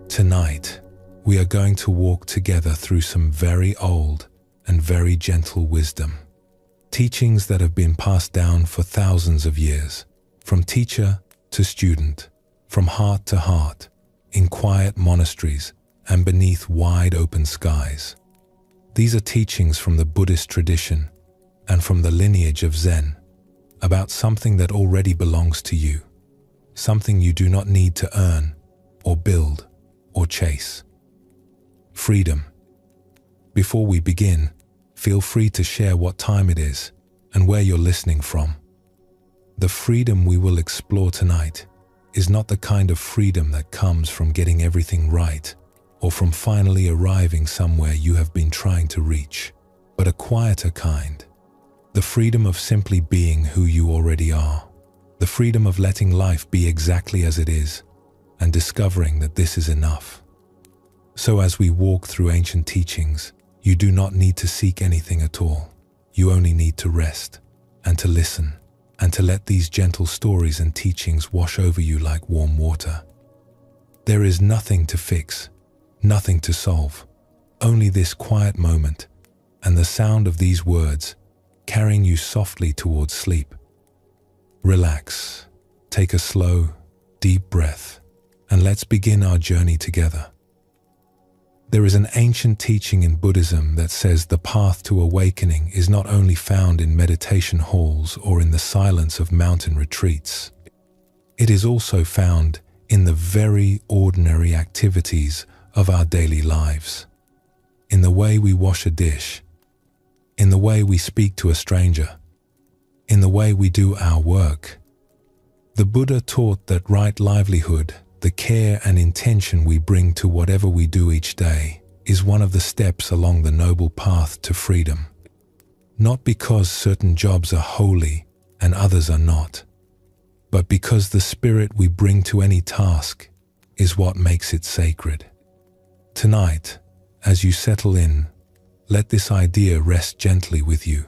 Tonight, we are going to walk together through some very old and very gentle wisdom. Teachings that have been passed down for thousands of years, from teacher to student, from heart to heart, in quiet monasteries and beneath wide open skies. These are teachings from the Buddhist tradition and from the lineage of Zen, about something that already belongs to you, something you do not need to earn or build or chase. Freedom. Before we begin, feel free to share what time it is and where you're listening from. The freedom we will explore tonight is not the kind of freedom that comes from getting everything right or from finally arriving somewhere you have been trying to reach, but a quieter kind. The freedom of simply being who you already are. The freedom of letting life be exactly as it is and discovering that this is enough. So as we walk through ancient teachings, you do not need to seek anything at all. You only need to rest and to listen and to let these gentle stories and teachings wash over you like warm water. There is nothing to fix, nothing to solve, only this quiet moment and the sound of these words carrying you softly towards sleep. Relax, take a slow, deep breath, and let's begin our journey together. There is an ancient teaching in Buddhism that says the path to awakening is not only found in meditation halls or in the silence of mountain retreats. It is also found in the very ordinary activities of our daily lives. In the way we wash a dish, in the way we speak to a stranger, in the way we do our work. The Buddha taught that right livelihood, the care and intention we bring to whatever we do each day, is one of the steps along the noble path to freedom. Not because certain jobs are holy and others are not, but because the spirit we bring to any task is what makes it sacred. Tonight, as you settle in, let this idea rest gently with you.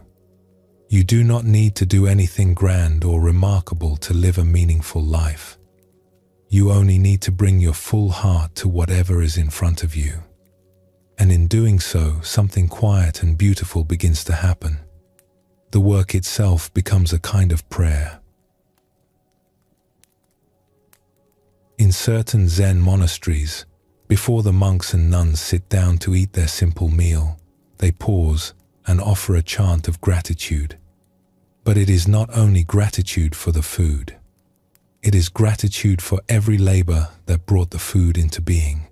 You do not need to do anything grand or remarkable to live a meaningful life. You only need to bring your full heart to whatever is in front of you. And in doing so, something quiet and beautiful begins to happen. The work itself becomes a kind of prayer. In certain Zen monasteries, before the monks and nuns sit down to eat their simple meal, they pause and offer a chant of gratitude. But it is not only gratitude for the food. It is gratitude for every labor that brought the food into being.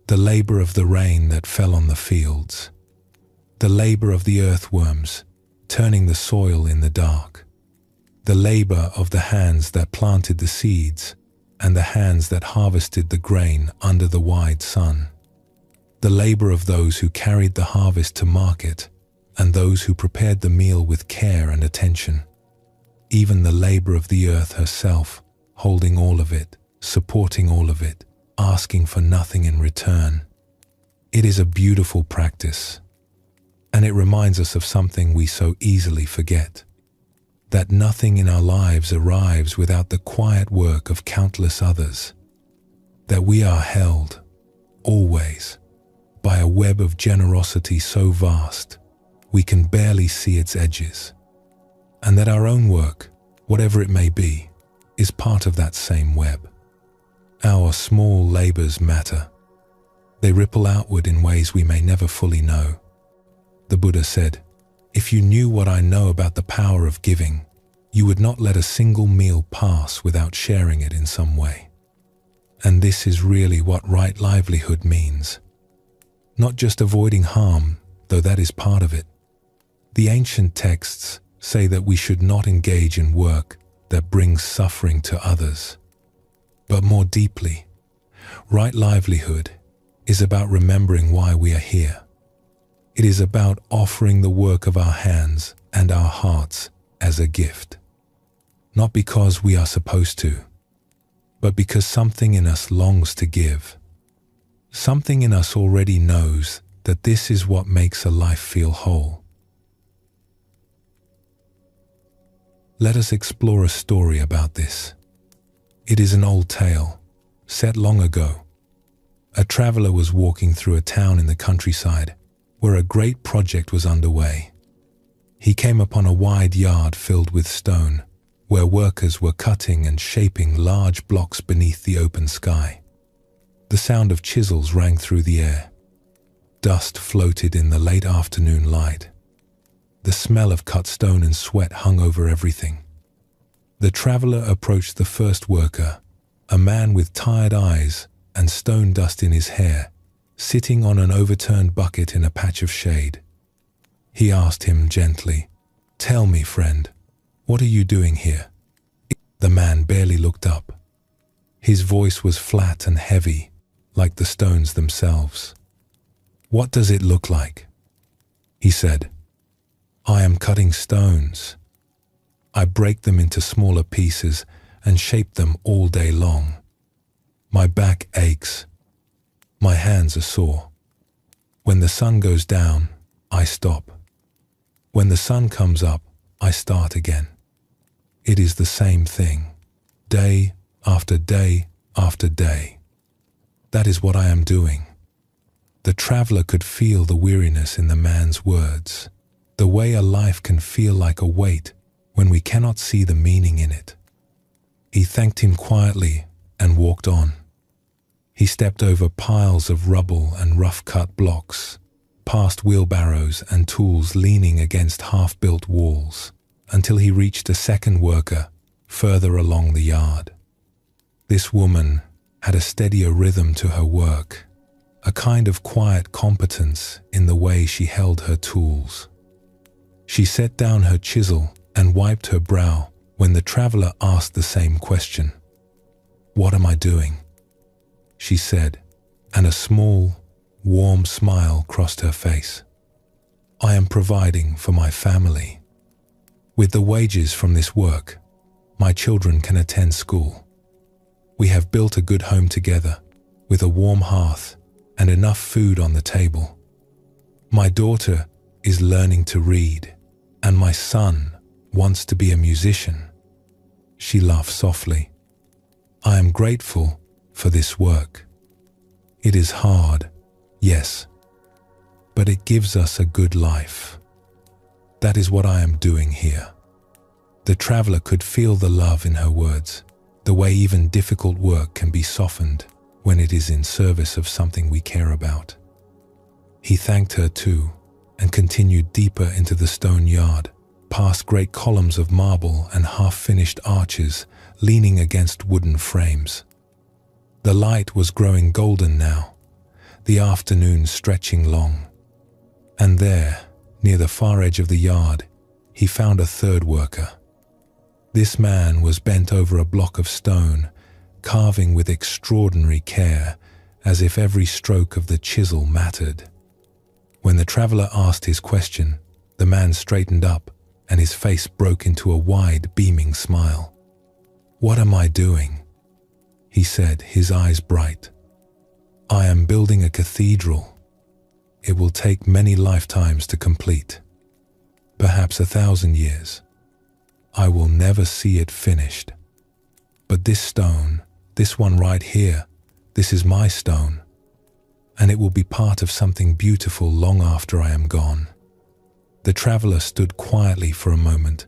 The labor of the rain that fell on the fields. The labor of the earthworms, turning the soil in the dark. The labor of the hands that planted the seeds and the hands that harvested the grain under the wide sun. The labor of those who carried the harvest to market and those who prepared the meal with care and attention. Even the labor of the earth herself, holding all of it, supporting all of it, asking for nothing in return. It is a beautiful practice, and it reminds us of something we so easily forget, that nothing in our lives arrives without the quiet work of countless others, that we are held, always, by a web of generosity so vast we can barely see its edges, and that our own work, whatever it may be, is part of that same web. Our small labors matter. They ripple outward in ways we may never fully know. The Buddha said, "If you knew what I know about the power of giving, you would not let a single meal pass without sharing it in some way." And this is really what right livelihood means. Not just avoiding harm, though that is part of it. The ancient texts say that we should not engage in work that brings suffering to others. But more deeply, right livelihood is about remembering why we are here. It is about offering the work of our hands and our hearts as a gift. Not because we are supposed to, but because something in us longs to give. Something in us already knows that this is what makes a life feel whole. Let us explore a story about this. It is an old tale, set long ago. A traveler was walking through a town in the countryside where a great project was underway. He came upon a wide yard filled with stone, where workers were cutting and shaping large blocks beneath the open sky. The sound of chisels rang through the air. Dust floated in the late afternoon light. The smell of cut stone and sweat hung over everything. The traveler approached the first worker, a man with tired eyes and stone dust in his hair, sitting on an overturned bucket in a patch of shade. He asked him gently, "Tell me, friend, what are you doing here?" The man barely looked up. His voice was flat and heavy, like the stones themselves. "What does it look like?" he said. "I am cutting stones. I break them into smaller pieces and shape them all day long. My back aches. My hands are sore. When the sun goes down, I stop. When the sun comes up, I start again. It is the same thing, day after day after day. That is what I am doing." The traveler could feel the weariness in the man's words, the way a life can feel like a weight when we cannot see the meaning in it. He thanked him quietly and walked on. He stepped over piles of rubble and rough-cut blocks, past wheelbarrows and tools leaning against half-built walls, until he reached a second worker further along the yard. This woman had a steadier rhythm to her work, a kind of quiet competence in the way she held her tools. She set down her chisel and wiped her brow when the traveler asked the same question. "What am I doing?" she said, and a small, warm smile crossed her face. "I am providing for my family. With the wages from this work, my children can attend school. We have built a good home together, with a warm hearth and enough food on the table. My daughter is learning to read, and my son wants to be a musician." She laughed softly. "I am grateful for this work. It is hard, yes, but it gives us a good life. That is what I am doing here." The traveler could feel the love in her words, the way even difficult work can be softened when it is in service of something we care about. He thanked her too, and continued deeper into the stone yard, past great columns of marble and half-finished arches leaning against wooden frames. The light was growing golden now, the afternoon stretching long. And there, near the far edge of the yard, he found a third worker. This man was bent over a block of stone, carving with extraordinary care, as if every stroke of the chisel mattered. When the traveler asked his question, the man straightened up, and his face broke into a wide, beaming smile. "What am I doing?" he said, his eyes bright. "I am building a cathedral. It will take many lifetimes to complete, perhaps 1,000 years. I will never see it finished. But this stone, this one right here, this is my stone, and it will be part of something beautiful long after I am gone." The traveler stood quietly for a moment,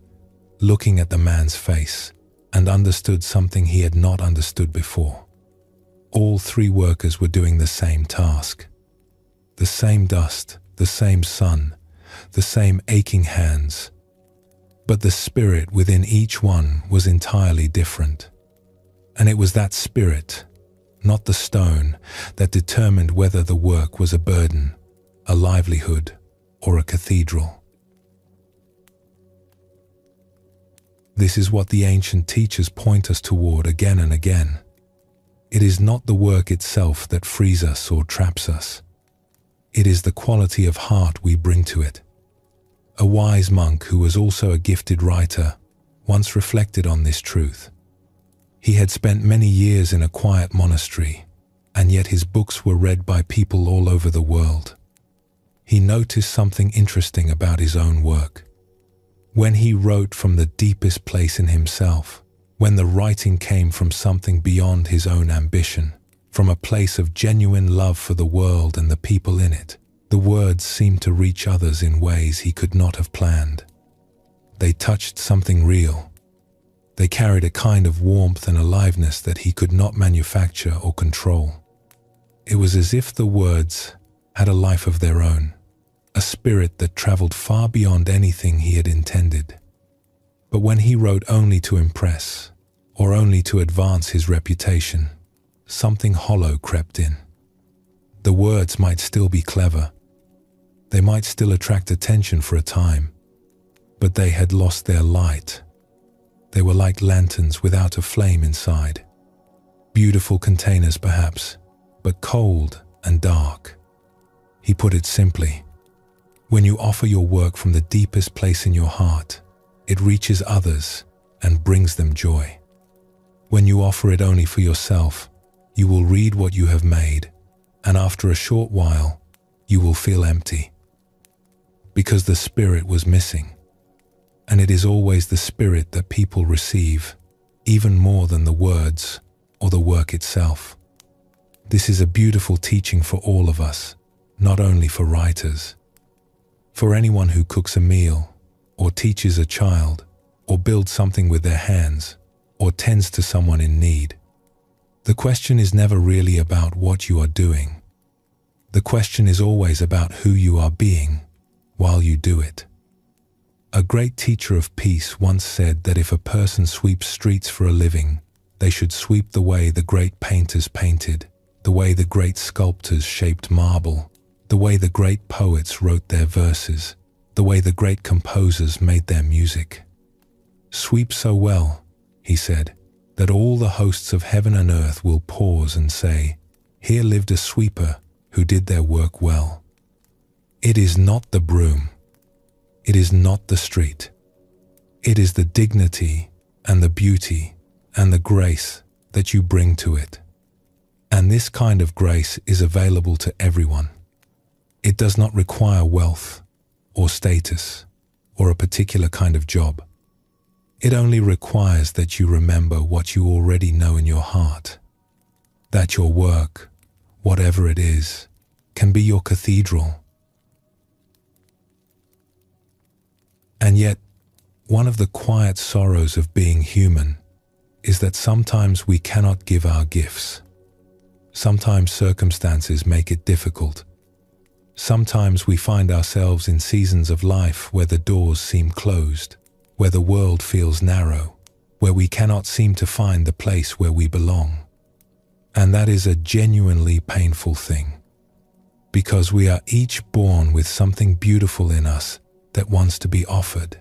looking at the man's face, and understood something he had not understood before. All three workers were doing the same task. The same dust, the same sun, the same aching hands. But the spirit within each one was entirely different. And it was that spirit, not the stone, that determined whether the work was a burden, a livelihood, or a cathedral. This is what the ancient teachers point us toward again and again. It is not the work itself that frees us or traps us. It is the quality of heart we bring to it. A wise monk who was also a gifted writer once reflected on this truth. He had spent many years in a quiet monastery, and yet his books were read by people all over the world. He noticed something interesting about his own work. When he wrote from the deepest place in himself, when the writing came from something beyond his own ambition, from a place of genuine love for the world and the people in it. The words seemed to reach others in ways he could not have planned. They touched something real. They carried a kind of warmth and aliveness that he could not manufacture or control. It was as if the words had a life of their own, a spirit that traveled far beyond anything he had intended. But when he wrote only to impress, or only to advance his reputation, something hollow crept in. The words might still be clever. They might still attract attention for a time, but they had lost their light. They were like lanterns without a flame inside. Beautiful containers perhaps, but cold and dark. He put it simply, when you offer your work from the deepest place in your heart, it reaches others and brings them joy. When you offer it only for yourself, you will read what you have made, and after a short while, you will feel empty. Because the spirit was missing. And it is always the spirit that people receive, even more than the words or the work itself. This is a beautiful teaching for all of us, not only for writers. For anyone who cooks a meal, or teaches a child, or builds something with their hands, or tends to someone in need. The question is never really about what you are doing. The question is always about who you are being while you do it. A great teacher of peace once said that if a person sweeps streets for a living, they should sweep the way the great painters painted, the way the great sculptors shaped marble, the way the great poets wrote their verses, the way the great composers made their music. Sweep so well, he said, that all the hosts of heaven and earth will pause and say, here lived a sweeper who did their work well. It is not the broom. It is not the street. It is the dignity and the beauty and the grace that you bring to it. And this kind of grace is available to everyone. It does not require wealth or status or a particular kind of job. It only requires that you remember what you already know in your heart, that your work, whatever it is, can be your cathedral. And yet, one of the quiet sorrows of being human is that sometimes we cannot give our gifts. Sometimes circumstances make it difficult. Sometimes we find ourselves in seasons of life where the doors seem closed, where the world feels narrow, where we cannot seem to find the place where we belong. And that is a genuinely painful thing, because we are each born with something beautiful in us that wants to be offered.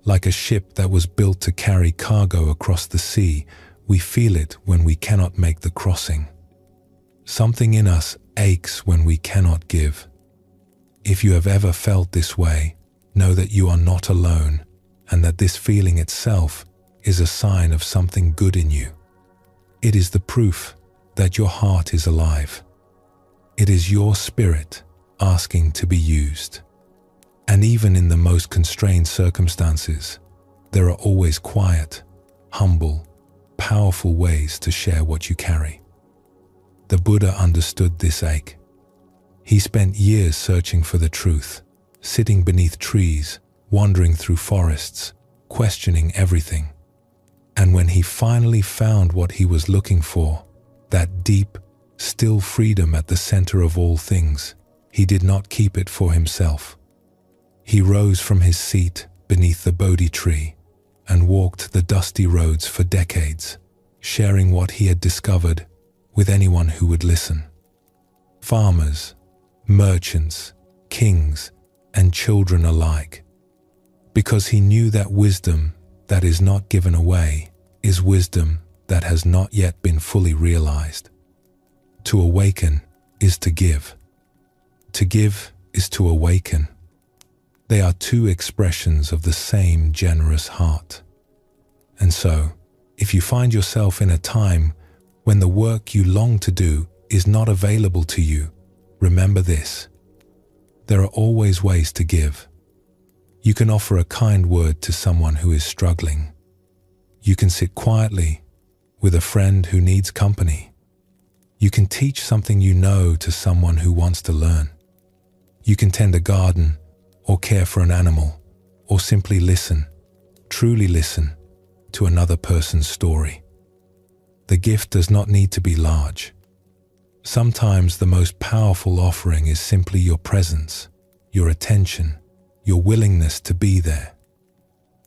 Like a ship that was built to carry cargo across the sea, we feel it when we cannot make the crossing. Something in us aches when we cannot give. If you have ever felt this way, know that you are not alone, and that this feeling itself is a sign of something good in you. It is the proof that your heart is alive. It is your spirit asking to be used. And even in the most constrained circumstances, there are always quiet, humble, powerful ways to share what you carry. The Buddha understood this ache. He spent years searching for the truth, sitting beneath trees, wandering through forests, questioning everything. And when he finally found what he was looking for, that deep, still freedom at the center of all things, he did not keep it for himself. He rose from his seat beneath the Bodhi tree and walked the dusty roads for decades, sharing what he had discovered with anyone who would listen. Farmers, merchants, kings, and children alike. Because he knew that wisdom that is not given away is wisdom that has not yet been fully realized. To awaken is to give. To give is to awaken. They are two expressions of the same generous heart. And so, if you find yourself in a time when the work you long to do is not available to you, remember this. There are always ways to give. You can offer a kind word to someone who is struggling. You can sit quietly with a friend who needs company. You can teach something you know to someone who wants to learn. You can tend a garden, or care for an animal, or simply listen, truly listen, to another person's story. The gift does not need to be large. Sometimes the most powerful offering is simply your presence, your attention, your willingness to be there.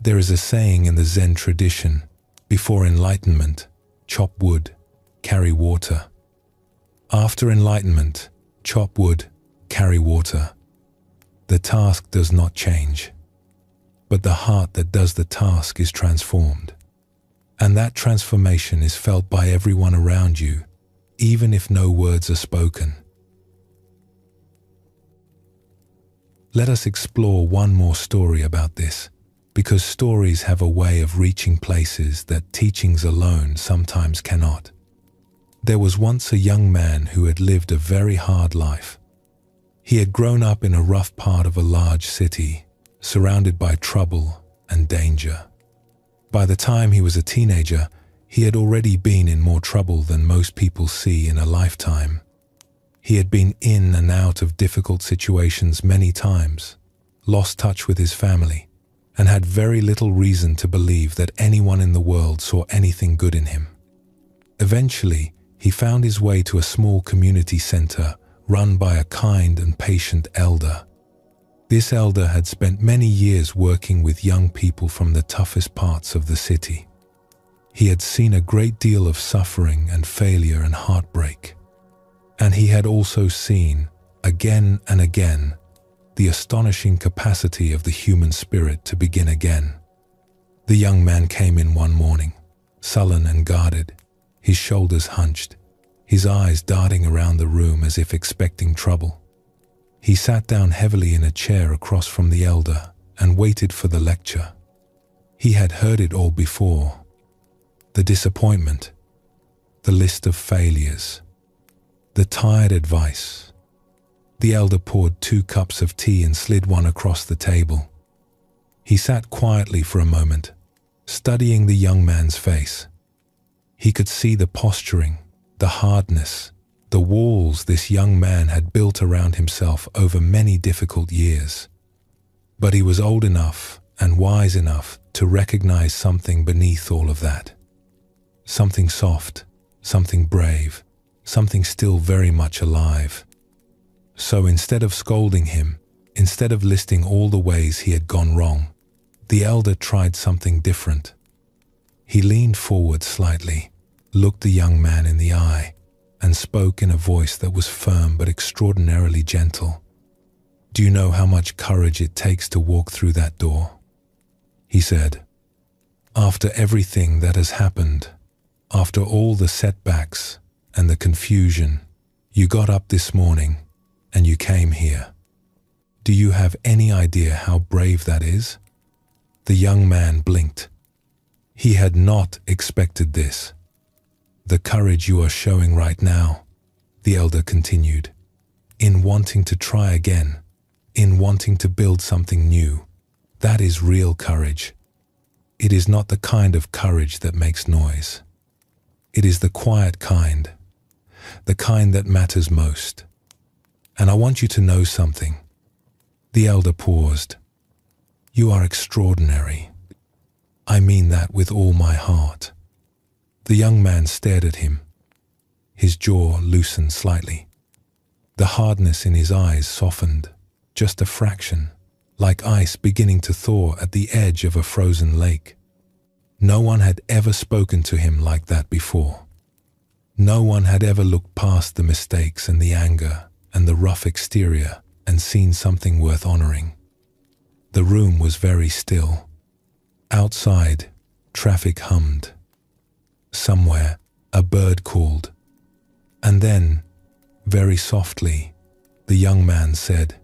There is a saying in the Zen tradition, before enlightenment, chop wood, carry water. After enlightenment, chop wood, carry water. The task does not change, but the heart that does the task is transformed. And that transformation is felt by everyone around you, even if no words are spoken. Let us explore one more story about this, because stories have a way of reaching places that teachings alone sometimes cannot. There was once a young man who had lived a very hard life. He had grown up in a rough part of a large city, surrounded by trouble and danger. By the time he was a teenager, he had already been in more trouble than most people see in a lifetime. He had been in and out of difficult situations many times, lost touch with his family, and had very little reason to believe that anyone in the world saw anything good in him. Eventually, he found his way to a small community center run by a kind and patient elder. This elder had spent many years working with young people from the toughest parts of the city. He had seen a great deal of suffering and failure and heartbreak. And he had also seen, again and again, the astonishing capacity of the human spirit to begin again. The young man came in one morning, sullen and guarded, his shoulders hunched, his eyes darting around the room as if expecting trouble. He sat down heavily in a chair across from the elder and waited for the lecture. He had heard it all before. The disappointment, the list of failures, the tired advice. The elder poured 2 cups of tea and slid one across the table. He sat quietly for a moment, studying the young man's face. He could see the posturing, the hardness, the walls this young man had built around himself over many difficult years. But he was old enough and wise enough to recognize something beneath all of that. Something soft, something brave, something still very much alive. So instead of scolding him, instead of listing all the ways he had gone wrong, the elder tried something different. He leaned forward slightly, looked the young man in the eye, and spoke in a voice that was firm but extraordinarily gentle. "Do you know how much courage it takes to walk through that door?" he said. "After everything that has happened, after all the setbacks and the confusion, you got up this morning and you came here. Do you have any idea how brave that is?" The young man blinked. He had not expected this. "The courage you are showing right now," the elder continued, "in wanting to try again, in wanting to build something new, that is real courage. It is not the kind of courage that makes noise. It is the quiet kind, the kind that matters most. And I want you to know something." The elder paused. "You are extraordinary. I mean that with all my heart." The young man stared at him. His jaw loosened slightly. The hardness in his eyes softened, just a fraction, like ice beginning to thaw at the edge of a frozen lake. No one had ever spoken to him like that before. No one had ever looked past the mistakes and the anger and the rough exterior and seen something worth honoring. The room was very still. Outside, traffic hummed. Somewhere, a bird called. And then, very softly, the young man said,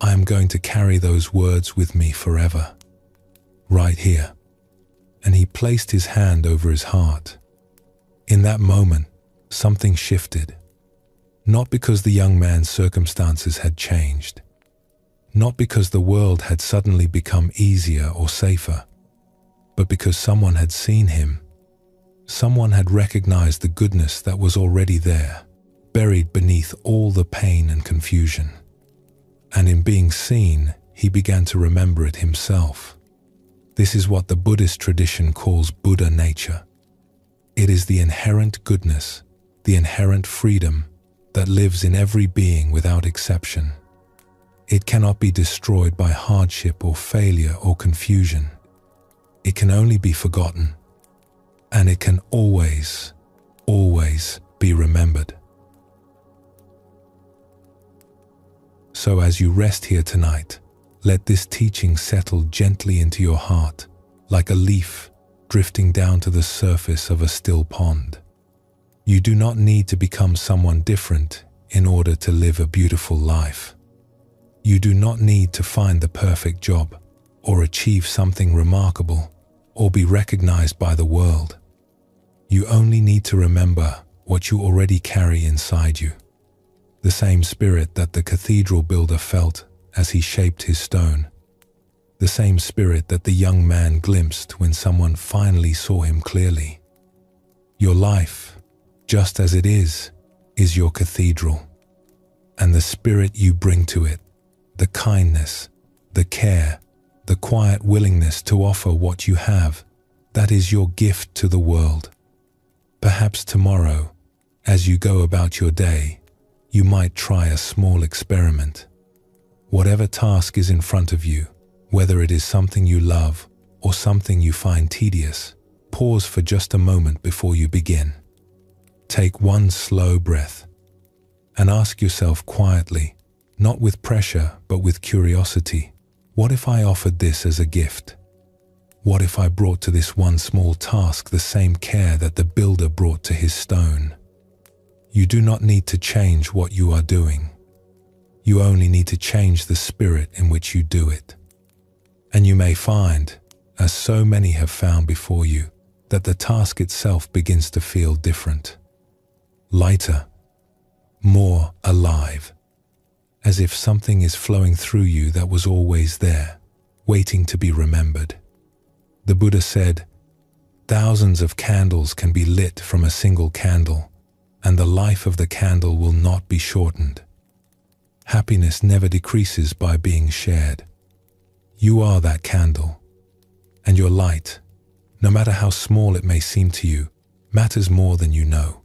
"I am going to carry those words with me forever. Right here." And he placed his hand over his heart. In that moment, something shifted. Not because the young man's circumstances had changed. Not because the world had suddenly become easier or safer. But because someone had seen him. Someone had recognized the goodness that was already there. buried beneath all the pain and confusion. And in being seen, he began to remember it himself. This is what the Buddhist tradition calls Buddha nature. It is the inherent goodness, the inherent freedom that lives in every being without exception. It cannot be destroyed by hardship or failure or confusion. It can only be forgotten, and it can always, always be remembered. So as you rest here tonight, let this teaching settle gently into your heart, like a leaf drifting down to the surface of a still pond. You do not need to become someone different in order to live a beautiful life. You do not need to find the perfect job, or achieve something remarkable, or be recognized by the world. You only need to remember what you already carry inside you. The same spirit that the cathedral builder felt as he shaped his stone. The same spirit that the young man glimpsed when someone finally saw him clearly. Your life, just as it is your cathedral. And the spirit you bring to it, the kindness, the care, the quiet willingness to offer what you have, that is your gift to the world. Perhaps tomorrow, as you go about your day, you might try a small experiment. Whatever task is in front of you, whether it is something you love or something you find tedious, pause for just a moment before you begin. Take one slow breath and ask yourself quietly, not with pressure but with curiosity, what if I offered this as a gift? What if I brought to this one small task the same care that the builder brought to his stone? You do not need to change what you are doing. You only need to change the spirit in which you do it. And you may find, as so many have found before you, that the task itself begins to feel different. Lighter, more alive, as if something is flowing through you that was always there, waiting to be remembered. The Buddha said, "Thousands of candles can be lit from a single candle, and the life of the candle will not be shortened. Happiness never decreases by being shared. You are that candle, and your light, no matter how small it may seem to you, matters more than you know.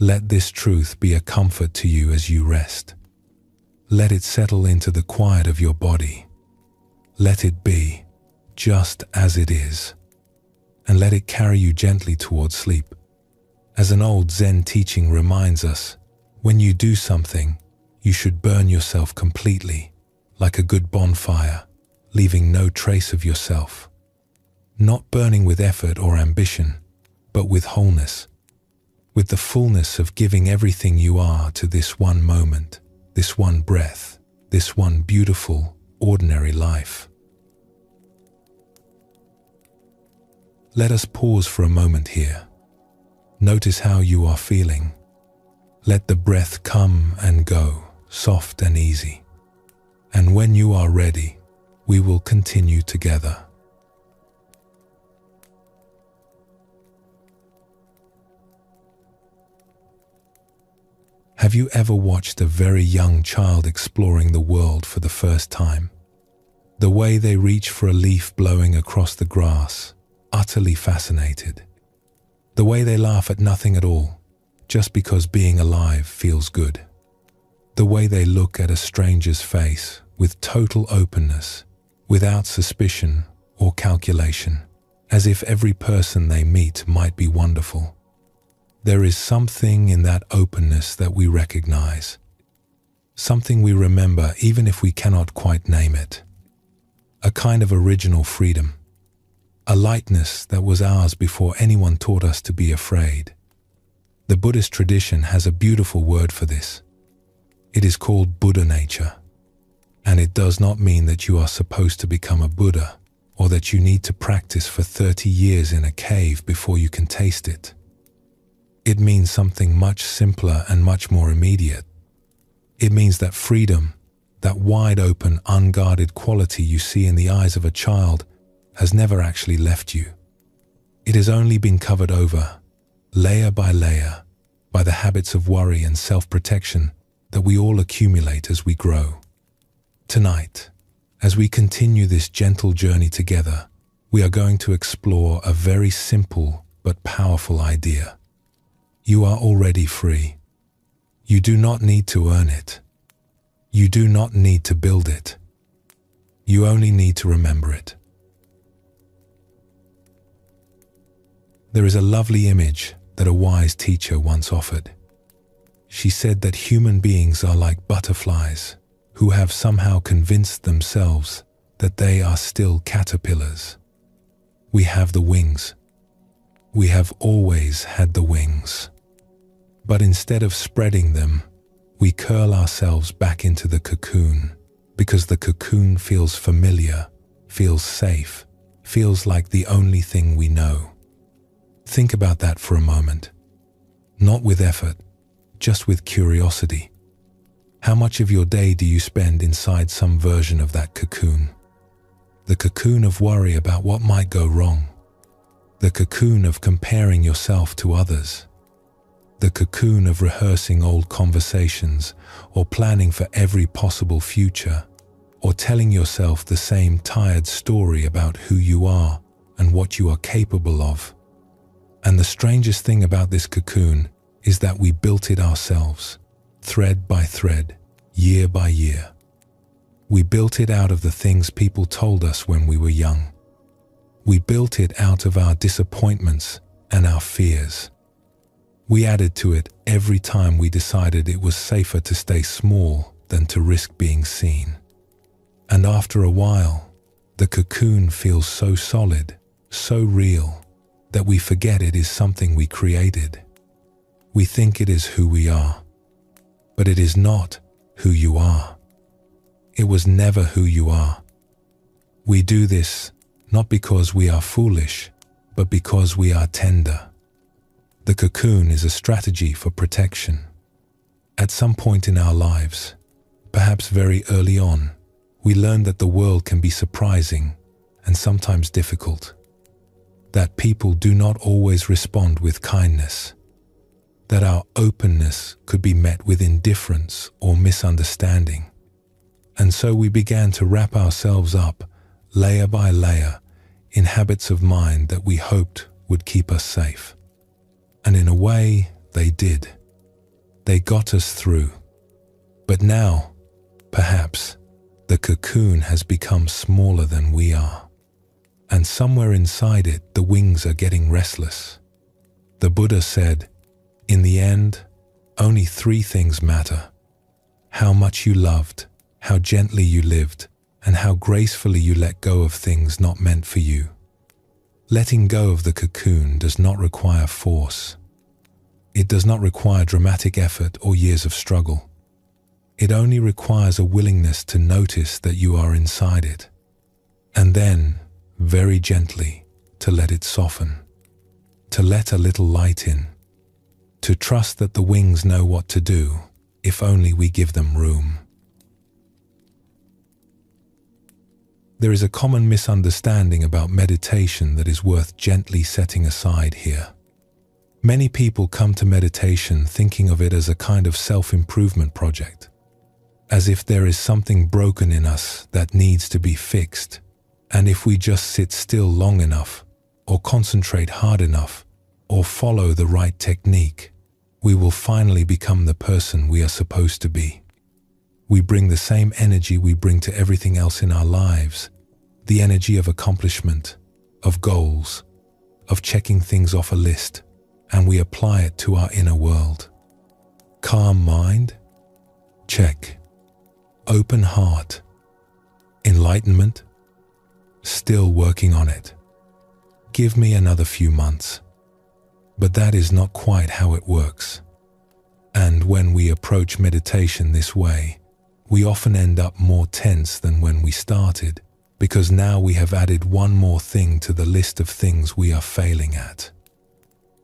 Let this truth be a comfort to you as you rest. Let it settle into the quiet of your body. Let it be just as it is, and let it carry you gently towards sleep. As an old Zen teaching reminds us, when you do something, you should burn yourself completely, like a good bonfire, leaving no trace of yourself. Not burning with effort or ambition, but with wholeness, with the fullness of giving everything you are to this one moment, this one breath, this one beautiful, ordinary life." Let us pause for a moment here. Notice how you are feeling. Let the breath come and go, soft and easy. And when you are ready, we will continue together. Have you ever watched a very young child exploring the world for the first time? The way they reach for a leaf blowing across the grass, utterly fascinated. The way they laugh at nothing at all, just because being alive feels good. The way they look at a stranger's face with total openness, without suspicion or calculation, as if every person they meet might be wonderful. There is something in that openness that we recognize, something we remember even if we cannot quite name it. A kind of original freedom, a lightness that was ours before anyone taught us to be afraid. The Buddhist tradition has a beautiful word for this. It is called Buddha nature, and it does not mean that you are supposed to become a Buddha or that you need to practice for 30 years in a cave before you can taste it. It means something much simpler and much more immediate. It means that freedom, that wide open, unguarded quality you see in the eyes of a child, has never actually left you. It has only been covered over, layer by layer, by the habits of worry and self-protection that we all accumulate as we grow. Tonight, as we continue this gentle journey together, we are going to explore a very simple but powerful idea. You are already free. You do not need to earn it. You do not need to build it. You only need to remember it. There is a lovely image that a wise teacher once offered. She said that human beings are like butterflies who have somehow convinced themselves that they are still caterpillars. We have the wings. We have always had the wings. But instead of spreading them, we curl ourselves back into the cocoon because the cocoon feels familiar, feels safe, feels like the only thing we know. Think about that for a moment. Not with effort, just with curiosity. How much of your day do you spend inside some version of that cocoon? The cocoon of worry about what might go wrong. The cocoon of comparing yourself to others. The cocoon of rehearsing old conversations or planning for every possible future, or telling yourself the same tired story about who you are and what you are capable of. And the strangest thing about this cocoon is that we built it ourselves, thread by thread, year by year. We built it out of the things people told us when we were young. We built it out of our disappointments and our fears. We added to it every time we decided it was safer to stay small than to risk being seen. And after a while, the cocoon feels so solid, so real, that we forget it is something we created. We think it is who we are, but it is not who you are. It was never who you are. We do this not because we are foolish, but because we are tender. The cocoon is a strategy for protection. At some point in our lives, perhaps very early on, we learn that the world can be surprising and sometimes difficult. That people do not always respond with kindness. That our openness could be met with indifference or misunderstanding. And so we began to wrap ourselves up, layer by layer, in habits of mind that we hoped would keep us safe. And in a way, they did. They got us through. But now, perhaps, the cocoon has become smaller than we are. And somewhere inside it, the wings are getting restless. The Buddha said, in the end, only 3 things matter: how much you loved, how gently you lived, and how gracefully you let go of things not meant for you. Letting go of the cocoon does not require force. It does not require dramatic effort or years of struggle. It only requires a willingness to notice that you are inside it, and then, very gently, to let it soften, to let a little light in, to trust that the wings know what to do if only we give them room. There is a common misunderstanding about meditation that is worth gently setting aside here. Many people come to meditation thinking of it as a kind of self-improvement project, as if there is something broken in us that needs to be fixed, and if we just sit still long enough, or concentrate hard enough, or follow the right technique, we will finally become the person we are supposed to be. We bring the same energy we bring to everything else in our lives, the energy of accomplishment, of goals, of checking things off a list, and we apply it to our inner world. Calm mind? Check. Open heart? Enlightenment? Still working on it. Give me another few months. But that is not quite how it works. And when we approach meditation this way, we often end up more tense than when we started, because now we have added one more thing to the list of things we are failing at.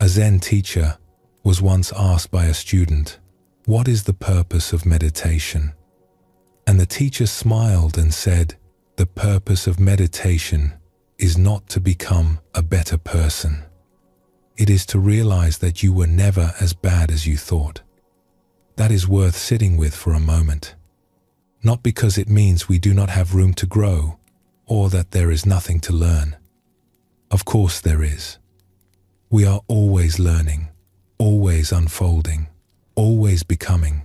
A Zen teacher was once asked by a student, "What is the purpose of meditation?" And the teacher smiled and said, "The purpose of meditation is not to become a better person. It is to realize that you were never as bad as you thought. That is worth sitting with for a moment. Not because it means we do not have room to grow or that there is nothing to learn. Of course there is. We are always learning, always unfolding, always becoming.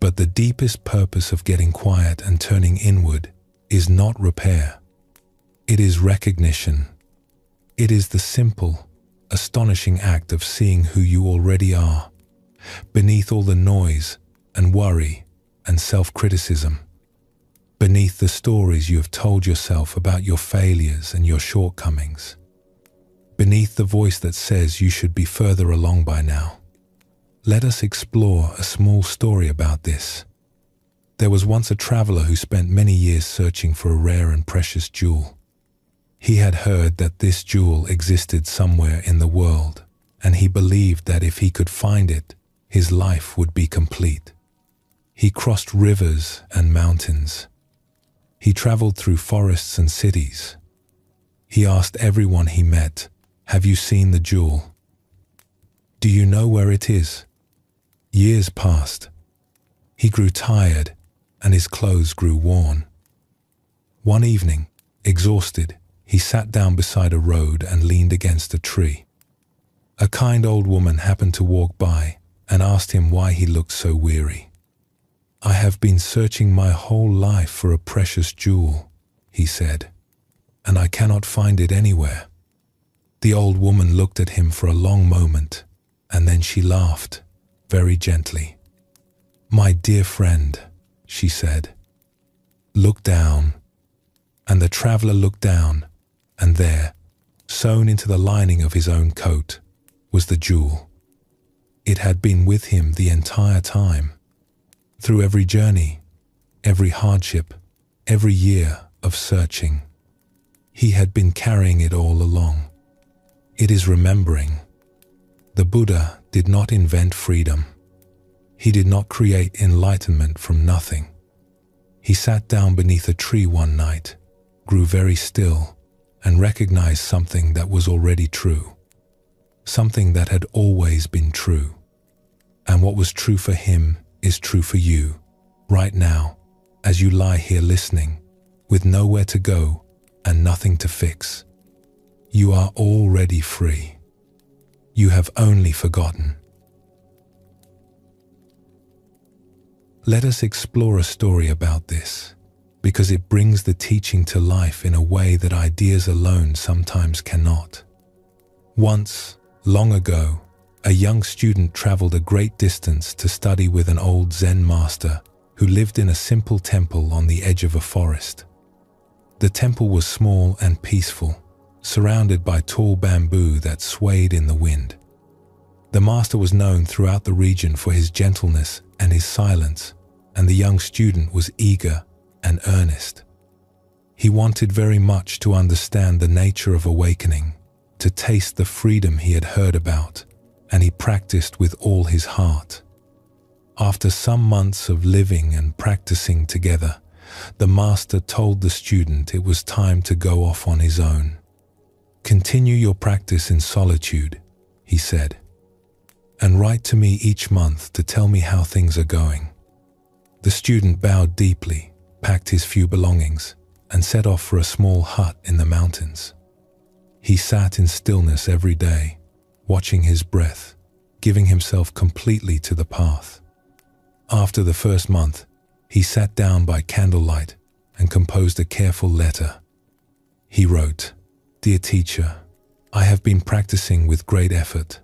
But the deepest purpose of getting quiet and turning inward is not repair. It is recognition. It is the simple, astonishing act of seeing who you already are, beneath all the noise and worry and self-criticism, beneath the stories you have told yourself about your failures and your shortcomings, beneath the voice that says you should be further along by now. Let us explore a small story about this. There was once a traveler who spent many years searching for a rare and precious jewel. He had heard that this jewel existed somewhere in the world, and he believed that if he could find it, his life would be complete. He crossed rivers and mountains. He traveled through forests and cities. He asked everyone he met, "Have you seen the jewel? Do you know where it is?" Years passed. He grew tired, and his clothes grew worn. One evening, exhausted, he sat down beside a road and leaned against a tree. A kind old woman happened to walk by and asked him why he looked so weary. "I have been searching my whole life for a precious jewel," he said, "and I cannot find it anywhere." The old woman looked at him for a long moment, and then she laughed, very gently. "My dear friend," she said, "look down." And the traveler looked down, and there, sewn into the lining of his own coat, was the jewel. It had been with him the entire time. Through every journey, every hardship, every year of searching, he had been carrying it all along. It is remembering. The Buddha did not invent freedom. He did not create enlightenment from nothing. He sat down beneath a tree one night, grew very still, and recognized something that was already true. Something that had always been true. And what was true for him is true for you, right now, as you lie here listening, with nowhere to go and nothing to fix. You are already free. You have only forgotten. Let us explore a story about this, because it brings the teaching to life in a way that ideas alone sometimes cannot. Once, long ago, a young student traveled a great distance to study with an old Zen master who lived in a simple temple on the edge of a forest. The temple was small and peaceful, surrounded by tall bamboo that swayed in the wind. The master was known throughout the region for his gentleness and his silence, and the young student was eager and earnest. He wanted very much to understand the nature of awakening, to taste the freedom he had heard about, and he practiced with all his heart. After some months of living and practicing together, the master told the student it was time to go off on his own. "Continue your practice in solitude," he said, "and write to me each month to tell me how things are going." The student bowed deeply, packed his few belongings, and set off for a small hut in the mountains. He sat in stillness every day, watching his breath, giving himself completely to the path. After the first month, he sat down by candlelight and composed a careful letter. He wrote, "Dear teacher, I have been practicing with great effort,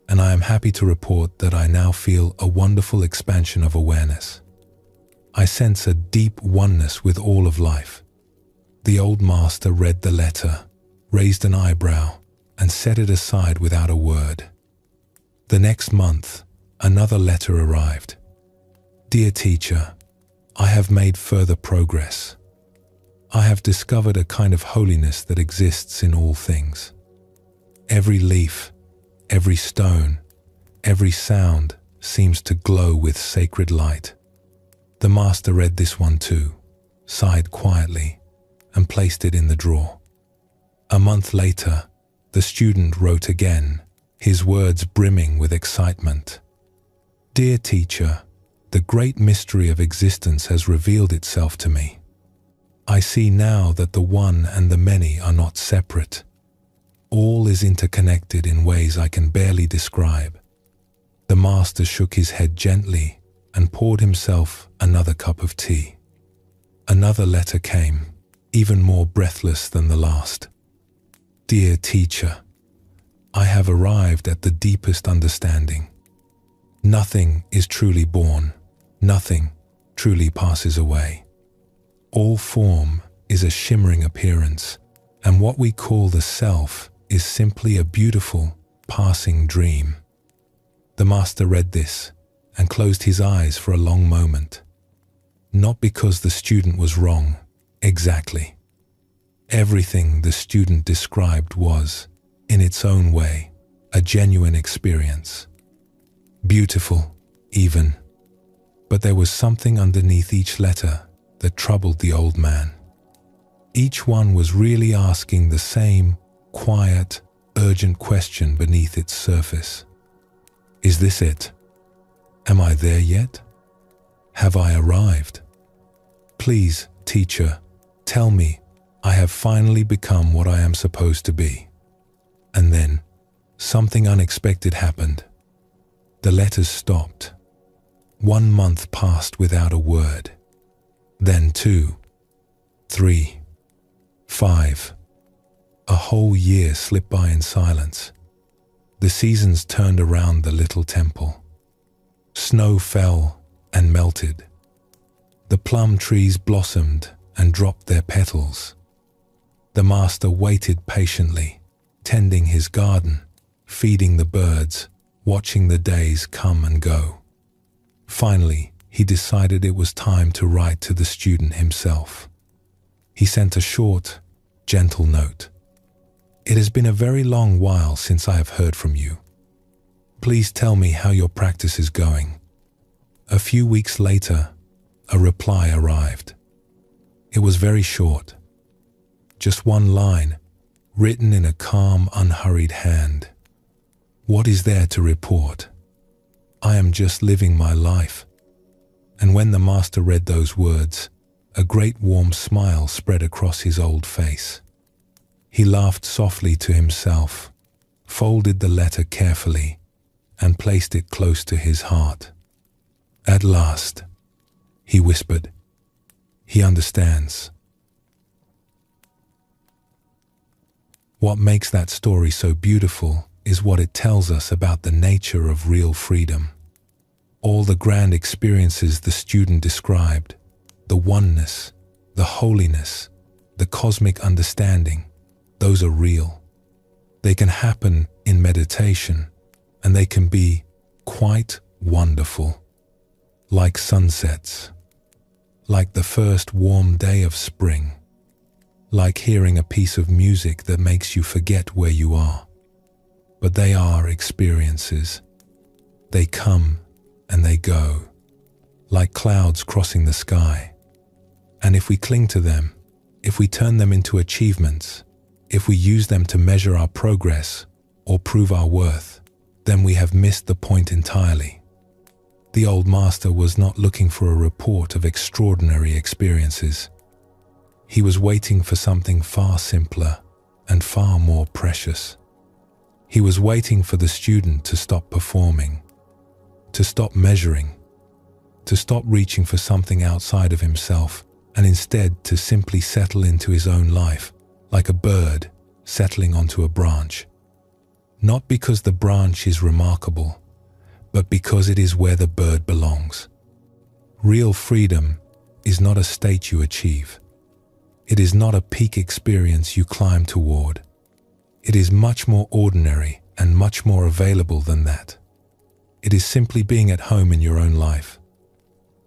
and I am happy to report that I now feel a wonderful expansion of awareness. I sense a deep oneness with all of life." The old master read the letter, raised an eyebrow, and set it aside without a word. The next month, another letter arrived. "Dear teacher, I have made further progress. I have discovered a kind of holiness that exists in all things. Every leaf, every stone, every sound seems to glow with sacred light." The master read this one too, sighed quietly, and placed it in the drawer. A month later, the student wrote again, his words brimming with excitement. "Dear teacher, the great mystery of existence has revealed itself to me. I see now that the one and the many are not separate. All is interconnected in ways I can barely describe." The master shook his head gently and poured himself another cup of tea. Another letter came, even more breathless than the last. "Dear teacher, I have arrived at the deepest understanding. Nothing is truly born, nothing truly passes away. All form is a shimmering appearance, and what we call the self is simply a beautiful, passing dream." The master read this and closed his eyes for a long moment. Not because the student was wrong, exactly. Everything the student described was, in its own way, a genuine experience. Beautiful, even. But there was something underneath each letter that troubled the old man. Each one was really asking the same quiet, urgent question beneath its surface. Is this it? Am I there yet? Have I arrived? Please, teacher, tell me I have finally become what I am supposed to be. And then, something unexpected happened. The letters stopped. 1 month passed without a word. Then 2, 3, 5. A whole year slipped by in silence. The seasons turned around the little temple. Snow fell and melted. The plum trees blossomed and dropped their petals. The master waited patiently, tending his garden, feeding the birds, watching the days come and go. Finally, he decided it was time to write to the student himself. He sent a short, gentle note. "It has been a very long while since I have heard from you. Please tell me how your practice is going." A few weeks later, a reply arrived. It was very short. Just one line, written in a calm, unhurried hand. "What is there to report? I am just living my life." And when the master read those words, a great warm smile spread across his old face. He laughed softly to himself, folded the letter carefully, and placed it close to his heart. "At last," he whispered, "he understands." What makes that story so beautiful is what it tells us about the nature of real freedom. All the grand experiences the student described, the oneness, the holiness, the cosmic understanding, those are real. They can happen in meditation, and they can be quite wonderful. Like sunsets, like the first warm day of spring, like hearing a piece of music that makes you forget where you are. But they are experiences. They come and they go, like clouds crossing the sky. And if we cling to them, if we turn them into achievements, if we use them to measure our progress or prove our worth, then we have missed the point entirely. The old master was not looking for a report of extraordinary experiences. He was waiting for something far simpler and far more precious. He was waiting for the student to stop performing, to stop measuring, to stop reaching for something outside of himself, and instead to simply settle into his own life, like a bird settling onto a branch. Not because the branch is remarkable, but because it is where the bird belongs. Real freedom is not a state you achieve. It is not a peak experience you climb toward. It is much more ordinary and much more available than that. It is simply being at home in your own life,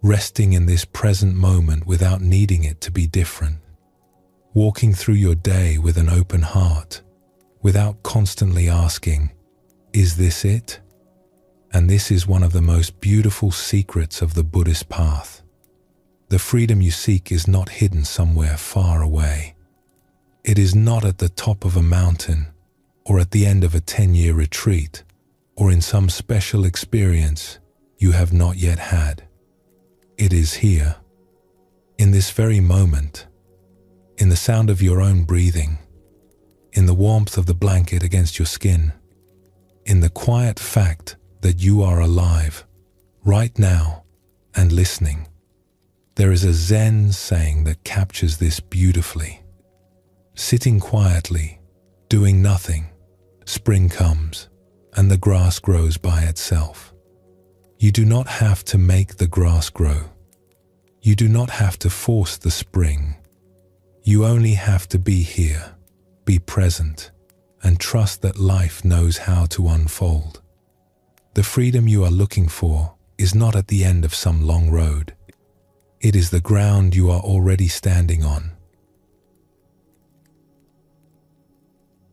resting in this present moment without needing it to be different, walking through your day with an open heart, without constantly asking, "Is this it?" And this is one of the most beautiful secrets of the Buddhist path. The freedom you seek is not hidden somewhere far away. It is not at the top of a mountain or at the end of a 10-year retreat. or in some special experience you have not yet had. It is here, in this very moment, in the sound of your own breathing, in the warmth of the blanket against your skin, in the quiet fact that you are alive, right now, and listening. There is a Zen saying that captures this beautifully. Sitting quietly, doing nothing, spring comes, and the grass grows by itself. You do not have to make the grass grow. You do not have to force the spring. You only have to be here, be present, and trust that life knows how to unfold. The freedom you are looking for is not at the end of some long road. It is the ground you are already standing on.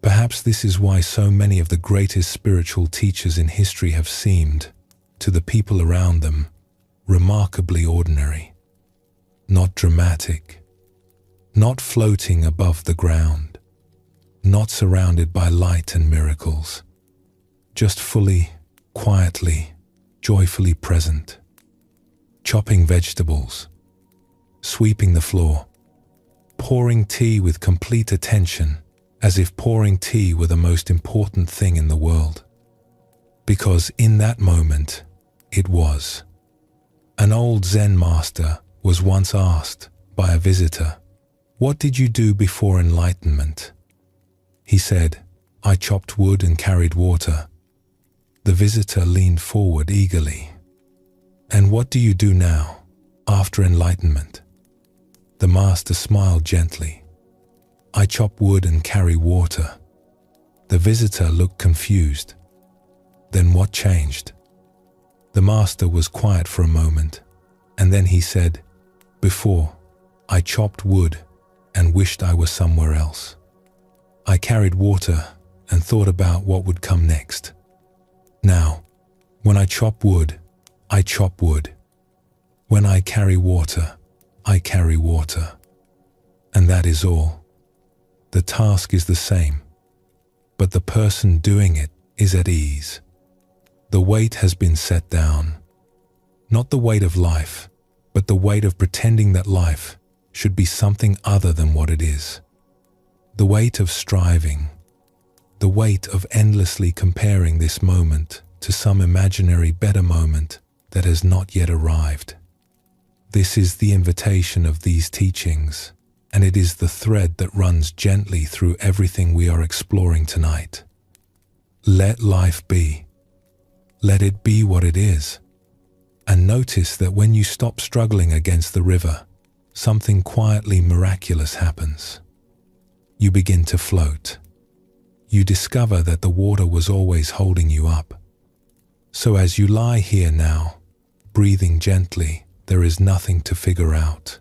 Perhaps this is why so many of the greatest spiritual teachers in history have seemed, to the people around them, remarkably ordinary. Not dramatic, not floating above the ground, not surrounded by light and miracles, just fully, quietly, joyfully present, chopping vegetables, sweeping the floor, pouring tea with complete attention, as if pouring tea were the most important thing in the world. Because in that moment, it was. An old Zen master was once asked by a visitor, "What did you do before enlightenment?" He said, "I chopped wood and carried water." The visitor leaned forward eagerly. "And what do you do now, after enlightenment?" The master smiled gently. "I chop wood and carry water." The visitor looked confused. Then what changed? The master was quiet for a moment, and then he said, "Before, I chopped wood and wished I was somewhere else. I carried water and thought about what would come next. Now, when I chop wood, I chop wood. When I carry water, I carry water. And that is all. The task is the same, but the person doing it is at ease. The weight has been set down. Not the weight of life, but the weight of pretending that life should be something other than what it is. The weight of striving. The weight of endlessly comparing this moment to some imaginary better moment that has not yet arrived. This is the invitation of these teachings, and it is the thread that runs gently through everything we are exploring tonight. Let life be. Let it be what it is. And notice that when you stop struggling against the river, something quietly miraculous happens. You begin to float. You discover that the water was always holding you up. So as you lie here now, breathing gently, there is nothing to figure out,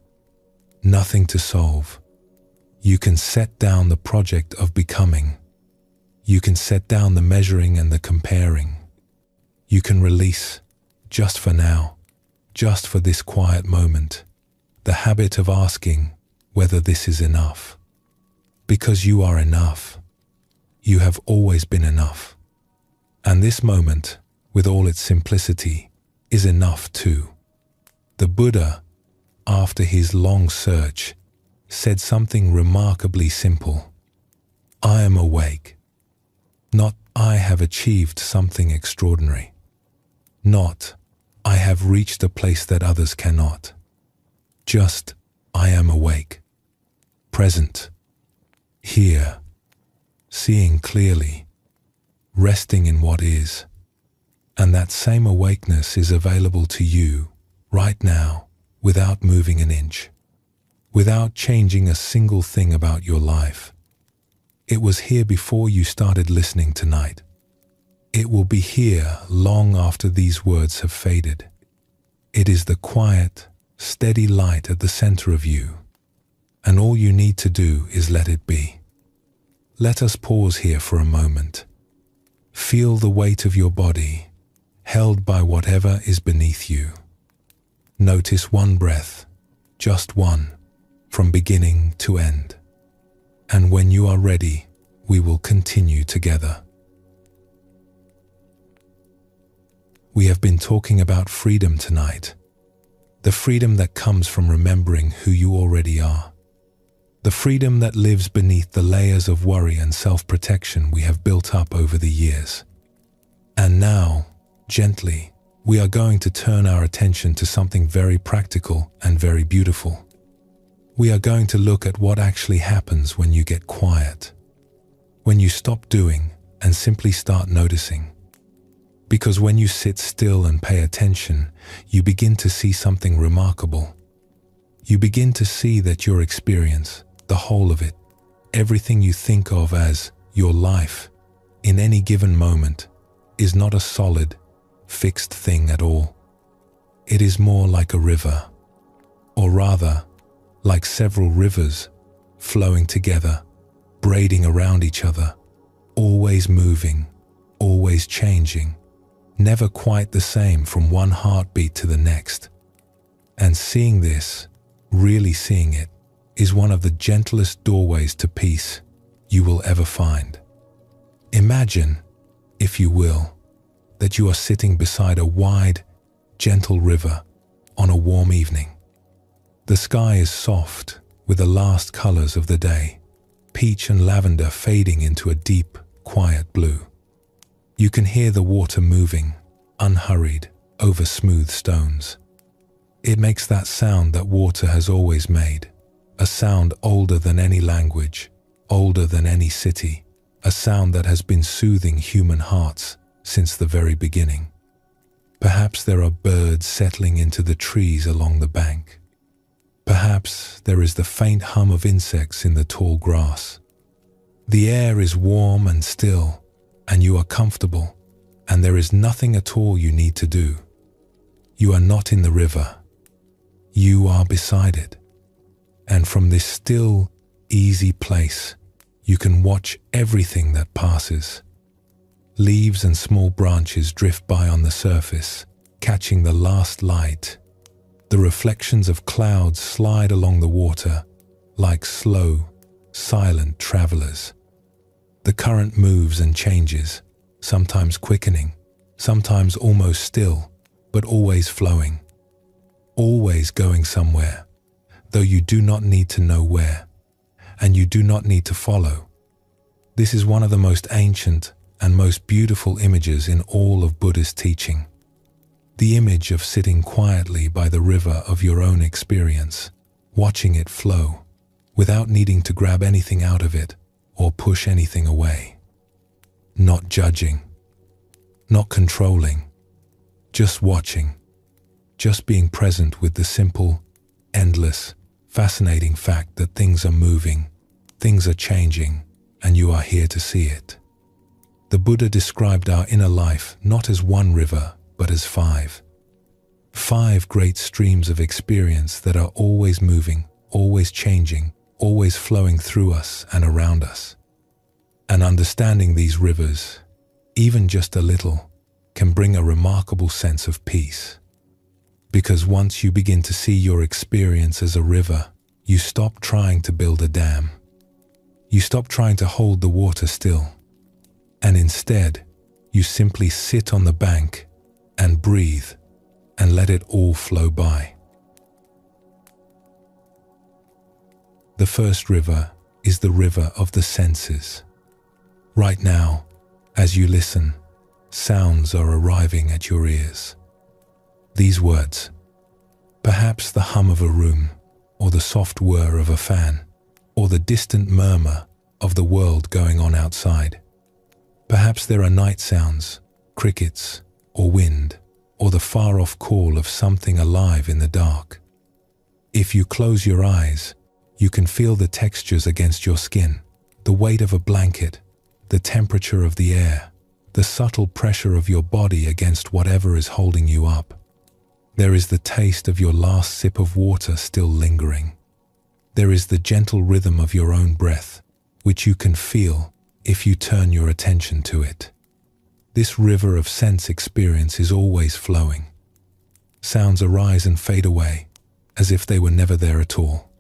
nothing to solve. You can set down the project of becoming. You can set down the measuring and the comparing. You can release, just for now, just for this quiet moment, the habit of asking whether this is enough. Because you are enough. You have always been enough. And this moment, with all its simplicity, is enough too. The Buddha, after his long search, said something remarkably simple. I am awake. Not I have achieved something extraordinary. Not I have reached a place that others cannot. Just I am awake. Present. Here. Seeing clearly. Resting in what is. And that same awakeness is available to you right now, without moving an inch, without changing a single thing about your life. It was here before you started listening tonight. It will be here long after these words have faded. It is the quiet, steady light at the center of you, and all you need to do is let it be. Let us pause here for a moment. Feel the weight of your body, held by whatever is beneath you. Notice one breath, just one, from beginning to end. And when you are ready, we will continue together. we have been talking about freedom tonight. The freedom that comes from remembering who you already are. The freedom that lives beneath the layers of worry and self-protection we have built up over the years. And now, gently, we are going to turn our attention to something very practical and very beautiful. We are going to look at what actually happens when you get quiet. When you stop doing and simply start noticing. Because when you sit still and pay attention, you begin to see something remarkable. You begin to see that your experience, the whole of it, everything you think of as your life, in any given moment, is not a solid, fixed thing at all. It is more like a river, or rather, like several rivers flowing together, braiding around each other, always moving, always changing, never quite the same from one heartbeat to the next. And seeing this, really seeing it, is one of the gentlest doorways to peace you will ever find. Imagine, if you will, that you are sitting beside a wide, gentle river on a warm evening. The sky is soft with the last colors of the day, peach and lavender fading into a deep, quiet blue. You can hear the water moving, unhurried, over smooth stones. It makes that sound that water has always made, a sound older than any language, older than any city, a sound that has been soothing human hearts since the very beginning. Perhaps there are birds settling into the trees along the bank. Perhaps there is the faint hum of insects in the tall grass. The air is warm and still, and you are comfortable, and there is nothing at all you need to do. You are not in the river. You are beside it. And from this still, easy place, you can watch everything that passes. Leaves and small branches drift by on the surface, catching the last light. The reflections of clouds slide along the water like slow, silent travelers. The current moves and changes, sometimes quickening, sometimes almost still, but always flowing. Always going somewhere, though you do not need to know where, and you do not need to follow. This is one of the most ancient and most beautiful images in all of Buddhist teaching. The image of sitting quietly by the river of your own experience, watching it flow, without needing to grab anything out of it or push anything away. Not judging, not controlling, just watching, just being present with the simple, endless, fascinating fact that things are moving, things are changing, and you are here to see it. The Buddha described our inner life not as one river, but as five. Five great streams of experience that are always moving, always changing, always flowing through us and around us. And understanding these rivers, even just a little, can bring a remarkable sense of peace. Because once you begin to see your experience as a river, you stop trying to build a dam. You stop trying to hold the water still. And instead, you simply sit on the bank and breathe and let it all flow by. The first river is the river of the senses. Right now, as you listen, sounds are arriving at your ears. These words, perhaps the hum of a room, or the soft whir of a fan, or the distant murmur of the world going on outside. Perhaps there are night sounds, crickets, or wind, or the far-off call of something alive in the dark. If you close your eyes, you can feel the textures against your skin, the weight of a blanket, the temperature of the air, the subtle pressure of your body against whatever is holding you up. There is the taste of your last sip of water still lingering. There is the gentle rhythm of your own breath, which you can feel if you turn your attention to it. This river of sense experience is always flowing. Sounds arise and fade away, as if they were never there at all.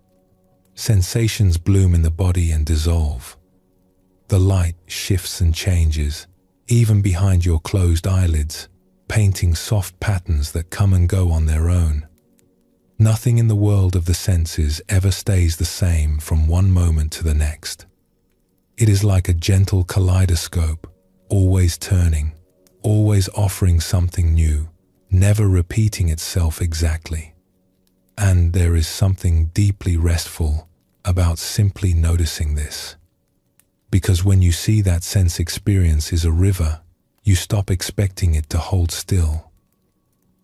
Sensations bloom in the body and dissolve. The light shifts and changes, even behind your closed eyelids. painting soft patterns that come and go on their own. Nothing in the world of the senses ever stays the same from one moment to the next. It is like a gentle kaleidoscope, always turning, always offering something new, never repeating itself exactly. And there is something deeply restful about simply noticing this. Because when you see that sense experience is a river, you stop expecting it to hold still.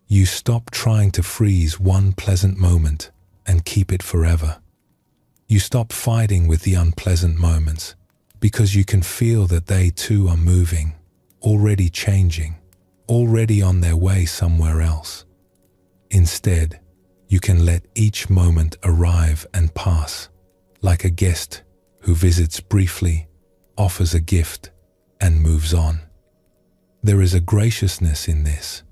You stop trying to freeze one pleasant moment and keep it forever. You stop fighting with the unpleasant moments because you can feel that they too are moving, already changing, already on their way somewhere else. Instead, you can let each moment arrive and pass, like a guest who visits briefly, offers a gift, and moves on. There is a graciousness in this,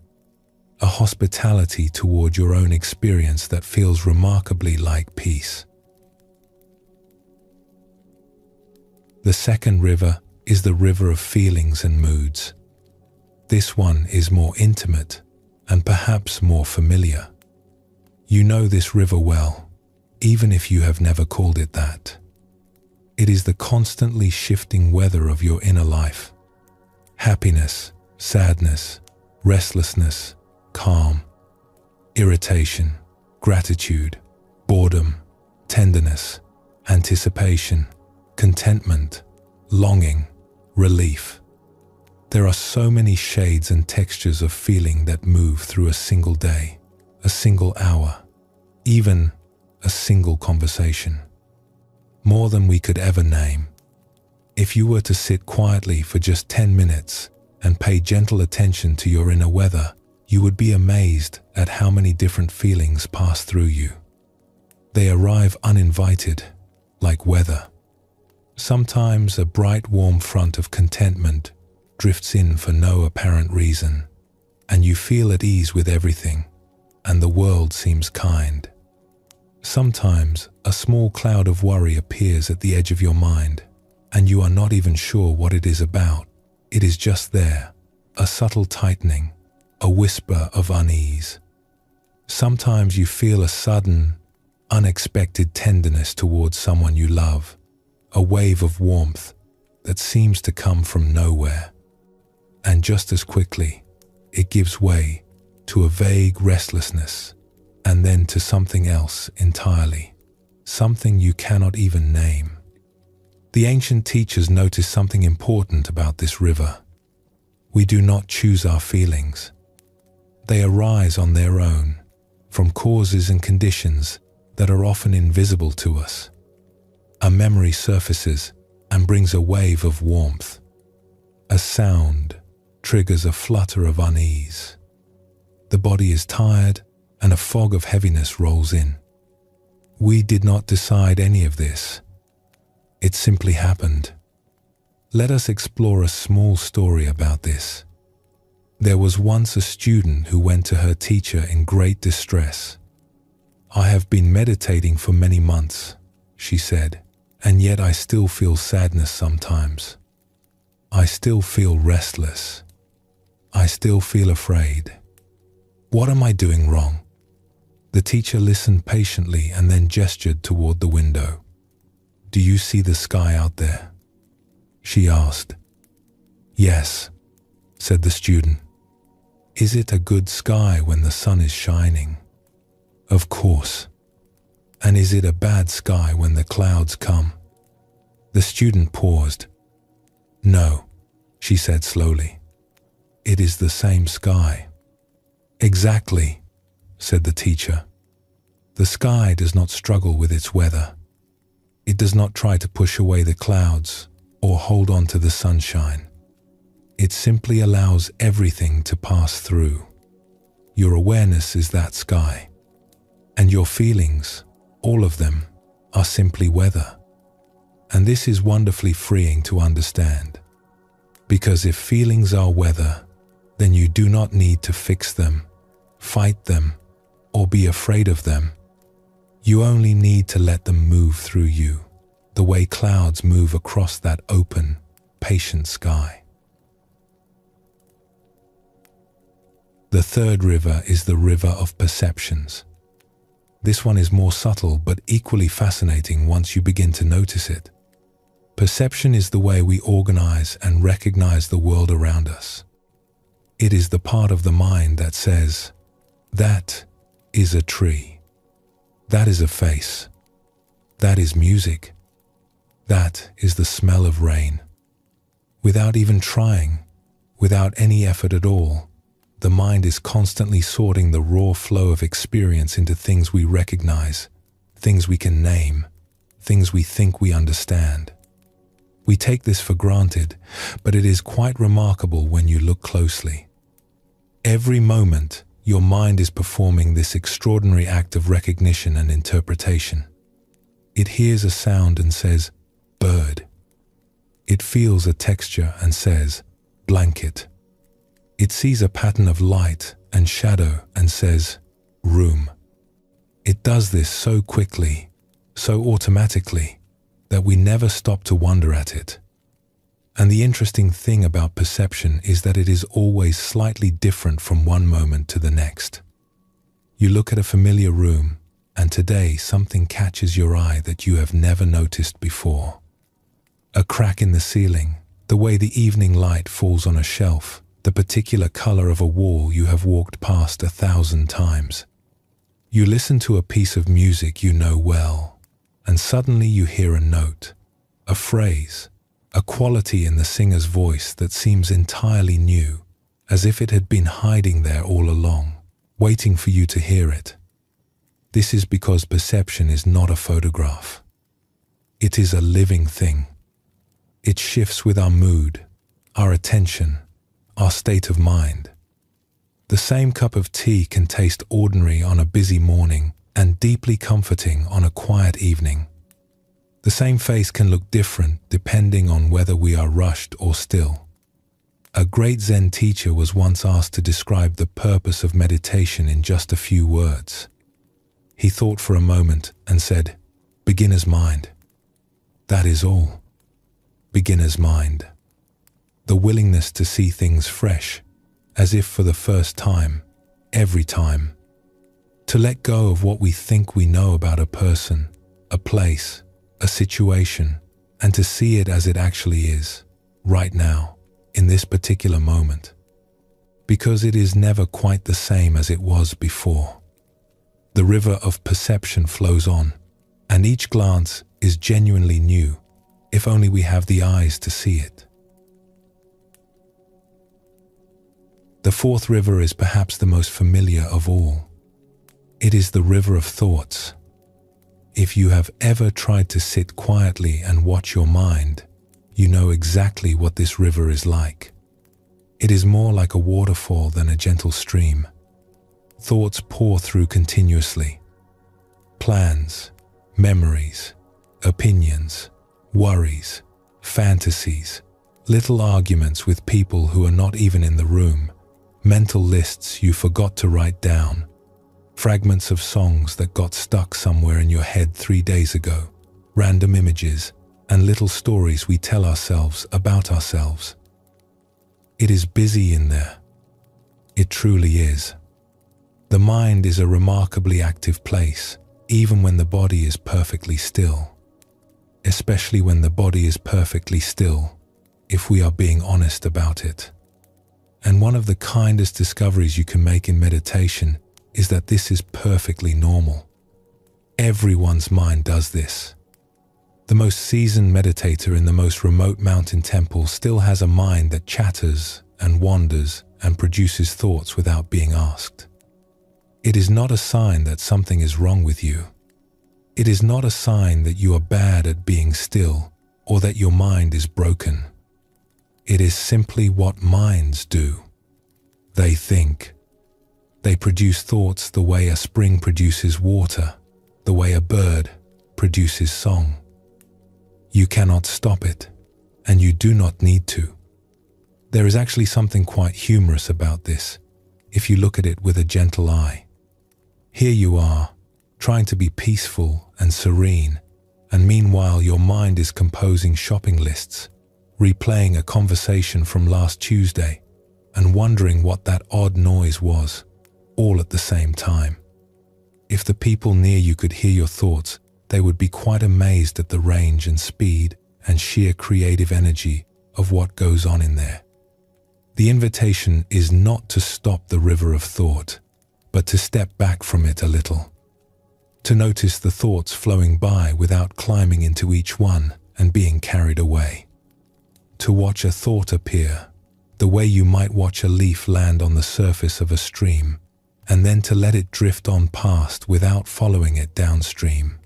a hospitality toward your own experience that feels remarkably like peace. The second river is the river of feelings and moods. This one is more intimate and perhaps more familiar. You know this river well, even if you have never called it that. It is the constantly shifting weather of your inner life. Happiness, sadness, restlessness, calm, irritation, gratitude, boredom, tenderness, anticipation, contentment, longing, relief. There are so many shades and textures of feeling that move through a single day, a single hour, even a single conversation. More than we could ever name. If you were to sit quietly for just 10 minutes and pay gentle attention to your inner weather, you would be amazed at how many different feelings pass through you. They arrive uninvited, like weather. Sometimes a bright, warm front of contentment drifts in for no apparent reason, and you feel at ease with everything, and the world seems kind. Sometimes a small cloud of worry appears at the edge of your mind, and you are not even sure what it is about. It is just there, a subtle tightening, a whisper of unease. Sometimes you feel a sudden, unexpected tenderness towards someone you love, a wave of warmth that seems to come from nowhere. And just as quickly, it gives way to a vague restlessness, and then to something else entirely, something you cannot even name. The ancient teachers noticed something important about this river. We do not choose our feelings. They arise on their own, from causes and conditions that are often invisible to us. A memory surfaces and brings a wave of warmth. A sound triggers a flutter of unease. The body is tired and a fog of heaviness rolls in. We did not decide any of this. It simply happened. Let us explore a small story about this. There was once a student who went to her teacher in great distress. "I have been meditating for many months," she said, "and yet I still feel sadness sometimes. I still feel restless. I still feel afraid. What am I doing wrong?" The teacher listened patiently and then gestured toward the window. "Do you see the sky out there?" she asked. "Yes," said the student. "Is it a good sky when the sun is shining?" "Of course." "And is it a bad sky when the clouds come?" The student paused. "No," she said slowly. "It is the same sky." "Exactly," said the teacher. "The sky does not struggle with its weather. It does not try to push away the clouds or hold on to the sunshine. It simply allows everything to pass through. Your awareness is that sky, and your feelings, all of them, are simply weather. And this is wonderfully freeing to understand, because if feelings are weather, then you do not need to fix them, fight them, or be afraid of them. You only need to let them move through you, the way clouds move across that open, patient sky. The third river is the river of perceptions. This one is more subtle but equally fascinating once you begin to notice it. Perception is the way we organize and recognize the world around us. It is the part of the mind that says, "That is a tree. That is a face. That is music. That is the smell of rain." Without even trying, without any effort at all, the mind is constantly sorting the raw flow of experience into things we recognize, things we can name, things we think we understand. We take this for granted, but it is quite remarkable when you look closely. Every moment, your mind is performing this extraordinary act of recognition and interpretation. It hears a sound and says, "bird." It feels a texture and says, "blanket." It sees a pattern of light and shadow and says, "room." It does this so quickly, so automatically, that we never stop to wonder at it. And the interesting thing about perception is that it is always slightly different from one moment to the next. You look at a familiar room, and today something catches your eye that you have never noticed before. A crack in the ceiling, the way the evening light falls on a shelf, the particular color of a wall you have walked past 1,000 times. You listen to a piece of music you know well, and suddenly you hear a note, a phrase, a quality in the singer's voice that seems entirely new, as if it had been hiding there all along, waiting for you to hear it. This is because perception is not a photograph. It is a living thing. It shifts with our mood, our attention, our state of mind. The same cup of tea can taste ordinary on a busy morning and deeply comforting on a quiet evening. The same face can look different depending on whether we are rushed or still. A great Zen teacher was once asked to describe the purpose of meditation in just a few words. He thought for a moment and said, "Beginner's mind." That is all. Beginner's mind. The willingness to see things fresh, as if for the first time, every time. To let go of what we think we know about a person, a place, a situation, and to see it as it actually is, right now, in this particular moment. Because it is never quite the same as it was before. The river of perception flows on, and each glance is genuinely new, if only we have the eyes to see it. The fourth river is perhaps the most familiar of all. It is the river of thoughts. If you have ever tried to sit quietly and watch your mind, you know exactly what this river is like. It is more like a waterfall than a gentle stream. Thoughts pour through continuously. Plans, memories, opinions, worries, fantasies, little arguments with people who are not even in the room, mental lists you forgot to write down, fragments of songs that got stuck somewhere in your head 3 days ago, random images, and little stories we tell ourselves about ourselves. It is busy in there. It truly is. The mind is a remarkably active place, even when the body is perfectly still. Especially when the body is perfectly still, if we are being honest about it. And one of the kindest discoveries you can make in meditation is that this is perfectly normal. Everyone's mind does this. The most seasoned meditator in the most remote mountain temple still has a mind that chatters and wanders and produces thoughts without being asked. It is not a sign that something is wrong with you. It is not a sign that you are bad at being still or that your mind is broken. It is simply what minds do. They think. They produce thoughts the way a spring produces water, the way a bird produces song. You cannot stop it, and you do not need to. There is actually something quite humorous about this, if you look at it with a gentle eye. Here you are, trying to be peaceful and serene, and meanwhile your mind is composing shopping lists, replaying a conversation from last Tuesday, and wondering what that odd noise was, all at the same time. If the people near you could hear your thoughts, they would be quite amazed at the range and speed and sheer creative energy of what goes on in there. The invitation is not to stop the river of thought, but to step back from it a little. To notice the thoughts flowing by without climbing into each one and being carried away. To watch a thought appear, the way you might watch a leaf land on the surface of a stream, and then to let it drift on past without following it downstream.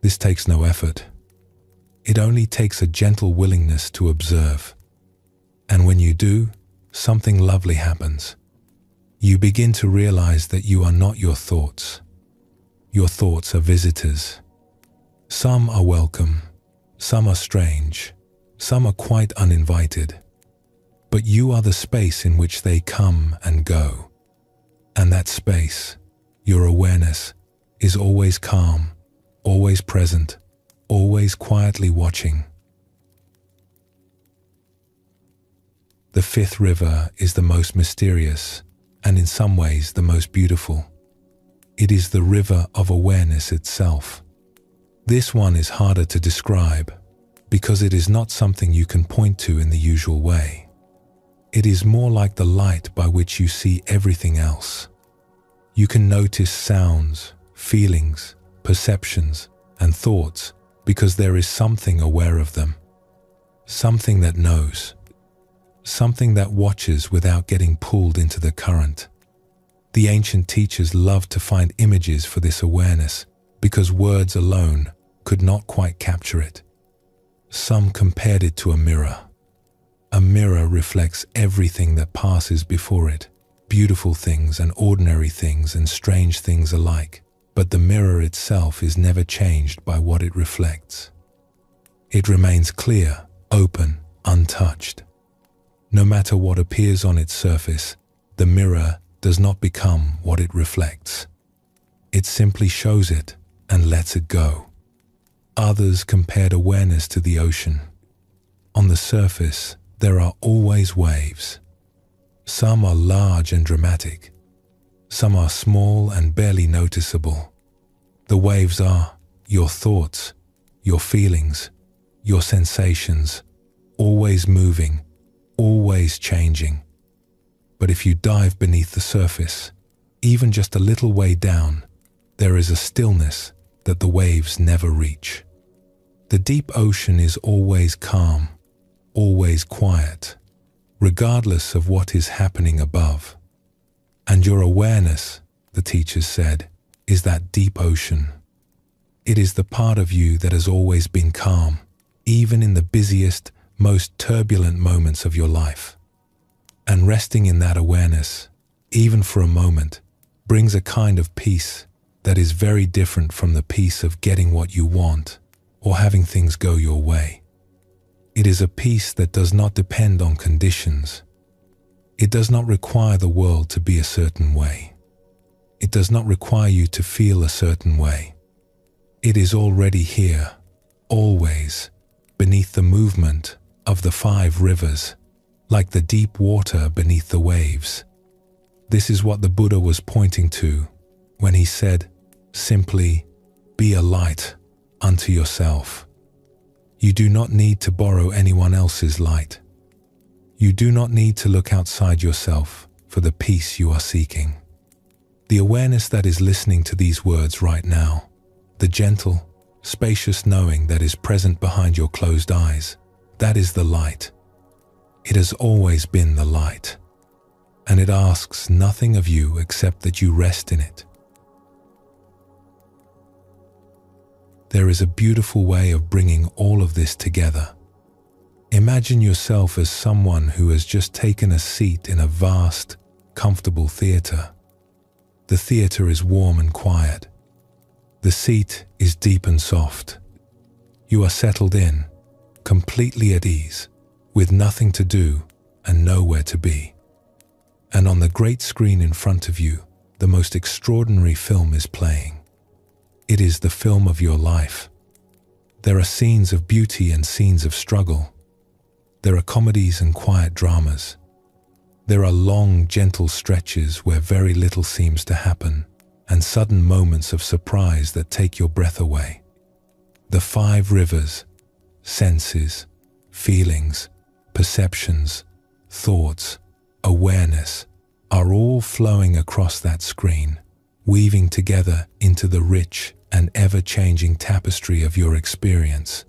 This takes no effort. It only takes a gentle willingness to observe. And when you do, something lovely happens. You begin to realize that you are not your thoughts. Your thoughts are visitors. Some are welcome, some are strange, some are quite uninvited. But you are the space in which they come and go. And that space, your awareness, is always calm, always present, always quietly watching. The fifth river is the most mysterious and in some ways the most beautiful. It is the river of awareness itself. This one is harder to describe because it is not something you can point to in the usual way. It is more like the light by which you see everything else. You can notice sounds, feelings, perceptions, and thoughts because there is something aware of them. Something that knows. Something that watches without getting pulled into the current. The ancient teachers loved to find images for this awareness because words alone could not quite capture it. Some compared it to a mirror. A mirror reflects everything that passes before it, beautiful things and ordinary things and strange things alike, but the mirror itself is never changed by what it reflects. It remains clear, open, untouched. No matter what appears on its surface, the mirror does not become what it reflects. It simply shows it and lets it go. Others compared awareness to the ocean. On the surface, there are always waves. Some are large and dramatic. Some are small and barely noticeable. The waves are your thoughts, your feelings, your sensations, always moving, always changing. But if you dive beneath the surface, even just a little way down, there is a stillness that the waves never reach. The deep ocean is always calm, always quiet, regardless of what is happening above. And your awareness, the teachers said, is that deep ocean. It is the part of you that has always been calm, even in the busiest, most turbulent moments of your life. And resting in that awareness, even for a moment, brings a kind of peace that is very different from the peace of getting what you want or having things go your way. It is a peace that does not depend on conditions. It does not require the world to be a certain way. It does not require you to feel a certain way. It is already here, always, beneath the movement of the 5 rivers, like the deep water beneath the waves. This is what the Buddha was pointing to when he said, simply, be a light unto yourself. You do not need to borrow anyone else's light. You do not need to look outside yourself for the peace you are seeking. The awareness that is listening to these words right now, the gentle, spacious knowing that is present behind your closed eyes, that is the light. It has always been the light, and it asks nothing of you except that you rest in it. There is a beautiful way of bringing all of this together. Imagine yourself as someone who has just taken a seat in a vast, comfortable theater. The theater is warm and quiet. The seat is deep and soft. You are settled in, completely at ease, with nothing to do and nowhere to be. And on the great screen in front of you, the most extraordinary film is playing. It is the film of your life. There are scenes of beauty and scenes of struggle. There are comedies and quiet dramas. There are long, gentle stretches where very little seems to happen, and sudden moments of surprise that take your breath away. The 5 rivers, senses, feelings, perceptions, thoughts, awareness, are all flowing across that screen, weaving together into the rich and ever-changing tapestry of your experience.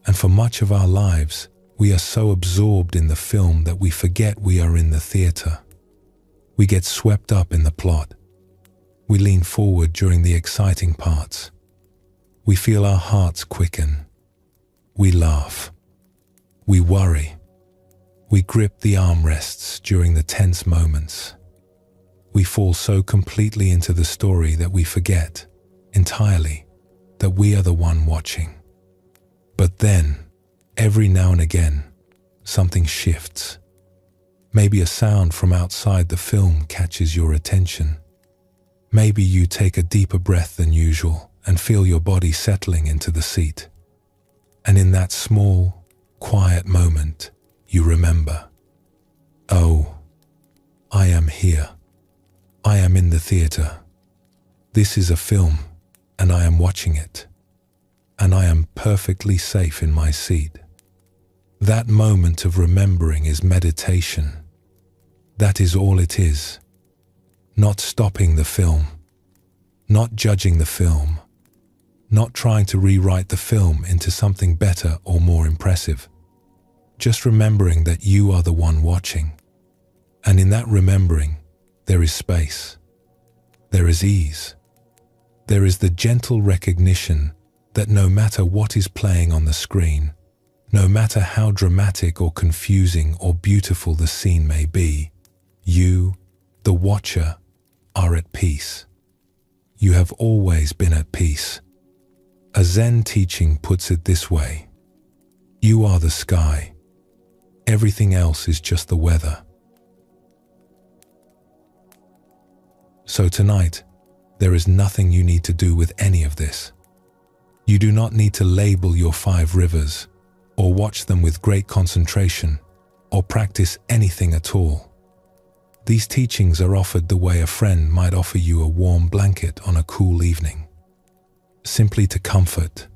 And for much of our lives, we are so absorbed in the film that we forget we are in the theater. We get swept up in the plot. We lean forward during the exciting parts. We feel our hearts quicken. We laugh. We worry. We grip the armrests during the tense moments. We fall so completely into the story that we forget entirely that we are the one watching. But then, every now and again, something shifts. Maybe a sound from outside the film catches your attention. Maybe you take a deeper breath than usual and feel your body settling into the seat. And in that small, quiet moment, you remember, oh, I am here. I am in the theater. This is a film, and I am watching it. And I am perfectly safe in my seat. That moment of remembering is meditation. That is all it is. Not stopping the film, not judging the film, not trying to rewrite the film into something better or more impressive. Just remembering that you are the one watching. And in that remembering, there is space. There is ease. There is the gentle recognition that no matter what is playing on the screen, no matter how dramatic or confusing or beautiful the scene may be, you, the watcher, are at peace. You have always been at peace. A Zen teaching puts it this way: you are the sky. Everything else is just the weather. So tonight, there is nothing you need to do with any of this. You do not need to label your 5 rivers, or watch them with great concentration, or practice anything at all. These teachings are offered the way a friend might offer you a warm blanket on a cool evening. Simply to comfort.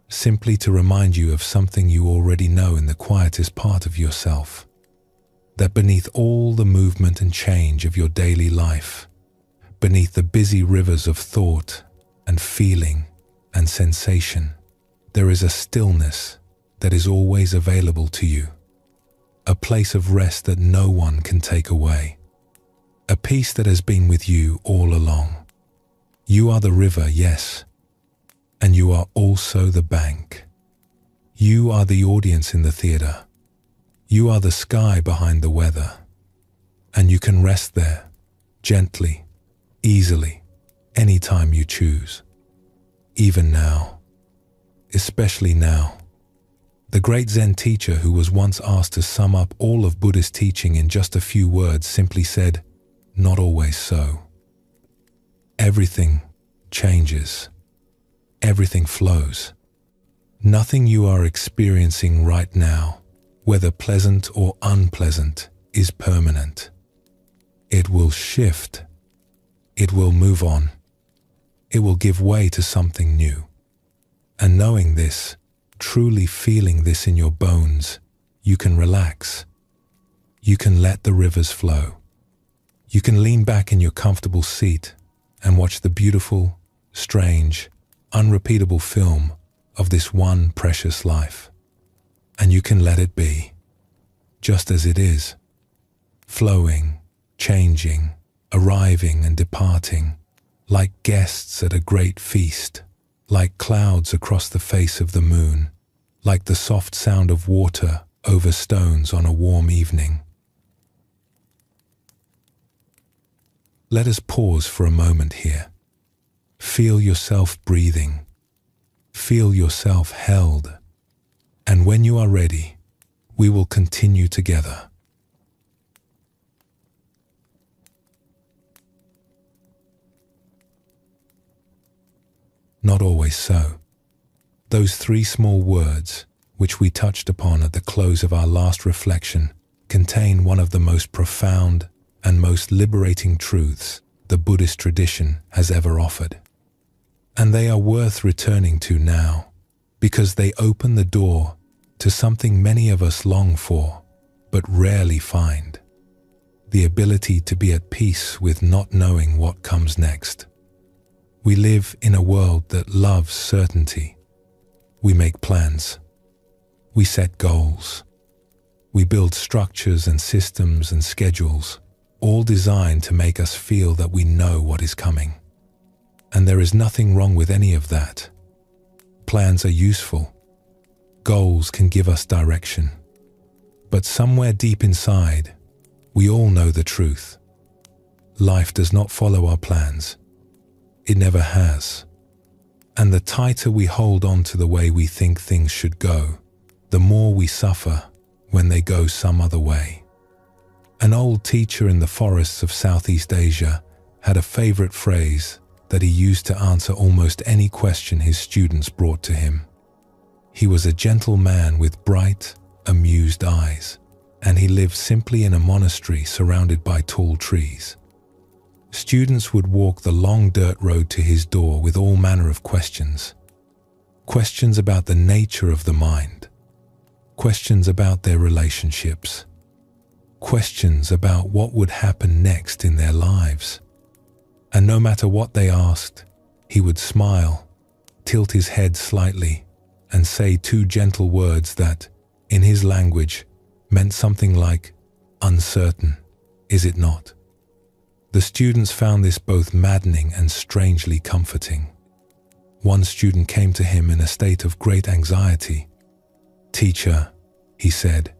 Simply to remind you of something you already know in the quietest part of yourself. That beneath all the movement and change of your daily life, beneath the busy rivers of thought and feeling and sensation, there is a stillness that is always available to you, a place of rest that no one can take away, a peace that has been with you all along. You are the river, yes, and you are also the bank. You are the audience in the theater. You are the sky behind the weather, and you can rest there, gently, easily, anytime you choose. Even now, especially now. The great Zen teacher who was once asked to sum up all of Buddhist teaching in just a few words simply said, "Not always so." Everything changes. Everything flows. Nothing you are experiencing right now, whether pleasant or unpleasant, is permanent. It will shift. It will move on. It will give way to something new. And knowing this, truly feeling this in your bones, you can relax. You can let the rivers flow. You can lean back in your comfortable seat and watch the beautiful, strange, unrepeatable film of this one precious life. And you can let it be, just as it is, flowing, changing, arriving and departing, like guests at a great feast, like clouds across the face of the moon, like the soft sound of water over stones on a warm evening. Let us pause for a moment here. Feel yourself breathing. Feel yourself held. And when you are ready, we will continue together. Not always so. Those 3 small words, which we touched upon at the close of our last reflection, contain one of the most profound and most liberating truths the Buddhist tradition has ever offered. And they are worth returning to now, because they open the door to something many of us long for, but rarely find: the ability to be at peace with not knowing what comes next. We live in a world that loves certainty. We make plans. We set goals. We build structures and systems and schedules, all designed to make us feel that we know what is coming. And there is nothing wrong with any of that. Plans are useful. Goals can give us direction. But somewhere deep inside, we all know the truth. Life does not follow our plans. It never has. And the tighter we hold on to the way we think things should go, the more we suffer when they go some other way. An old teacher in the forests of Southeast Asia had a favorite phrase that he used to answer almost any question his students brought to him. He was a gentle man with bright, amused eyes, and he lived simply in a monastery surrounded by tall trees. Students would walk the long dirt road to his door with all manner of questions. Questions about the nature of the mind. Questions about their relationships. Questions about what would happen next in their lives. And no matter what they asked, he would smile, tilt his head slightly, and say two gentle words that, in his language, meant something like, "Uncertain, is it not?" The students found this both maddening and strangely comforting. One student came to him in a state of great anxiety. "Teacher," he said,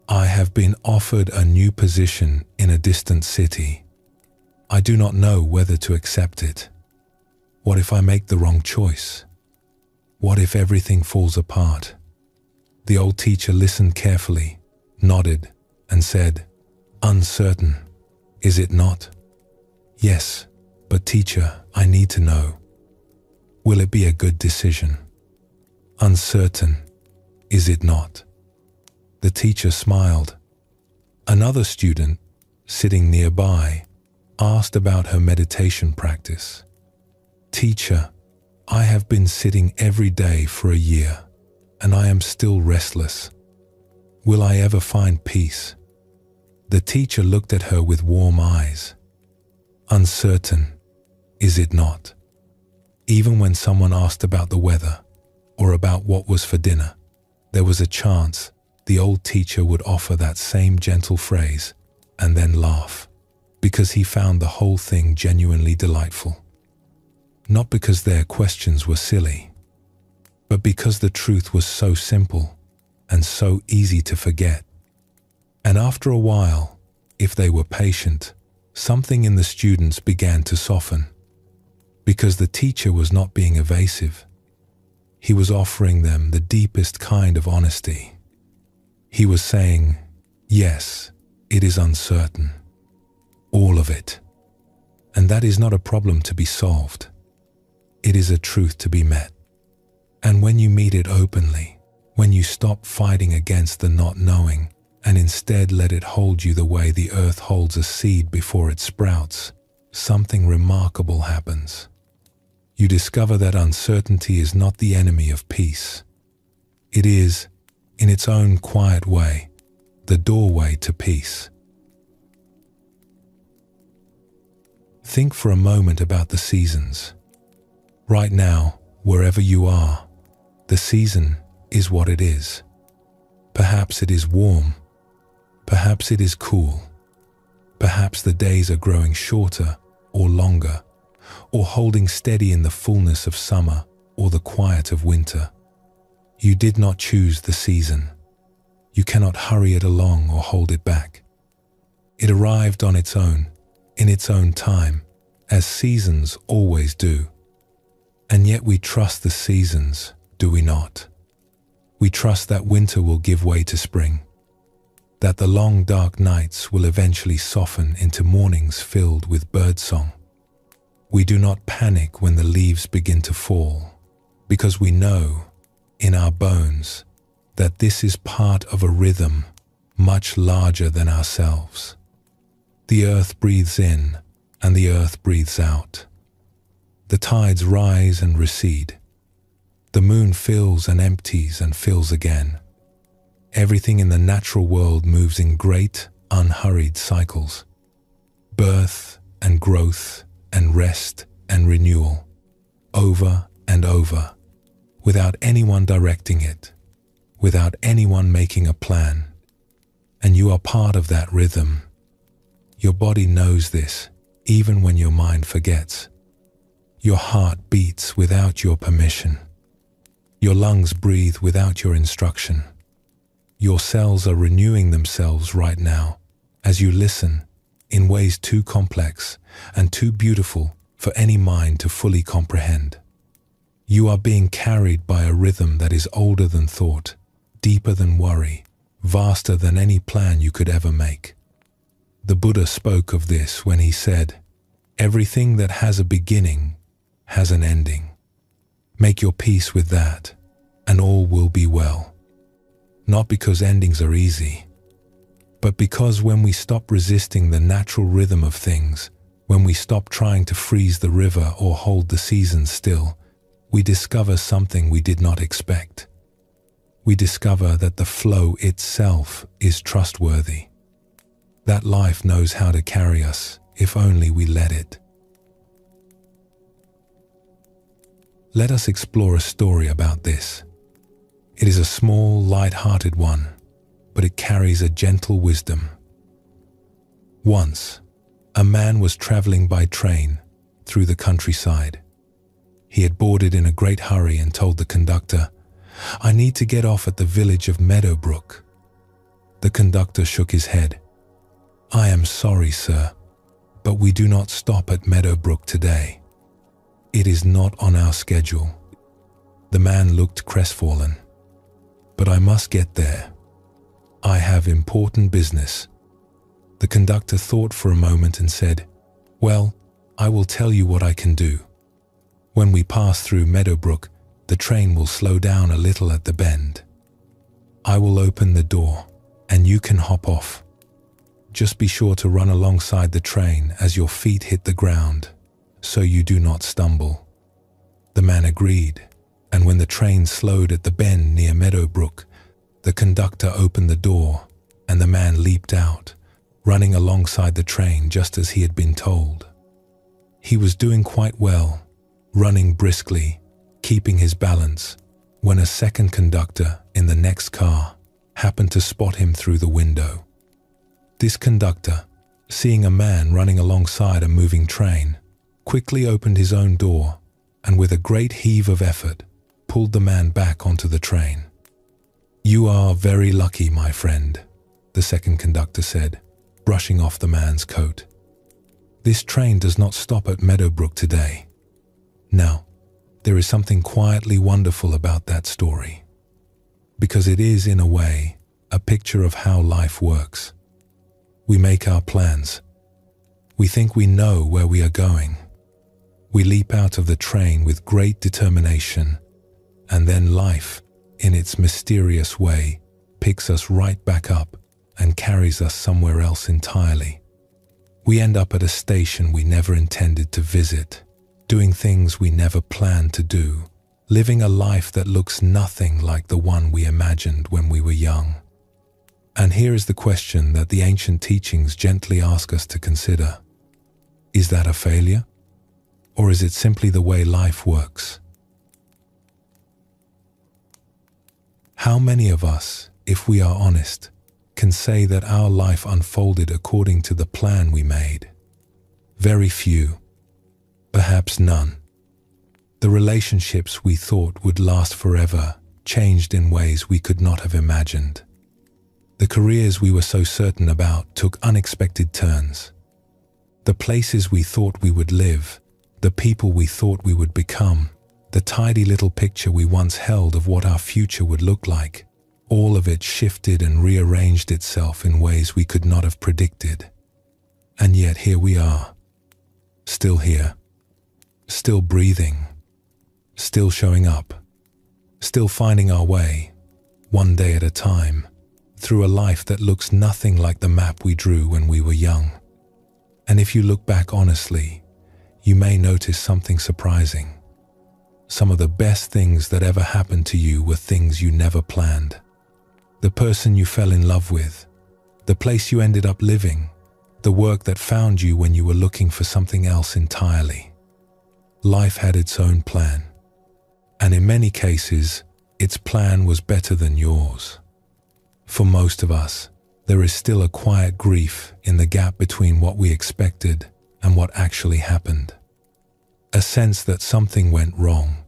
"I have been offered a new position in a distant city. I do not know whether to accept it. What if I make the wrong choice? What if everything falls apart?" The old teacher listened carefully, nodded, and said, "Uncertain, is it not?" "Yes, but teacher, I need to know. Will it be a good decision?" "Uncertain, is it not?" The teacher smiled. Another student, sitting nearby, asked about her meditation practice. "Teacher, I have been sitting every day for a year, and I am still restless. Will I ever find peace?" The teacher looked at her with warm eyes. "Uncertain, is it not?" Even when someone asked about the weather or about what was for dinner, there was a chance the old teacher would offer that same gentle phrase and then laugh, because he found the whole thing genuinely delightful. Not because their questions were silly, but because the truth was so simple and so easy to forget. And after a while, if they were patient, something in the students began to soften, because the teacher was not being evasive. He was offering them the deepest kind of honesty. He was saying, "Yes, it is uncertain. All of it. And that is not a problem to be solved. It is a truth to be met. And when you meet it openly, when you stop fighting against the not knowing and instead let it hold you the way the earth holds a seed before it sprouts, something remarkable happens. You discover that uncertainty is not the enemy of peace. It is, in its own quiet way, the doorway to peace." Think for a moment about the seasons. Right now, wherever you are, the season is what it is. Perhaps it is warm. Perhaps it is cool. Perhaps the days are growing shorter or longer, or holding steady in the fullness of summer or the quiet of winter. You did not choose the season. You cannot hurry it along or hold it back. It arrived on its own, in its own time, as seasons always do. And yet we trust the seasons, do we not? We trust that winter will give way to spring, that the long dark nights will eventually soften into mornings filled with birdsong. We do not panic when the leaves begin to fall, because we know, in our bones, that this is part of a rhythm much larger than ourselves. The earth breathes in and the earth breathes out. The tides rise and recede. The moon fills and empties and fills again. Everything in the natural world moves in great, unhurried cycles. Birth and growth and rest and renewal, over and over, without anyone directing it, without anyone making a plan. And you are part of that rhythm. Your body knows this, even when your mind forgets. Your heart beats without your permission. Your lungs breathe without your instruction. Your cells are renewing themselves right now as you listen in ways too complex and too beautiful for any mind to fully comprehend. You are being carried by a rhythm that is older than thought, deeper than worry, vaster than any plan you could ever make. The Buddha spoke of this when he said, "Everything that has a beginning has an ending. Make your peace with that, and all will be well." Not because endings are easy, but because when we stop resisting the natural rhythm of things, when we stop trying to freeze the river or hold the seasons still, we discover something we did not expect. We discover that the flow itself is trustworthy, that life knows how to carry us if only we let it. Let us explore a story about this. It is a small, light-hearted one, but it carries a gentle wisdom. Once, a man was traveling by train through the countryside. He had boarded in a great hurry and told the conductor, "I need to get off at the village of Meadowbrook." The conductor shook his head. "I am sorry, sir, but we do not stop at Meadowbrook today. It is not on our schedule." The man looked crestfallen. "But I must get there. I have important business." The conductor thought for a moment and said, "Well, I will tell you what I can do. When we pass through Meadowbrook, the train will slow down a little at the bend. I will open the door, and you can hop off. Just be sure to run alongside the train as your feet hit the ground, so you do not stumble." The man agreed, and when the train slowed at the bend near Meadowbrook, the conductor opened the door, and the man leaped out, running alongside the train just as he had been told. He was doing quite well, running briskly, keeping his balance, when a second conductor in the next car happened to spot him through the window. This conductor, seeing a man running alongside a moving train, quickly opened his own door and with a great heave of effort, pulled the man back onto the train. "You are very lucky, my friend," the second conductor said, brushing off the man's coat. "This train does not stop at Meadowbrook today." Now, there is something quietly wonderful about that story, because it is, in a way, a picture of how life works. We make our plans. We think we know where we are going. We leap out of the train with great determination, and then life, in its mysterious way, picks us right back up and carries us somewhere else entirely. We end up at a station we never intended to visit, doing things we never planned to do, living a life that looks nothing like the one we imagined when we were young. And here is the question that the ancient teachings gently ask us to consider. Is that a failure? Or is it simply the way life works? How many of us, if we are honest, can say that our life unfolded according to the plan we made? Very few, perhaps none. The relationships we thought would last forever changed in ways we could not have imagined. The careers we were so certain about took unexpected turns. The places we thought we would live, the people we thought we would become, the tidy little picture we once held of what our future would look like, all of it shifted and rearranged itself in ways we could not have predicted. And yet here we are, still here, still breathing, still showing up, still finding our way, one day at a time, through a life that looks nothing like the map we drew when we were young. And if you look back honestly, you may notice something surprising. Some of the best things that ever happened to you were things you never planned. The person you fell in love with, the place you ended up living, the work that found you when you were looking for something else entirely. Life had its own plan. And in many cases, its plan was better than yours. For most of us, there is still a quiet grief in the gap between what we expected and what actually happened. A sense that something went wrong,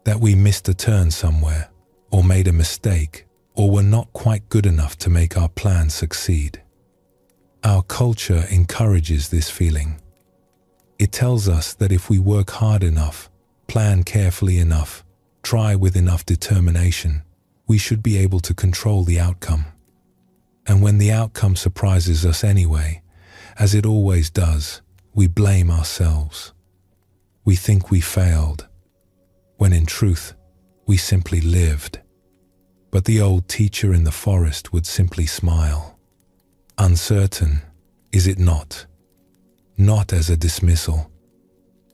that we missed a turn somewhere, or made a mistake, or were not quite good enough to make our plan succeed. Our culture encourages this feeling. It tells us that if we work hard enough, plan carefully enough, try with enough determination, we should be able to control the outcome. And when the outcome surprises us anyway, as it always does, we blame ourselves. We think we failed, when in truth, we simply lived. But the old teacher in the forest would simply smile. Uncertain, is it not? Not as a dismissal,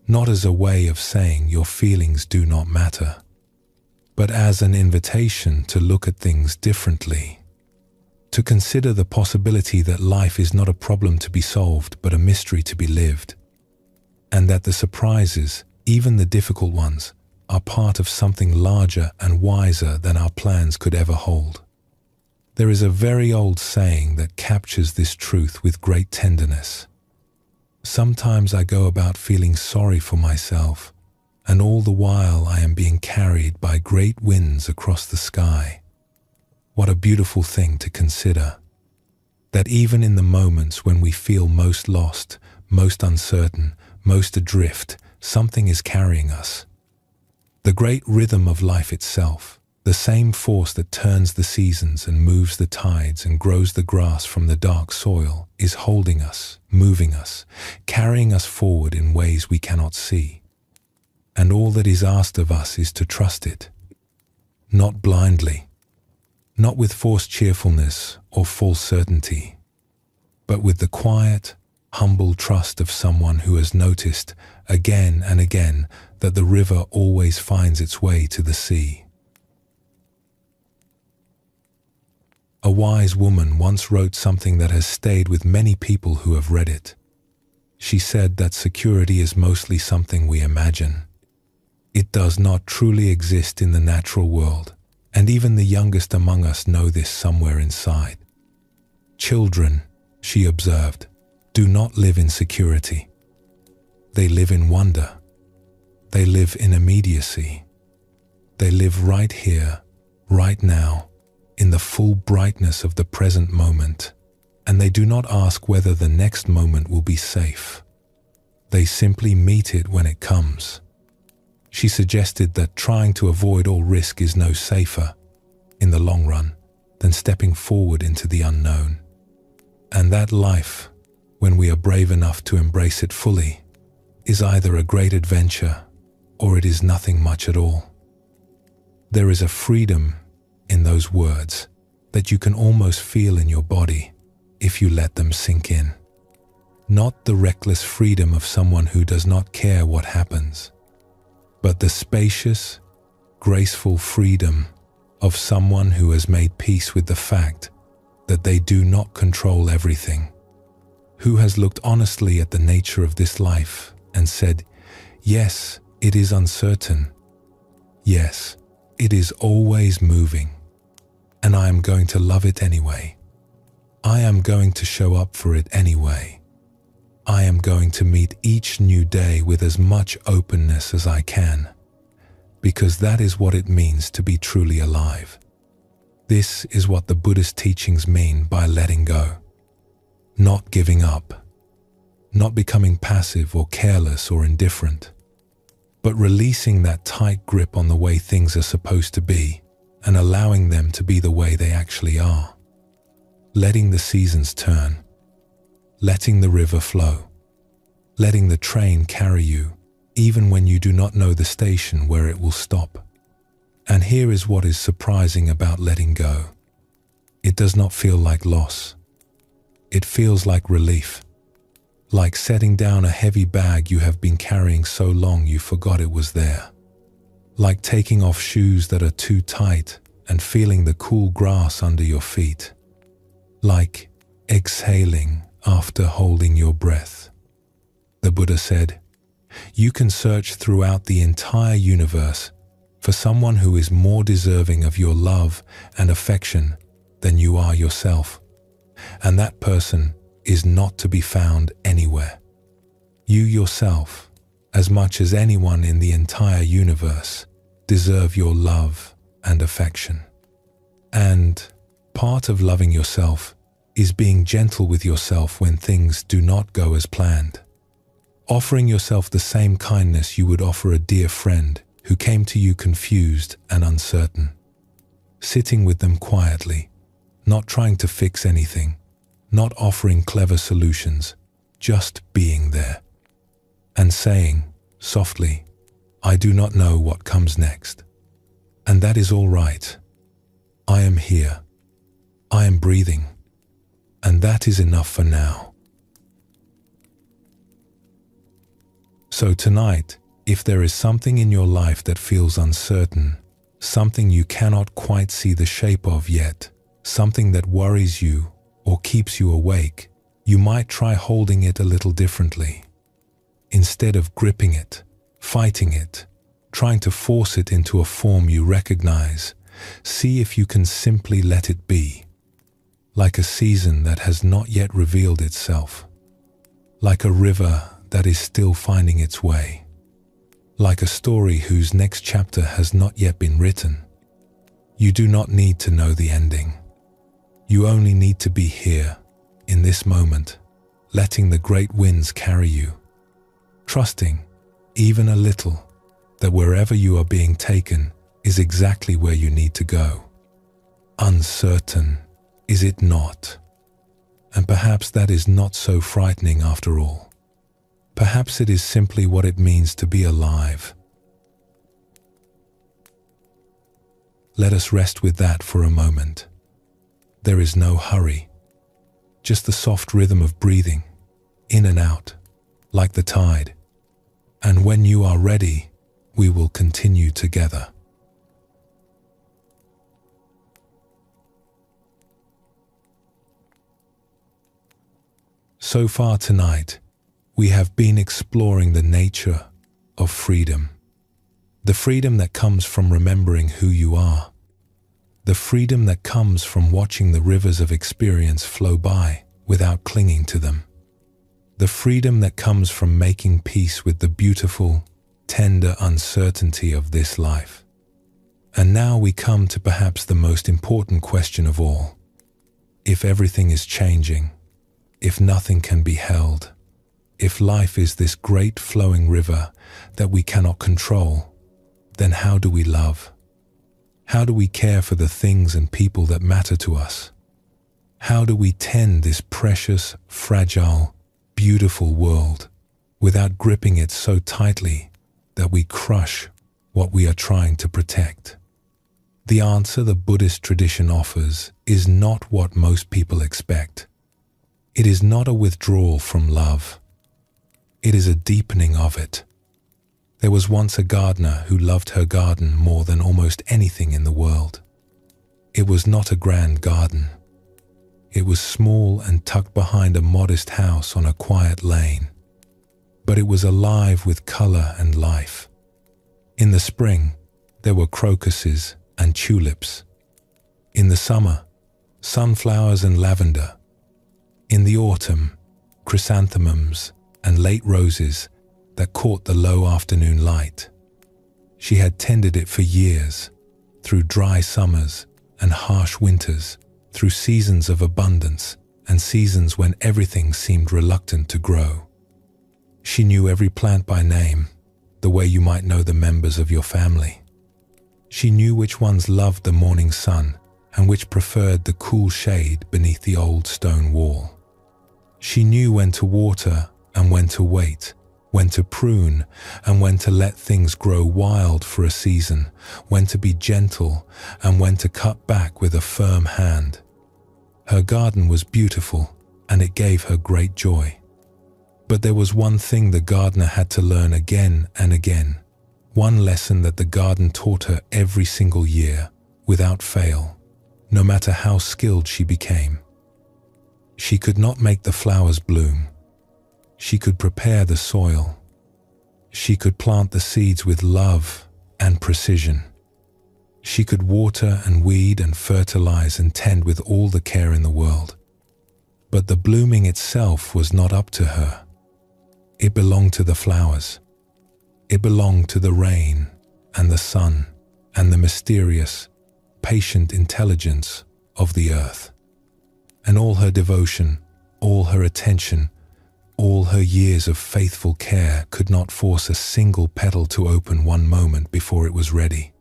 not as a way of saying your feelings do not matter, but as an invitation to look at things differently, to consider the possibility that life is not a problem to be solved but a mystery to be lived, and that the surprises, even the difficult ones, are part of something larger and wiser than our plans could ever hold. There is a very old saying that captures this truth with great tenderness. Sometimes I go about feeling sorry for myself, and all the while I am being carried by great winds across the sky. What a beautiful thing to consider. That even in the moments when we feel most lost, most uncertain, most adrift, something is carrying us. The great rhythm of life itself, the same force that turns the seasons and moves the tides and grows the grass from the dark soil, is holding us, moving us, carrying us forward in ways we cannot see. And all that is asked of us is to trust it. Not blindly, not with forced cheerfulness or false certainty, but with the quiet, humble trust of someone who has noticed again and again that the river always finds its way to the sea. A wise woman once wrote something that has stayed with many people who have read it. She said that security is mostly something we imagine. It does not truly exist in the natural world, and even the youngest among us know this somewhere inside. Children, she observed, do not live in security. They live in wonder. They live in immediacy. They live right here, right now, in the full brightness of the present moment, and they do not ask whether the next moment will be safe. They simply meet it when it comes. She suggested that trying to avoid all risk is no safer, in the long run, than stepping forward into the unknown. And that life, when we are brave enough to embrace it fully, is either a great adventure or it is nothing much at all. There is a freedom in those words that you can almost feel in your body if you let them sink in. Not the reckless freedom of someone who does not care what happens, but the spacious, graceful freedom of someone who has made peace with the fact that they do not control everything, who has looked honestly at the nature of this life and said, yes, it is uncertain. Yes, it is always moving. And I am going to love it anyway. I am going to show up for it anyway. I am going to meet each new day with as much openness as I can, because that is what it means to be truly alive. This is what the Buddhist teachings mean by letting go. Not giving up, not becoming passive or careless or indifferent, but releasing that tight grip on the way things are supposed to be and allowing them to be the way they actually are. Letting the seasons turn, letting the river flow, letting the train carry you even when you do not know the station where it will stop. And here is what is surprising about letting go. It does not feel like loss. It feels like relief, like setting down a heavy bag you have been carrying so long you forgot it was there, like taking off shoes that are too tight and feeling the cool grass under your feet, like exhaling after holding your breath. The Buddha said, "You can search throughout the entire universe for someone who is more deserving of your love and affection than you are yourself, and that person is not to be found anywhere. You yourself, as much as anyone in the entire universe, deserve your love and affection. And part of loving yourself is being gentle with yourself when things do not go as planned. Offering yourself the same kindness you would offer a dear friend who came to you confused and uncertain. Sitting with them quietly, not trying to fix anything, not offering clever solutions, just being there. And saying, softly, 'I do not know what comes next. And that is all right. I am here. I am breathing. And that is enough for now.' So tonight, if there is something in your life that feels uncertain, something you cannot quite see the shape of yet, something that worries you or keeps you awake, you might try holding it a little differently. Instead of gripping it, fighting it, trying to force it into a form you recognize, see if you can simply let it be. Like a season that has not yet revealed itself. Like a river that is still finding its way. Like a story whose next chapter has not yet been written. You do not need to know the ending. You only need to be here, in this moment, letting the great winds carry you. Trusting, even a little, that wherever you are being taken is exactly where you need to go. Uncertain, is it not? And perhaps that is not so frightening after all. Perhaps it is simply what it means to be alive. Let us rest with that for a moment. There is no hurry, just the soft rhythm of breathing, in and out, like the tide. And when you are ready, we will continue together. So far tonight, we have been exploring the nature of freedom. The freedom that comes from remembering who you are. The freedom that comes from watching the rivers of experience flow by without clinging to them. The freedom that comes from making peace with the beautiful, tender uncertainty of this life. And now we come to perhaps the most important question of all. If everything is changing, if nothing can be held, if life is this great flowing river that we cannot control, then how do we love? How do we care for the things and people that matter to us? How do we tend this precious, fragile, beautiful world without gripping it so tightly that we crush what we are trying to protect? The answer the Buddhist tradition offers is not what most people expect. It is not a withdrawal from love. It is a deepening of it. There was once a gardener who loved her garden more than almost anything in the world. It was not a grand garden. It was small and tucked behind a modest house on a quiet lane. But it was alive with color and life. In the spring, there were crocuses and tulips. In the summer, sunflowers and lavender. In the autumn, chrysanthemums and late roses that caught the low afternoon light. She had tended it for years, through dry summers and harsh winters, through seasons of abundance and seasons when everything seemed reluctant to grow. She knew every plant by name, the way you might know the members of your family. She knew which ones loved the morning sun and which preferred the cool shade beneath the old stone wall. She knew when to water and when to wait, when to prune and when to let things grow wild for a season, when to be gentle and when to cut back with a firm hand. Her garden was beautiful, and it gave her great joy. But there was one thing the gardener had to learn again and again, one lesson that the garden taught her every single year, without fail, no matter how skilled she became. She could not make the flowers bloom. She could prepare the soil. She could plant the seeds with love and precision. She could water and weed and fertilize and tend with all the care in the world. But the blooming itself was not up to her. It belonged to the flowers. It belonged to the rain and the sun and the mysterious, patient intelligence of the earth. And all her devotion, all her attention, all her years of faithful care could not force a single petal to open one moment before it was ready.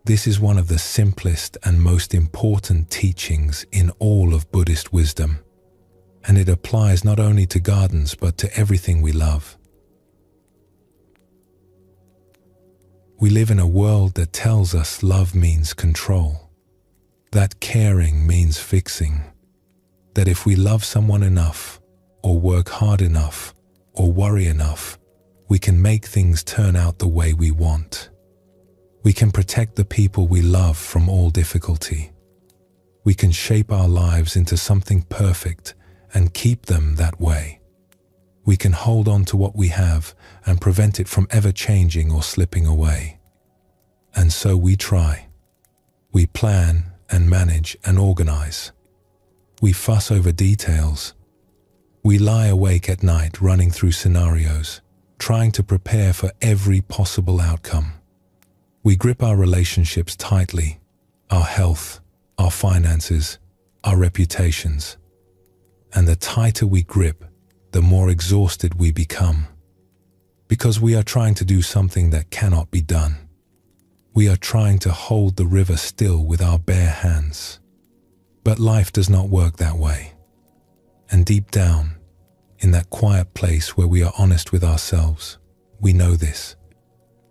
This is one of the simplest and most important teachings in all of Buddhist wisdom, and it applies not only to gardens but to everything we love. We live in a world that tells us love means control, that caring means fixing, that if we love someone enough, or work hard enough, or worry enough, we can make things turn out the way we want. We can protect the people we love from all difficulty. We can shape our lives into something perfect and keep them that way. We can hold on to what we have and prevent it from ever changing or slipping away. And so we try. We plan and manage and organize. We fuss over details. We lie awake at night running through scenarios, trying to prepare for every possible outcome. We grip our relationships tightly, our health, our finances, our reputations. And the tighter we grip, the more exhausted we become. Because we are trying to do something that cannot be done. We are trying to hold the river still with our bare hands. But life does not work that way. And deep down, in that quiet place where we are honest with ourselves, we know this.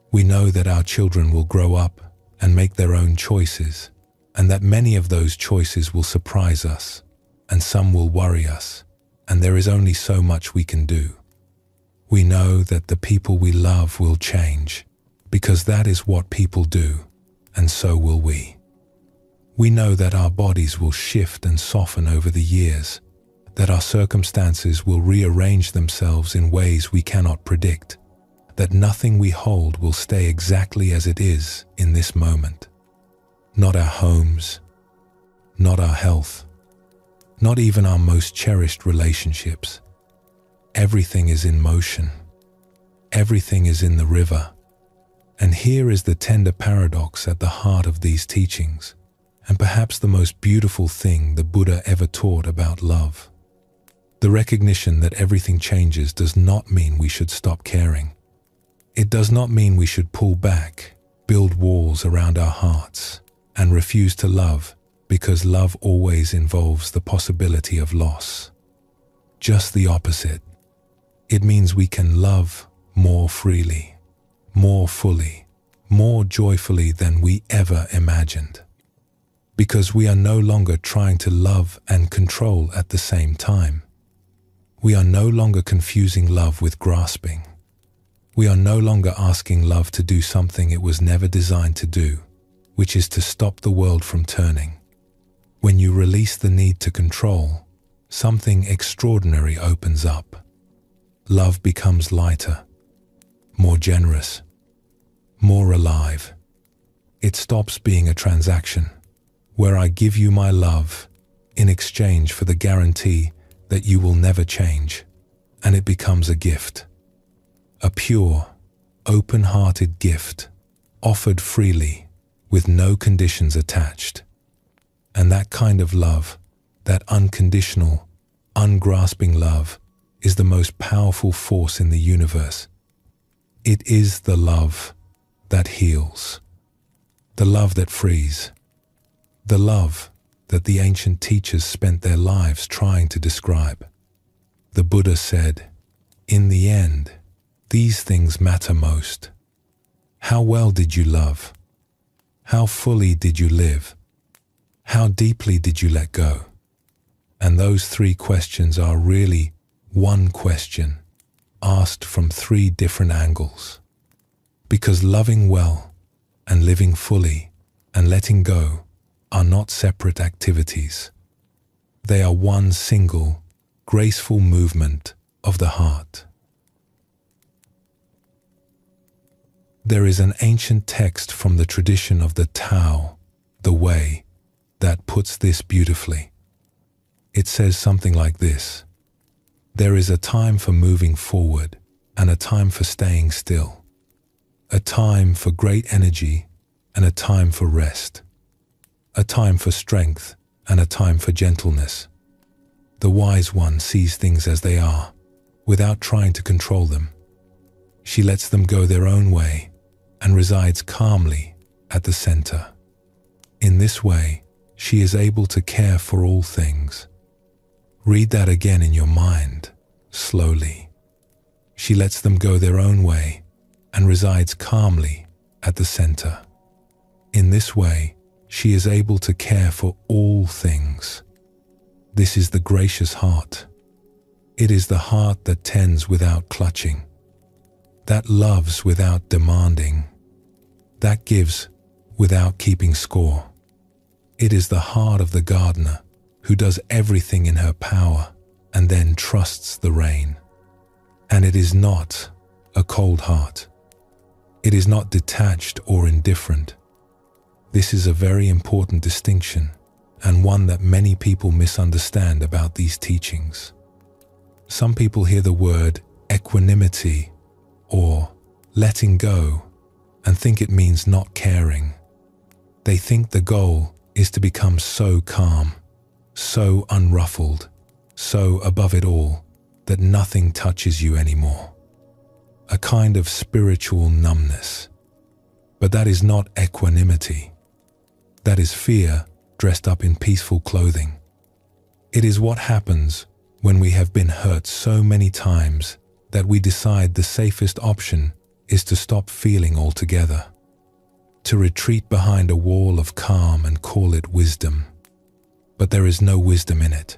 We know that our children will grow up and make their own choices, and that many of those choices will surprise us, and some will worry us, and there is only so much we can do. We know that the people we love will change, because that is what people do, and so will we. We know that our bodies will shift and soften over the years, that our circumstances will rearrange themselves in ways we cannot predict, that nothing we hold will stay exactly as it is in this moment. Not our homes, not our health, not even our most cherished relationships. Everything is in motion. Everything is in the river. And here is the tender paradox at the heart of these teachings, and perhaps the most beautiful thing the Buddha ever taught about love. The recognition that everything changes does not mean we should stop caring. It does not mean we should pull back, build walls around our hearts, and refuse to love, because love always involves the possibility of loss. Just the opposite. It means we can love more freely, more fully, more joyfully than we ever imagined. Because we are no longer trying to love and control at the same time. We are no longer confusing love with grasping. We are no longer asking love to do something it was never designed to do, which is to stop the world from turning. When you release the need to control, something extraordinary opens up. Love becomes lighter, more generous, more alive. It stops being a transaction, where I give you my love in exchange for the guarantee that you will never change, and it becomes a gift. A pure, open-hearted gift, offered freely, with no conditions attached. And that kind of love, that unconditional, ungrasping love, is the most powerful force in the universe. It is the love that heals, the love that frees, the love that the ancient teachers spent their lives trying to describe. The Buddha said, "In the end, these things matter most. How well did you love? How fully did you live? How deeply did you let go? And those 3 questions are really one question, asked from 3 different angles. Because loving well and living fully and letting go are not separate activities. They are one single, graceful movement of the heart. There is an ancient text from the tradition of the Tao, the Way, that puts this beautifully. It says something like this: there is a time for moving forward and a time for staying still, a time for great energy and a time for rest, a time for strength and a time for gentleness. The wise one sees things as they are, without trying to control them. She lets them go their own way and resides calmly at the center. In this way, she is able to care for all things. Read that again in your mind, slowly. She lets them go their own way and resides calmly at the center. In this way, she is able to care for all things. This is the gracious heart. It is the heart that tends without clutching, that loves without demanding, that gives without keeping score. It is the heart of the gardener who does everything in her power and then trusts the rain. And it is not a cold heart. It is not detached or indifferent. This is a very important distinction, and one that many people misunderstand about these teachings. Some people hear the word equanimity or letting go and think it means not caring. They think the goal is to become so calm, so unruffled, so above it all that nothing touches you anymore. A kind of spiritual numbness. But that is not equanimity. That is fear dressed up in peaceful clothing. It is what happens when we have been hurt so many times that we decide the safest option is to stop feeling altogether, to retreat behind a wall of calm and call it wisdom. But there is no wisdom in it.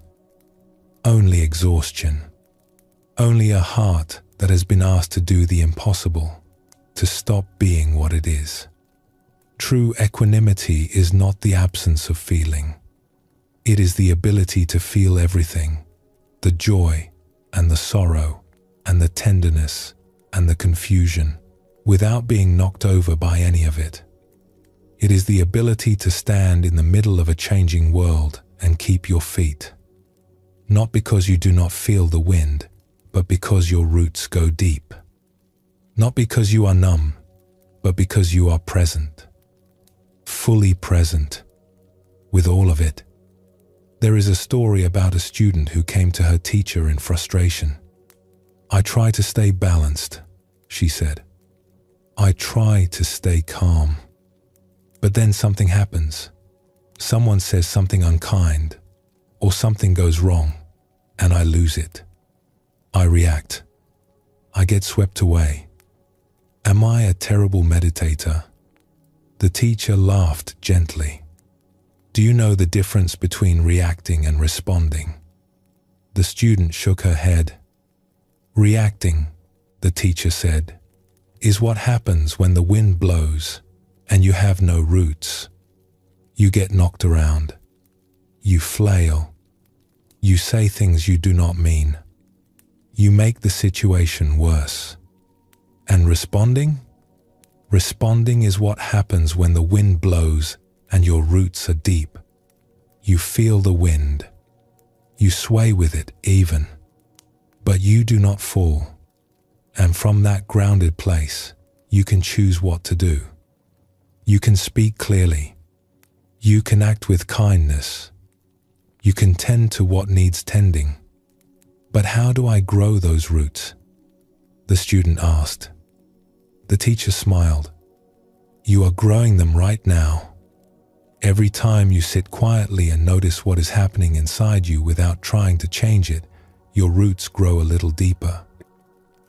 Only exhaustion. Only a heart that has been asked to do the impossible, to stop being what it is. True equanimity is not the absence of feeling. It is the ability to feel everything, the joy and the sorrow and the tenderness and the confusion, without being knocked over by any of it. It is the ability to stand in the middle of a changing world and keep your feet. Not because you do not feel the wind, but because your roots go deep. Not because you are numb, but because you are present. Fully present, with all of it. There is a story about a student who came to her teacher in frustration. "I try to stay balanced," she said. "I try to stay calm. But then something happens. Someone says something unkind, or something goes wrong, and I lose it. I react. I get swept away. Am I a terrible meditator?" The teacher laughed gently. "Do you know the difference between reacting and responding?" The student shook her head. "Reacting," the teacher said, "is what happens when the wind blows and you have no roots. You get knocked around. You flail. You say things you do not mean. You make the situation worse. And responding? Responding is what happens when the wind blows and your roots are deep. You feel the wind. You sway with it even. But you do not fall. And from that grounded place, you can choose what to do. You can speak clearly. You can act with kindness. You can tend to what needs tending. But how do I grow those roots?" the student asked. The teacher smiled. "You are growing them right now. Every time you sit quietly and notice what is happening inside you without trying to change it, your roots grow a little deeper.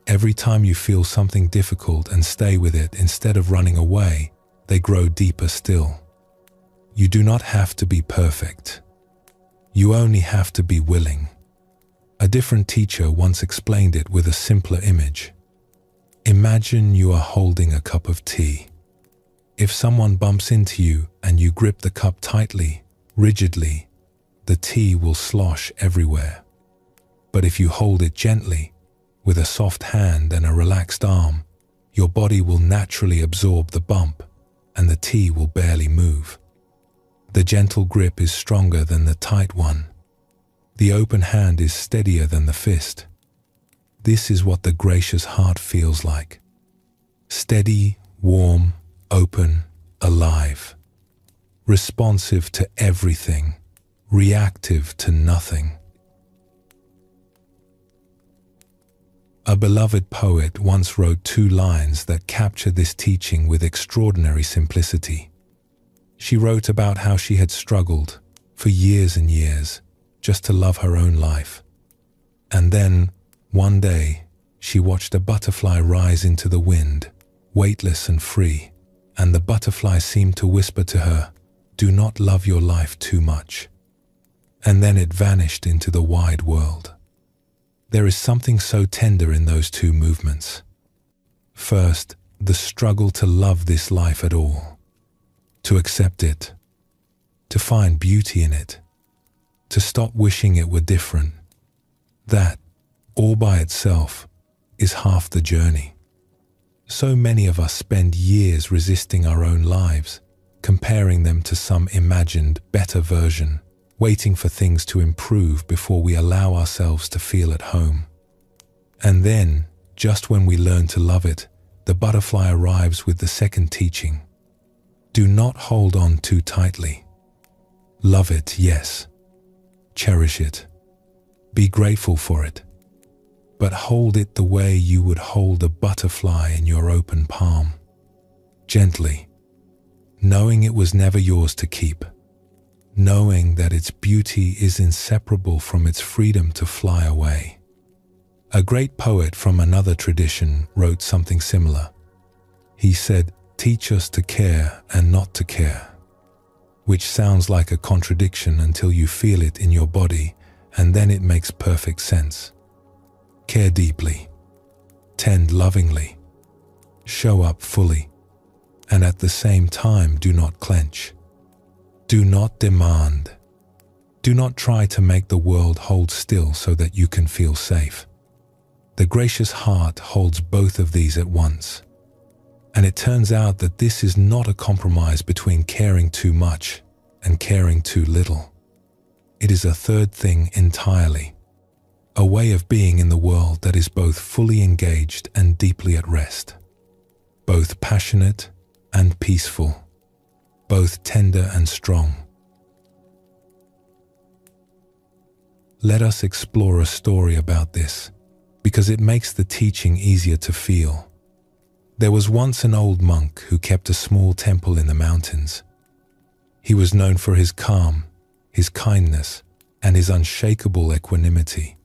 Every time you feel something difficult and stay with it instead of running away, they grow deeper still. You do not have to be perfect. You only have to be willing. A different teacher once explained it with a simpler image. Imagine you are holding a cup of tea. If someone bumps into you and you grip the cup tightly, rigidly, the tea will slosh everywhere. But if you hold it gently, with a soft hand and a relaxed arm, your body will naturally absorb the bump and the tea will barely move. The gentle grip is stronger than the tight one. The open hand is steadier than the fist. This is what the gracious heart feels like. Steady, warm, open, alive. Responsive to everything, reactive to nothing. A beloved poet once wrote 2 lines that capture this teaching with extraordinary simplicity. She wrote about how she had struggled for years and years just to love her own life. And then, one day, she watched a butterfly rise into the wind, weightless and free, and the butterfly seemed to whisper to her, "Do not love your life too much." And then it vanished into the wide world. There is something so tender in those 2 movements. First, the struggle to love this life at all, to accept it, to find beauty in it, to stop wishing it were different. That, all by itself, is half the journey. So many of us spend years resisting our own lives, comparing them to some imagined, better version, waiting for things to improve before we allow ourselves to feel at home. And then, just when we learn to love it, the butterfly arrives with the second teaching. Do not hold on too tightly. Love it, yes. Cherish it. Be grateful for it. But hold it the way you would hold a butterfly in your open palm. Gently, knowing it was never yours to keep. Knowing that its beauty is inseparable from its freedom to fly away. A great poet from another tradition wrote something similar. He said, "Teach us to care and not to care," which sounds like a contradiction until you feel it in your body, and then it makes perfect sense. Care deeply, tend lovingly, show up fully, and at the same time do not clench. Do not demand. Do not try to make the world hold still so that you can feel safe. The gracious heart holds both of these at once. And it turns out that this is not a compromise between caring too much and caring too little. It is a third thing entirely. A way of being in the world that is both fully engaged and deeply at rest. Both passionate and peaceful. Both tender and strong. Let us explore a story about this, because it makes the teaching easier to feel. There was once an old monk who kept a small temple in the mountains. He was known for his calm, his kindness, and his unshakable equanimity.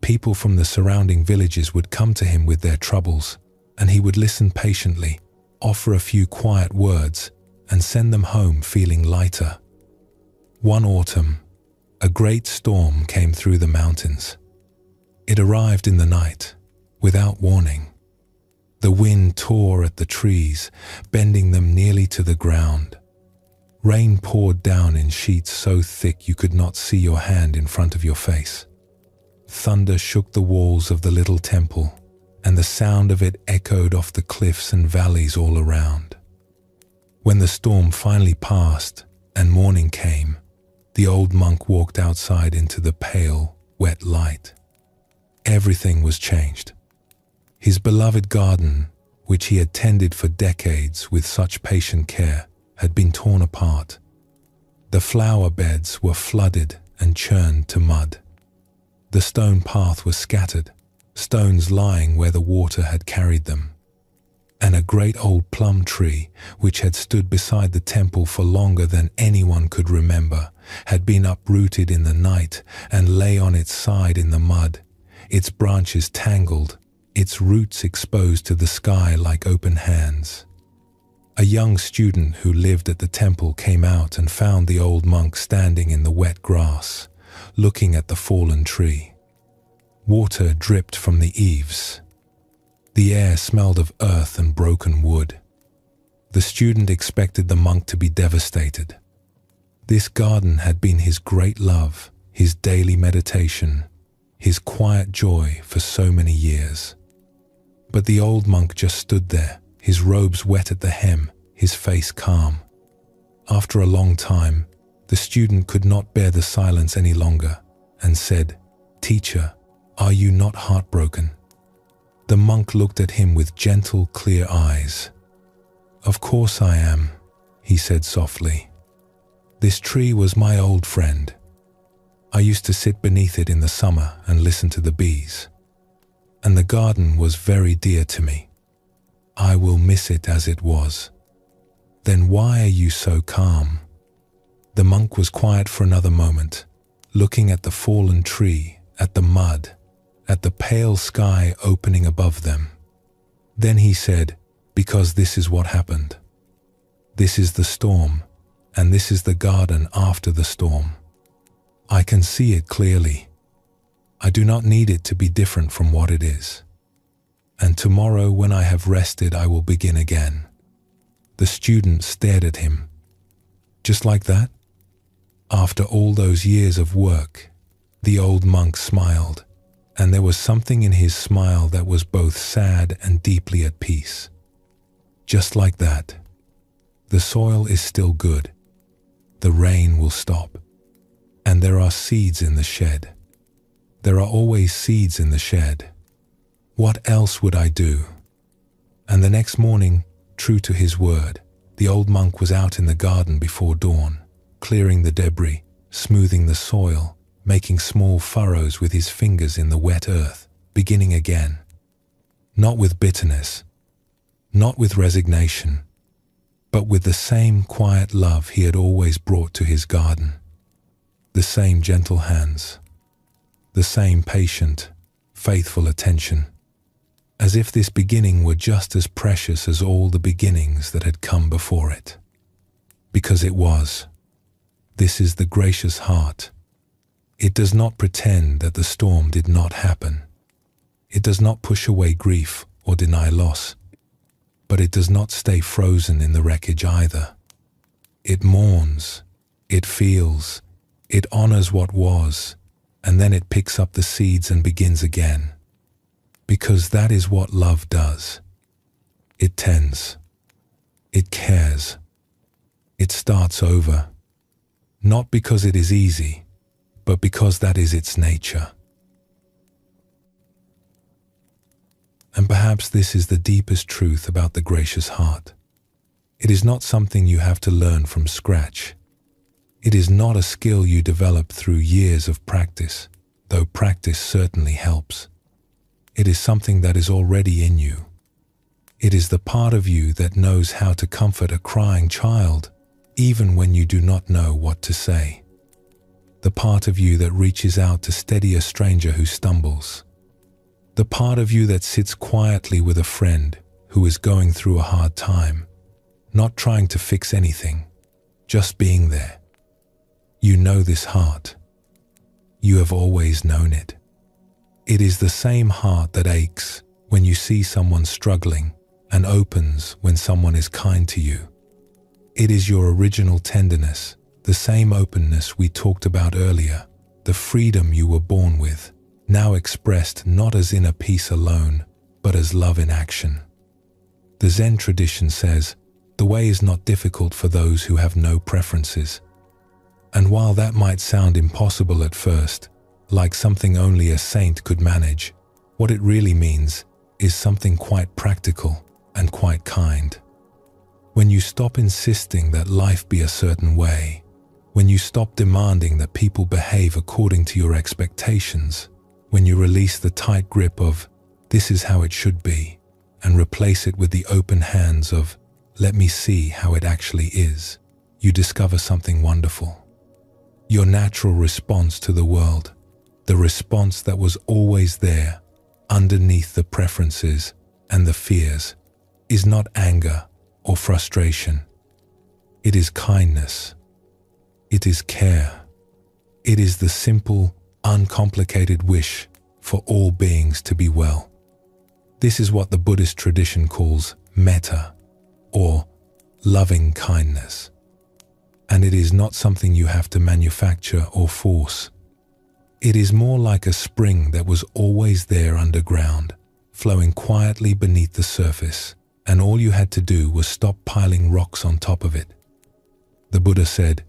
People from the surrounding villages would come to him with their troubles, and he would listen patiently, offer a few quiet words, and send them home feeling lighter. One autumn, a great storm came through the mountains. It arrived in the night, without warning. The wind tore at the trees, bending them nearly to the ground. Rain poured down in sheets so thick you could not see your hand in front of your face. Thunder shook the walls of the little temple, and the sound of it echoed off the cliffs and valleys all around. When the storm finally passed and morning came, the old monk walked outside into the pale, wet light. Everything was changed. His beloved garden, which he had tended for decades with such patient care, had been torn apart. The flower beds were flooded and churned to mud. The stone path was scattered, stones lying where the water had carried them. And a great old plum tree, which had stood beside the temple for longer than anyone could remember, had been uprooted in the night and lay on its side in the mud, its branches tangled, its roots exposed to the sky like open hands. A young student who lived at the temple came out and found the old monk standing in the wet grass, looking at the fallen tree. Water dripped from the eaves. The air smelled of earth and broken wood. The student expected the monk to be devastated. This garden had been his great love, his daily meditation, his quiet joy for so many years. But the old monk just stood there, his robes wet at the hem, his face calm. After a long time, the student could not bear the silence any longer and said, "Teacher, are you not heartbroken?" The monk looked at him with gentle, clear eyes. "Of course I am," he said softly. "This tree was my old friend. I used to sit beneath it in the summer and listen to the bees. And the garden was very dear to me. I will miss it as it was." "Then why are you so calm?" The monk was quiet for another moment, looking at the fallen tree, at the mud, at the pale sky opening above them. Then he said, "Because this is what happened. This is the storm, and this is the garden after the storm. I can see it clearly. I do not need it to be different from what it is. And tomorrow when I have rested, I will begin again." The student stared at him. "Just like that?" After all those years of work, the old monk smiled, and there was something in his smile that was both sad and deeply at peace. "Just like that. The soil is still good. The rain will stop. And there are seeds in the shed. There are always seeds in the shed. What else would I do?" And the next morning, true to his word, the old monk was out in the garden before dawn, clearing the debris, smoothing the soil, making small furrows with his fingers in the wet earth, beginning again. Not with bitterness, not with resignation, but with the same quiet love he had always brought to his garden. The same gentle hands, the same patient, faithful attention, as if this beginning were just as precious as all the beginnings that had come before it. Because it was. This is the gracious heart. It does not pretend that the storm did not happen. It does not push away grief or deny loss. But it does not stay frozen in the wreckage either. It mourns, it feels, it honors what was, and then it picks up the seeds and begins again. Because that is what love does. It tends. It cares. It starts over. Not because it is easy, but because that is its nature. And perhaps this is the deepest truth about the gracious heart. It is not something you have to learn from scratch. It is not a skill you develop through years of practice, though practice certainly helps. It is something that is already in you. It is the part of you that knows how to comfort a crying child, even when you do not know what to say. The part of you that reaches out to steady a stranger who stumbles. The part of you that sits quietly with a friend who is going through a hard time, not trying to fix anything, just being there. You know this heart. You have always known it. It is the same heart that aches when you see someone struggling and opens when someone is kind to you. It is your original tenderness, the same openness we talked about earlier, the freedom you were born with, now expressed not as inner peace alone, but as love in action. The Zen tradition says, the way is not difficult for those who have no preferences. And while that might sound impossible at first, like something only a saint could manage, what it really means is something quite practical and quite kind. When you stop insisting that life be a certain way, when you stop demanding that people behave according to your expectations, when you release the tight grip of, this is how it should be, and replace it with the open hands of, let me see how it actually is, you discover something wonderful. Your natural response to the world, the response that was always there, underneath the preferences and the fears, is not anger or frustration. It is kindness. It is care. It is the simple, uncomplicated wish for all beings to be well. This is what the Buddhist tradition calls metta, or loving kindness. And it is not something you have to manufacture or force. It is more like a spring that was always there underground, flowing quietly beneath the surface, and all you had to do was stop piling rocks on top of it. The Buddha said,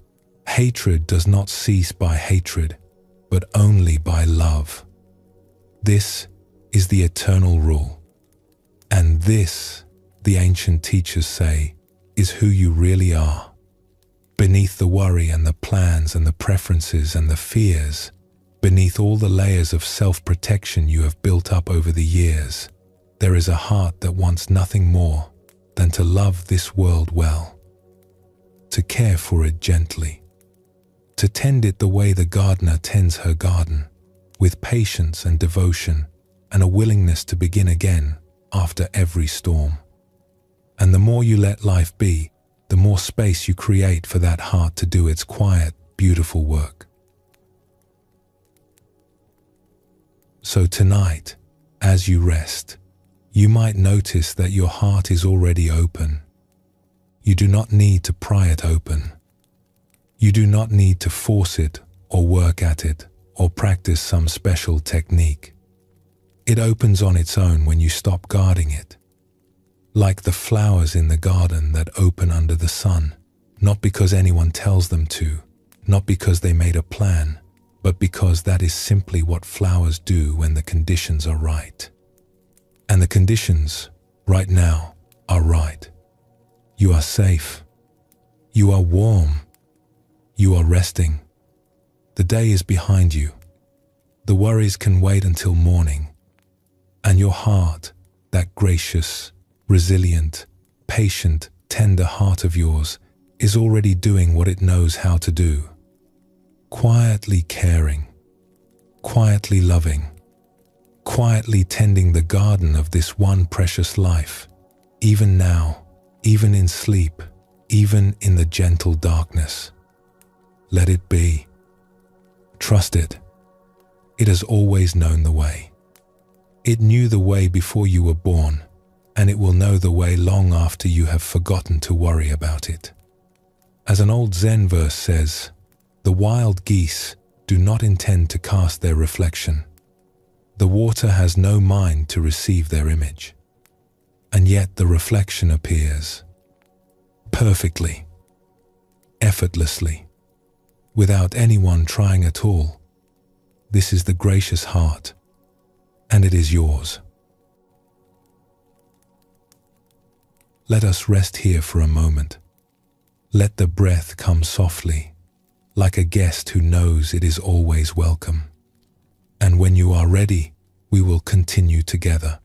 "Hatred does not cease by hatred, but only by love." This is the eternal rule. And this, the ancient teachers say, is who you really are. Beneath the worry and the plans and the preferences and the fears, beneath all the layers of self-protection you have built up over the years, there is a heart that wants nothing more than to love this world well, to care for it gently, to tend it the way the gardener tends her garden, with patience and devotion and a willingness to begin again after every storm. And the more you let life be, the more space you create for that heart to do its quiet, beautiful work. So tonight, as you rest, you might notice that your heart is already open. You do not need to pry it open. You do not need to force it or work at it or practice some special technique. It opens on its own when you stop guarding it. Like the flowers in the garden that open under the sun, not because anyone tells them to, not because they made a plan, but because that is simply what flowers do when the conditions are right. And the conditions, right now, are right. You are safe. You are warm. You are resting. The day is behind you. The worries can wait until morning. And your heart, that gracious, resilient, patient, tender heart of yours, is already doing what it knows how to do. Quietly caring, quietly loving, quietly tending the garden of this one precious life, even now, even in sleep, even in the gentle darkness. Let it be. Trust it. It has always known the way. It knew the way before you were born, and it will know the way long after you have forgotten to worry about it. As an old Zen verse says, "The wild geese do not intend to cast their reflection. The water has no mind to receive their image. And yet the reflection appears perfectly, effortlessly, without anyone trying at all. This is the gracious heart, and it is yours." Let us rest here for a moment. Let the breath come softly, like a guest who knows it is always welcome. And when you are ready, we will continue together.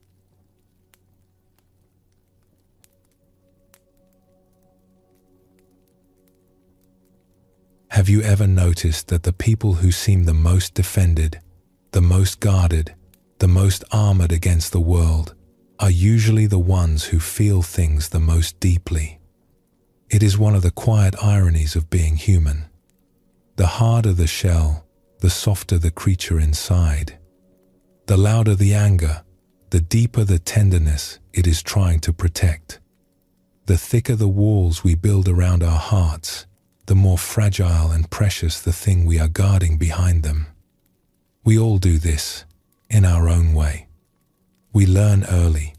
Have you ever noticed that the people who seem the most defended, the most guarded, the most armored against the world, are usually the ones who feel things the most deeply? It is one of the quiet ironies of being human. The harder the shell, the softer the creature inside. The louder the anger, the deeper the tenderness it is trying to protect. The thicker the walls we build around our hearts, the more fragile and precious the thing we are guarding behind them. We all do this, in our own way. We learn early.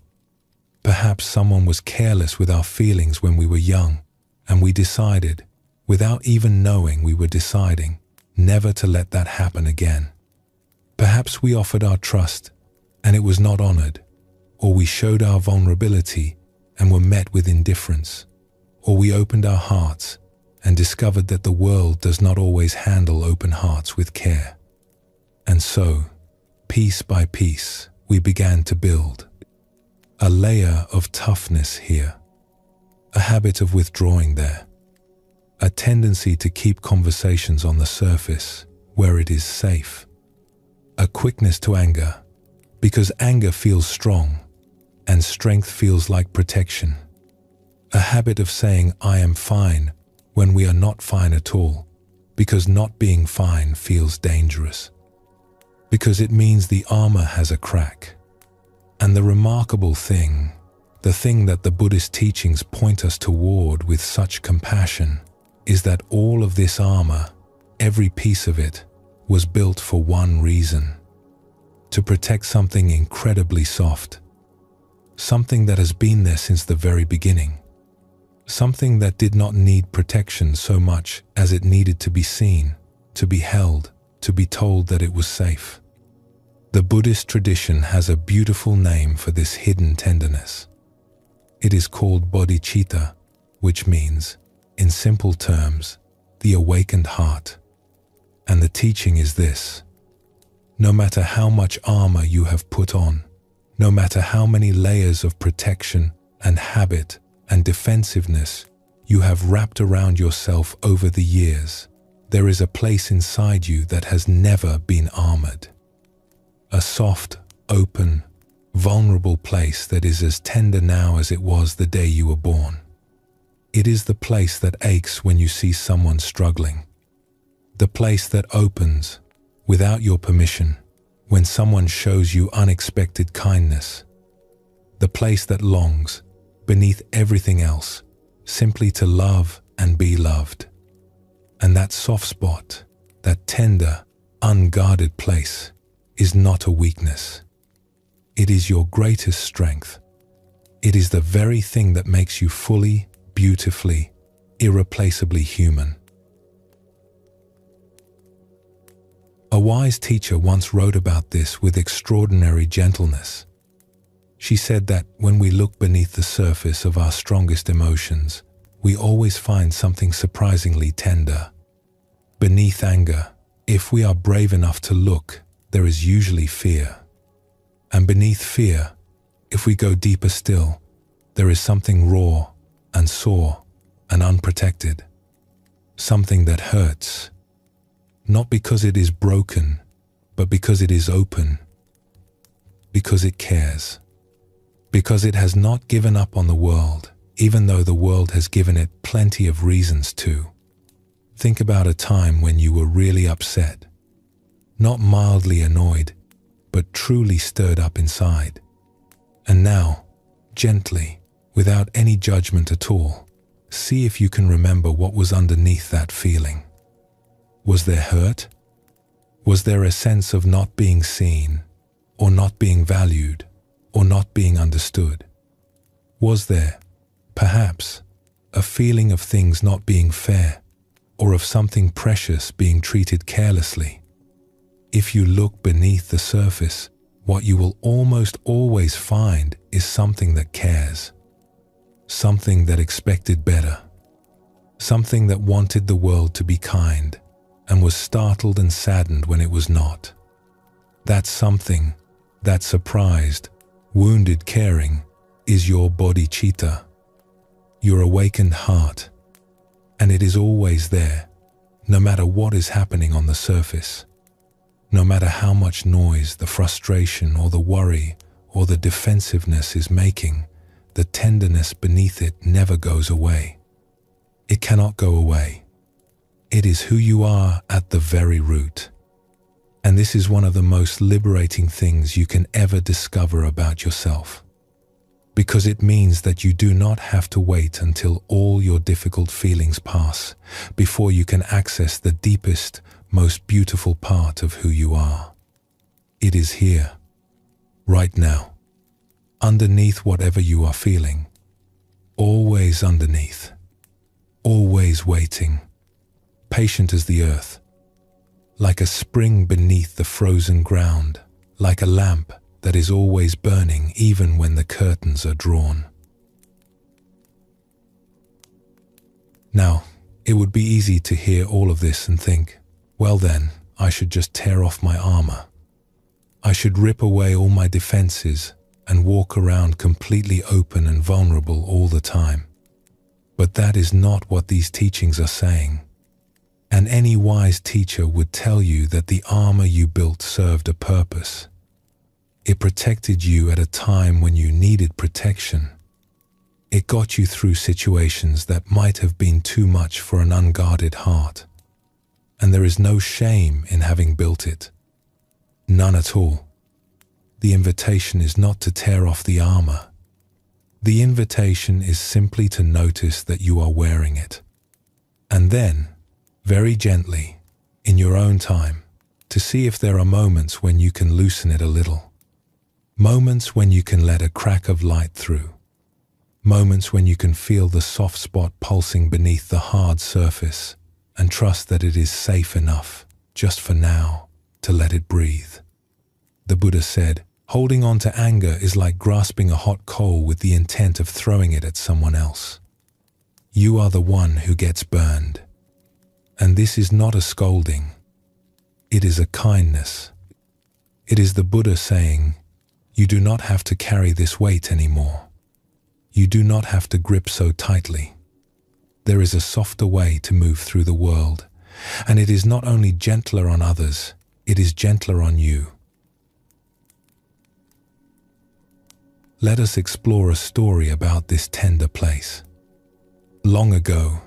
Perhaps someone was careless with our feelings when we were young, and we decided, without even knowing we were deciding, never to let that happen again. Perhaps we offered our trust, and it was not honored, or we showed our vulnerability and were met with indifference, or we opened our hearts and discovered that the world does not always handle open hearts with care. And so, piece by piece, we began to build a layer of toughness here, a habit of withdrawing there, a tendency to keep conversations on the surface where it is safe, a quickness to anger, because anger feels strong and strength feels like protection, A habit of saying, "I am fine," when we are not fine at all, because not being fine feels dangerous. Because it means the armor has a crack. And the remarkable thing, the thing that the Buddhist teachings point us toward with such compassion, is that all of this armor, every piece of it, was built for one reason: to protect something incredibly soft, something that has been there since the very beginning, something that did not need protection so much as it needed to be seen, to be held, to be told that it was safe. The Buddhist tradition has a beautiful name for this hidden tenderness. It is called bodhicitta, which means, in simple terms, the awakened heart. And the teaching is this: no matter how much armor you have put on, no matter how many layers of protection and habit and defensiveness you have wrapped around yourself over the years, there is a place inside you that has never been armored. A soft, open, vulnerable place that is as tender now as it was the day you were born. It is the place that aches when you see someone struggling. The place that opens, without your permission, when someone shows you unexpected kindness. The place that longs, beneath everything else, simply to love and be loved. And that soft spot, that tender, unguarded place, is not a weakness. It is your greatest strength. It is the very thing that makes you fully, beautifully, irreplaceably human. A wise teacher once wrote about this with extraordinary gentleness. She said that when we look beneath the surface of our strongest emotions, we always find something surprisingly tender. Beneath anger, if we are brave enough to look, there is usually fear. And beneath fear, if we go deeper still, there is something raw and sore and unprotected. Something that hurts. Not because it is broken, but because it is open. Because it cares. Because it has not given up on the world, even though the world has given it plenty of reasons to. Think about a time when you were really upset. Not mildly annoyed, but truly stirred up inside. And now, gently, without any judgment at all, see if you can remember what was underneath that feeling. Was there hurt? Was there a sense of not being seen, or not being valued, or not being understood? Was there, perhaps, a feeling of things not being fair, or of something precious being treated carelessly? If you look beneath the surface, what you will almost always find is something that cares. Something that expected better. Something that wanted the world to be kind, and was startled and saddened when it was not. That something, that surprised, wounded caring, is your bodhicitta, your awakened heart, and it is always there, no matter what is happening on the surface, no matter how much noise the frustration or the worry or the defensiveness is making. The tenderness beneath it never goes away. It cannot go away. It is who you are at the very root. And this is one of the most liberating things you can ever discover about yourself. Because it means that you do not have to wait until all your difficult feelings pass before you can access the deepest, most beautiful part of who you are. It is here, right now, underneath whatever you are feeling, always underneath, always waiting. Patient as the earth, like a spring beneath the frozen ground, like a lamp that is always burning even when the curtains are drawn. Now, it would be easy to hear all of this and think, well then, I should just tear off my armor. I should rip away all my defenses and walk around completely open and vulnerable all the time. But that is not what these teachings are saying. And any wise teacher would tell you that the armor you built served a purpose. It protected you at a time when you needed protection. It got you through situations that might have been too much for an unguarded heart. And there is no shame in having built it. None at all. The invitation is not to tear off the armor. The invitation is simply to notice that you are wearing it. And then, very gently, in your own time, to see if there are moments when you can loosen it a little. Moments when you can let a crack of light through. Moments when you can feel the soft spot pulsing beneath the hard surface and trust that it is safe enough, just for now, to let it breathe. The Buddha said, holding on to anger is like grasping a hot coal with the intent of throwing it at someone else. You are the one who gets burned. And this is not a scolding. It is a kindness. It is the Buddha saying, you do not have to carry this weight anymore. You do not have to grip so tightly. There is a softer way to move through the world, and it is not only gentler on others, it is gentler on you. Let us explore a story about this tender place. Long ago,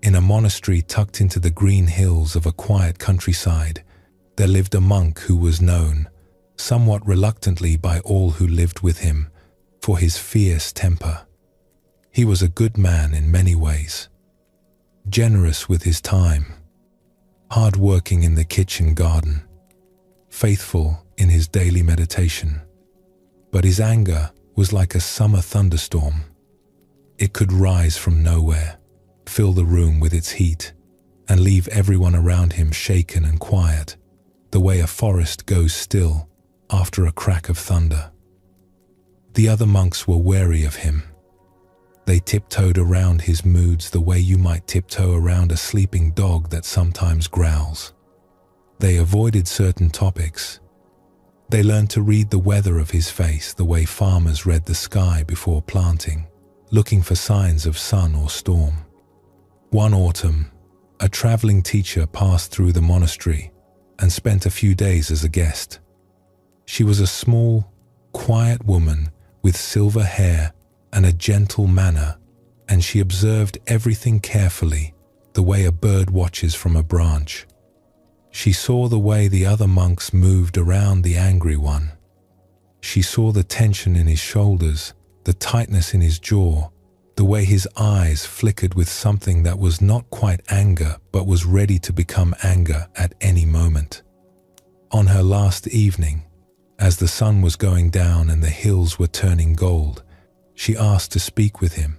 in a monastery tucked into the green hills of a quiet countryside, there lived a monk who was known, somewhat reluctantly by all who lived with him, for his fierce temper. He was a good man in many ways, generous with his time, hard-working in the kitchen garden, faithful in his daily meditation. But his anger was like a summer thunderstorm. It could rise from nowhere, fill the room with its heat, and leave everyone around him shaken and quiet, the way a forest goes still after a crack of thunder. The other monks were wary of him. They tiptoed around his moods the way you might tiptoe around a sleeping dog that sometimes growls. They avoided certain topics. They learned to read the weather of his face the way farmers read the sky before planting, looking for signs of sun or storm. One autumn, a traveling teacher passed through the monastery and spent a few days as a guest. She was a small, quiet woman with silver hair and a gentle manner, and she observed everything carefully, the way a bird watches from a branch. She saw the way the other monks moved around the angry one. She saw the tension in his shoulders, the tightness in his jaw, the way his eyes flickered with something that was not quite anger but was ready to become anger at any moment. On her last evening, as the sun was going down and the hills were turning gold, she asked to speak with him.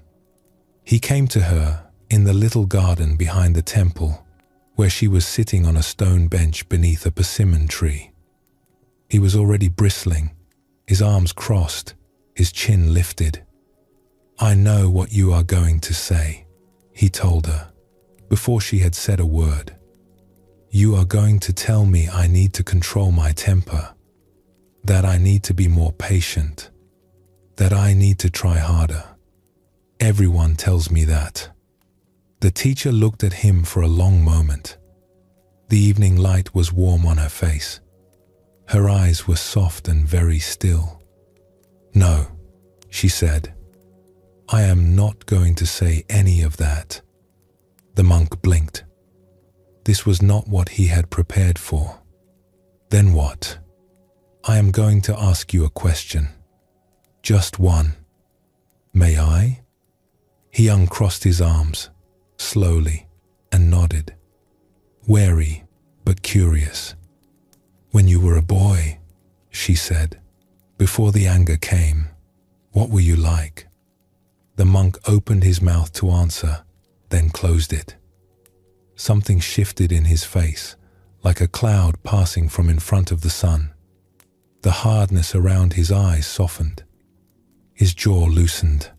He came to her in the little garden behind the temple, where she was sitting on a stone bench beneath a persimmon tree. He was already bristling, his arms crossed, his chin lifted. "I know what you are going to say," he told her, before she had said a word. "You are going to tell me I need to control my temper, that I need to be more patient, that I need to try harder. Everyone tells me that." The teacher looked at him for a long moment. The evening light was warm on her face. Her eyes were soft and very still. "No," she said, "I am not going to say any of that." The monk blinked. This was not what he had prepared for. "Then what?" "I am going to ask you a question. Just one. May I?" He uncrossed his arms, slowly, and nodded, wary but curious. "When you were a boy," she said, "before the anger came, what were you like?" The monk opened his mouth to answer, then closed it. Something shifted in his face, like a cloud passing from in front of the sun. The hardness around his eyes softened. His jaw loosened.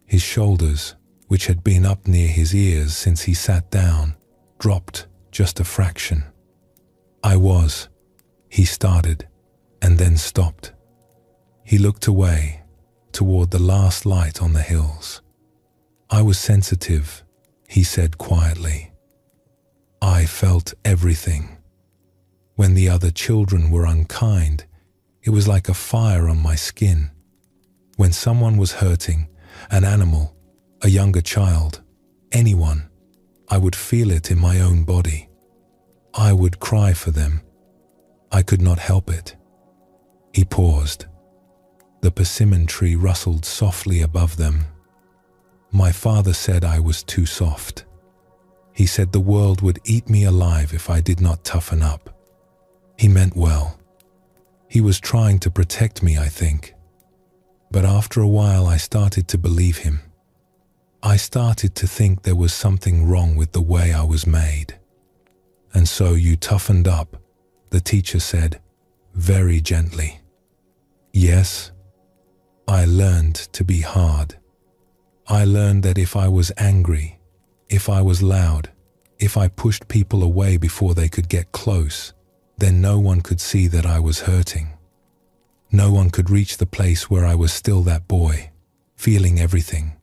His shoulders, which had been up near his ears since he sat down, dropped just a fraction. He started, and then stopped. He looked away, toward the last light on the hills. "I was sensitive," he said quietly. "I felt everything. When the other children were unkind, it was like a fire on my skin. When someone was hurting, An animal, a younger child, anyone. I would feel it in my own body. I would cry for them. I could not help it. He paused. The persimmon tree rustled softly above them. My father said I was too soft. He said the world would eat me alive if I did not toughen up. He meant well. He was trying to protect me, I think. But after a while I started to believe him. I started to think there was something wrong with the way I was made. And so you toughened up, the teacher said, very gently. Yes, I learned to be hard. I learned that if I was angry, if I was loud, if I pushed people away before they could get close, then no one could see that I was hurting. No one could reach the place where I was still that boy, feeling everything,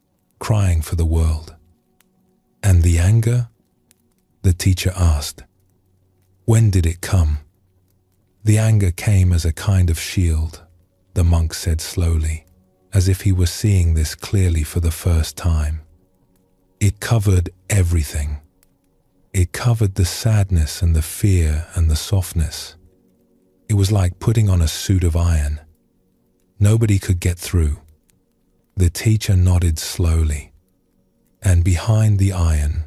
crying for the world. And the anger? The teacher asked. When did it come? The anger came as a kind of shield, the monk said slowly, as if he was seeing this clearly for the first time. It covered everything. It covered the sadness and the fear and the softness. It was like putting on a suit of iron. Nobody could get through. The teacher nodded slowly, and behind the iron,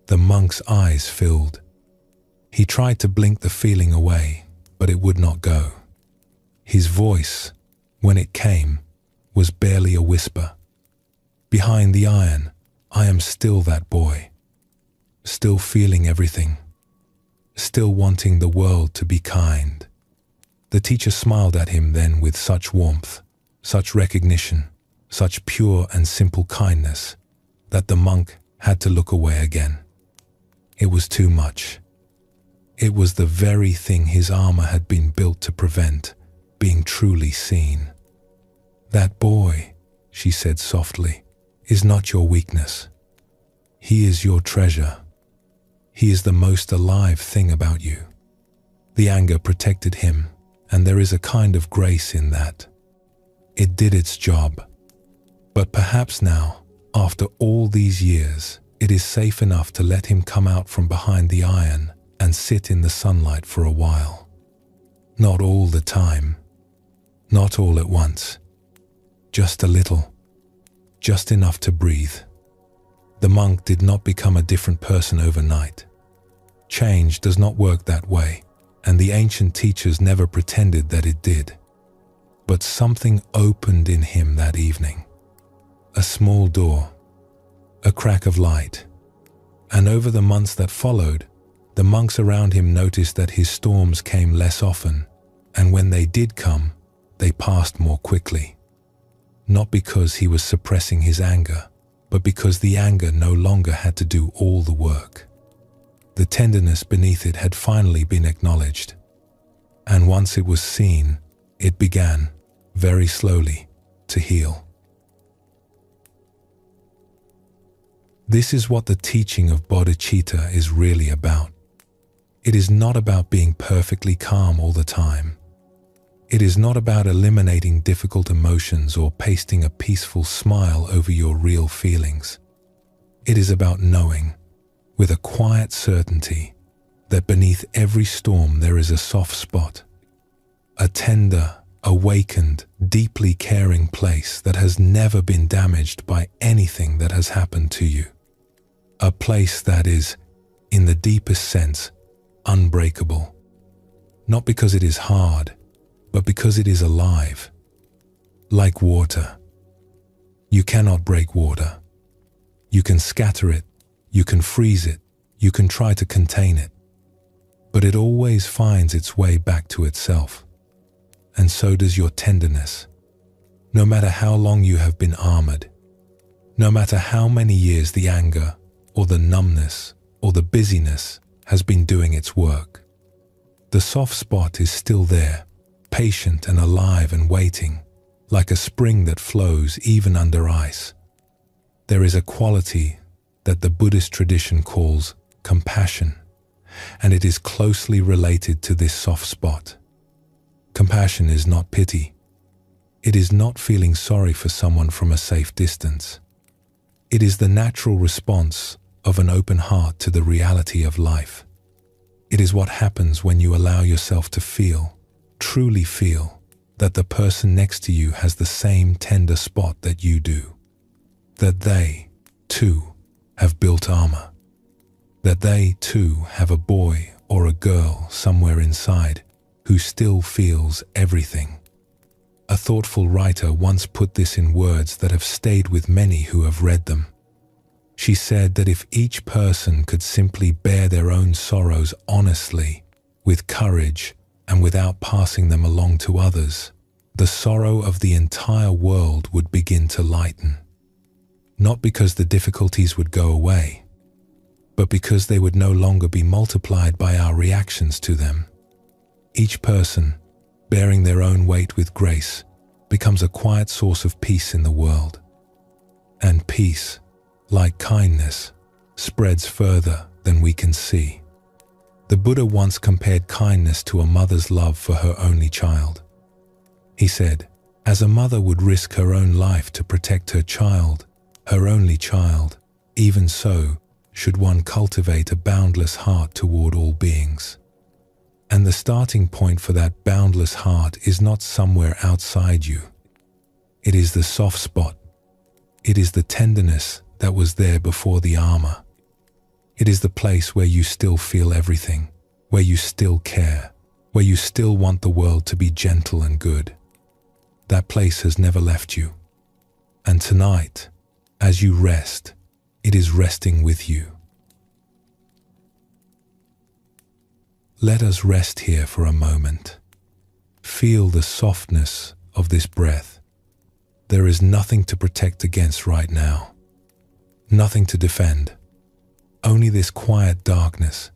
the monk's eyes filled. He tried to blink the feeling away, but it would not go. His voice, when it came, was barely a whisper. Behind the iron, I am still that boy, still feeling everything, still wanting the world to be kind. The teacher smiled at him then with such warmth, such recognition, such pure and simple kindness, that the monk had to look away again. It was too much. It was the very thing his armor had been built to prevent, being truly seen. That boy, she said softly, is not your weakness. He is your treasure. He is the most alive thing about you. The anger protected him, and there is a kind of grace in that. It did its job. But perhaps now, after all these years, it is safe enough to let him come out from behind the iron and sit in the sunlight for a while. Not all the time. Not all at once. Just a little. Just enough to breathe. The monk did not become a different person overnight. Change does not work that way, and the ancient teachers never pretended that it did. But something opened in him that evening. A small door, a crack of light, and over the months that followed, the monks around him noticed that his storms came less often, and when they did come, they passed more quickly. Not because he was suppressing his anger, but because the anger no longer had to do all the work. The tenderness beneath it had finally been acknowledged, and once it was seen, it began, very slowly, to heal. This is what the teaching of bodhicitta is really about. It is not about being perfectly calm all the time. It is not about eliminating difficult emotions or pasting a peaceful smile over your real feelings. It is about knowing, with a quiet certainty, that beneath every storm there is a soft spot, a tender, awakened, deeply caring place that has never been damaged by anything that has happened to you. A place that is, in the deepest sense, unbreakable. Not because it is hard, but because it is alive. Like water. You cannot break water. You can scatter it, you can freeze it, you can try to contain it. But it always finds its way back to itself. And so does your tenderness. No matter how long you have been armored, no matter how many years the anger, or the numbness, or the busyness has been doing its work, the soft spot is still there, patient and alive and waiting, like a spring that flows even under ice. There is a quality that the Buddhist tradition calls compassion, and it is closely related to this soft spot. Compassion is not pity. It is not feeling sorry for someone from a safe distance. It is the natural response of an open heart to the reality of life. It is what happens when you allow yourself to feel, truly feel, that the person next to you has the same tender spot that you do. That they, too, have built armor. That they, too, have a boy or a girl somewhere inside who still feels everything. A thoughtful writer once put this in words that have stayed with many who have read them. She said that if each person could simply bear their own sorrows honestly, with courage, and without passing them along to others, the sorrow of the entire world would begin to lighten. Not because the difficulties would go away, but because they would no longer be multiplied by our reactions to them. Each person, bearing their own weight with grace, becomes a quiet source of peace in the world. And peace, like kindness, spreads further than we can see. The Buddha once compared kindness to a mother's love for her only child. He said, as a mother would risk her own life to protect her child, her only child, even so should one cultivate a boundless heart toward all beings. And the starting point for that boundless heart is not somewhere outside you. It is the soft spot. It is the tenderness that was there before the armor. It is the place where you still feel everything, where you still care, where you still want the world to be gentle and good. That place has never left you. And tonight, as you rest, it is resting with you. Let us rest here for a moment. Feel the softness of this breath. There is nothing to protect against right now. Nothing to defend. Only this quiet darkness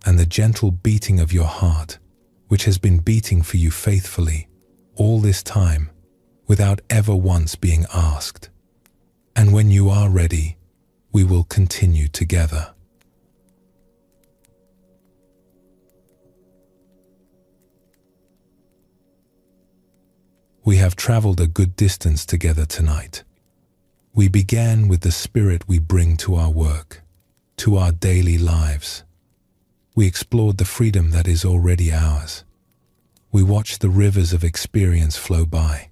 and the gentle beating of your heart, which has been beating for you faithfully all this time without ever once being asked. And when you are ready, we will continue together. We have traveled a good distance together tonight. We began with the spirit we bring to our work, to our daily lives. We explored the freedom that is already ours. We watched the rivers of experience flow by.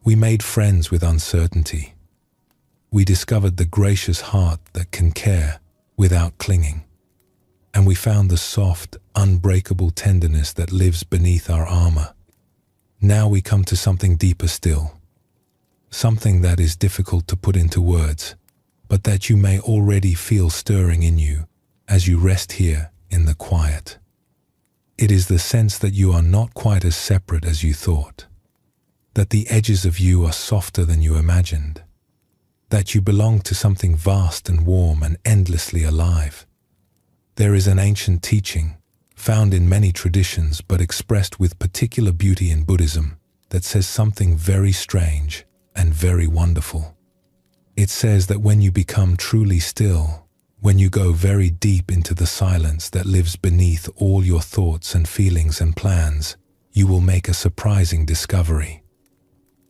We made friends with uncertainty. We discovered the gracious heart that can care without clinging. And we found the soft, unbreakable tenderness that lives beneath our armor. Now we come to something deeper still. Something that is difficult to put into words, but that you may already feel stirring in you as you rest here in the quiet. It is the sense that you are not quite as separate as you thought, that the edges of you are softer than you imagined, that you belong to something vast and warm and endlessly alive. There is an ancient teaching, found in many traditions but expressed with particular beauty in Buddhism, that says something very strange and very wonderful. It says that when you become truly still, when you go very deep into the silence that lives beneath all your thoughts and feelings and plans, you will make a surprising discovery.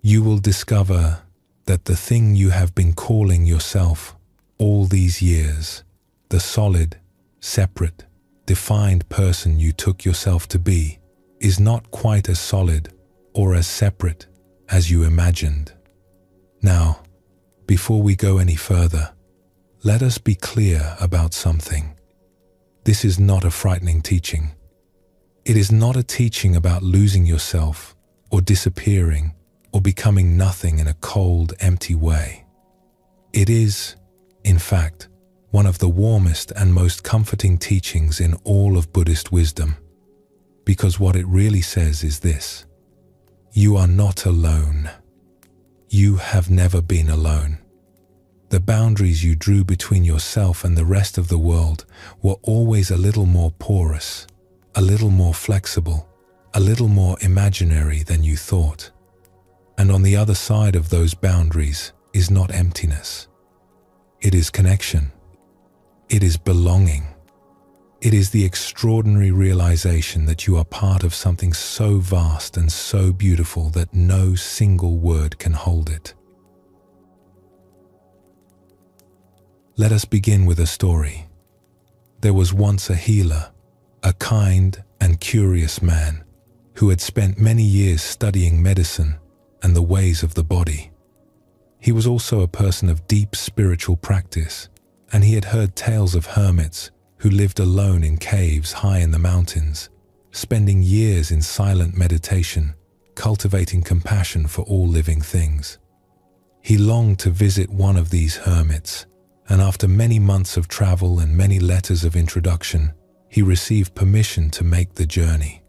You will discover that the thing you have been calling yourself all these years, the solid, separate, defined person you took yourself to be, is not quite as solid or as separate as you imagined. Now, before we go any further, let us be clear about something. This is not a frightening teaching. It is not a teaching about losing yourself or disappearing or becoming nothing in a cold, empty way. It is, in fact, one of the warmest and most comforting teachings in all of Buddhist wisdom, because what it really says is this: you are not alone. You have never been alone. The boundaries you drew between yourself and the rest of the world were always a little more porous, a little more flexible, a little more imaginary than you thought. And on the other side of those boundaries is not emptiness. It is connection. It is belonging. It is the extraordinary realization that you are part of something so vast and so beautiful that no single word can hold it. Let us begin with a story. There was once a healer, a kind and curious man, who had spent many years studying medicine and the ways of the body. He was also a person of deep spiritual practice, and he had heard tales of hermits who lived alone in caves high in the mountains, spending years in silent meditation, cultivating compassion for all living things. He longed to visit one of these hermits, and after many months of travel and many letters of introduction, he received permission to make the journey.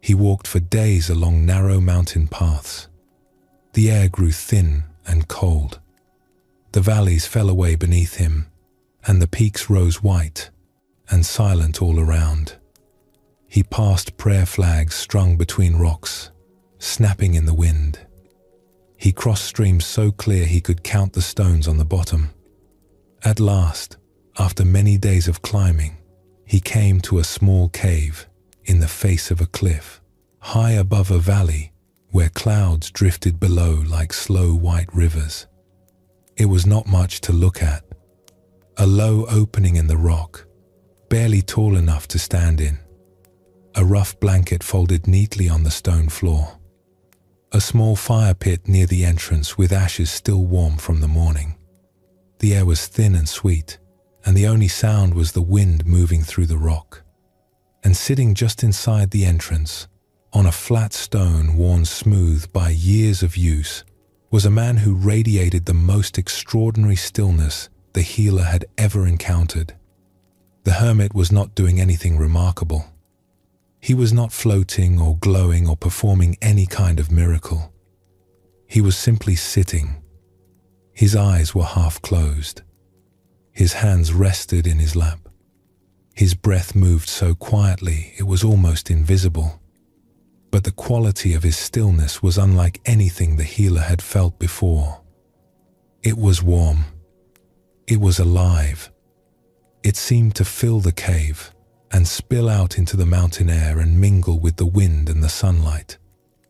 He walked for days along narrow mountain paths. The air grew thin and cold. The valleys fell away beneath him, and the peaks rose white and silent all around. He passed prayer flags strung between rocks, snapping in the wind. He crossed streams so clear he could count the stones on the bottom. At last, after many days of climbing, he came to a small cave in the face of a cliff, high above a valley where clouds drifted below like slow white rivers. It was not much to look at. A low opening in the rock, barely tall enough to stand in. A rough blanket folded neatly on the stone floor. A small fire pit near the entrance with ashes still warm from the morning. The air was thin and sweet, and the only sound was the wind moving through the rock. And sitting just inside the entrance, on a flat stone worn smooth by years of use, was a man who radiated the most extraordinary stillness the healer had ever encountered. The hermit was not doing anything remarkable. He was not floating or glowing or performing any kind of miracle. He was simply sitting. His eyes were half closed. His hands rested in his lap. His breath moved so quietly it was almost invisible. But the quality of his stillness was unlike anything the healer had felt before. It was warm. It was alive. It seemed to fill the cave and spill out into the mountain air and mingle with the wind and the sunlight,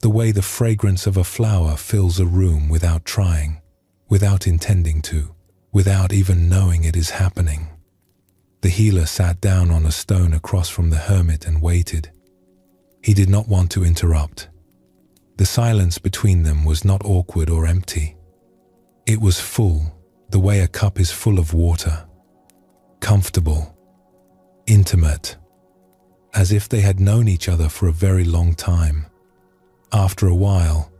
the way the fragrance of a flower fills a room without trying, without intending to, without even knowing it is happening. The healer sat down on a stone across from the hermit and waited. He did not want to interrupt. The silence between them was not awkward or empty. It was full, the way a cup is full of water. Comfortable, intimate, as if they had known each other for a very long time. After a while,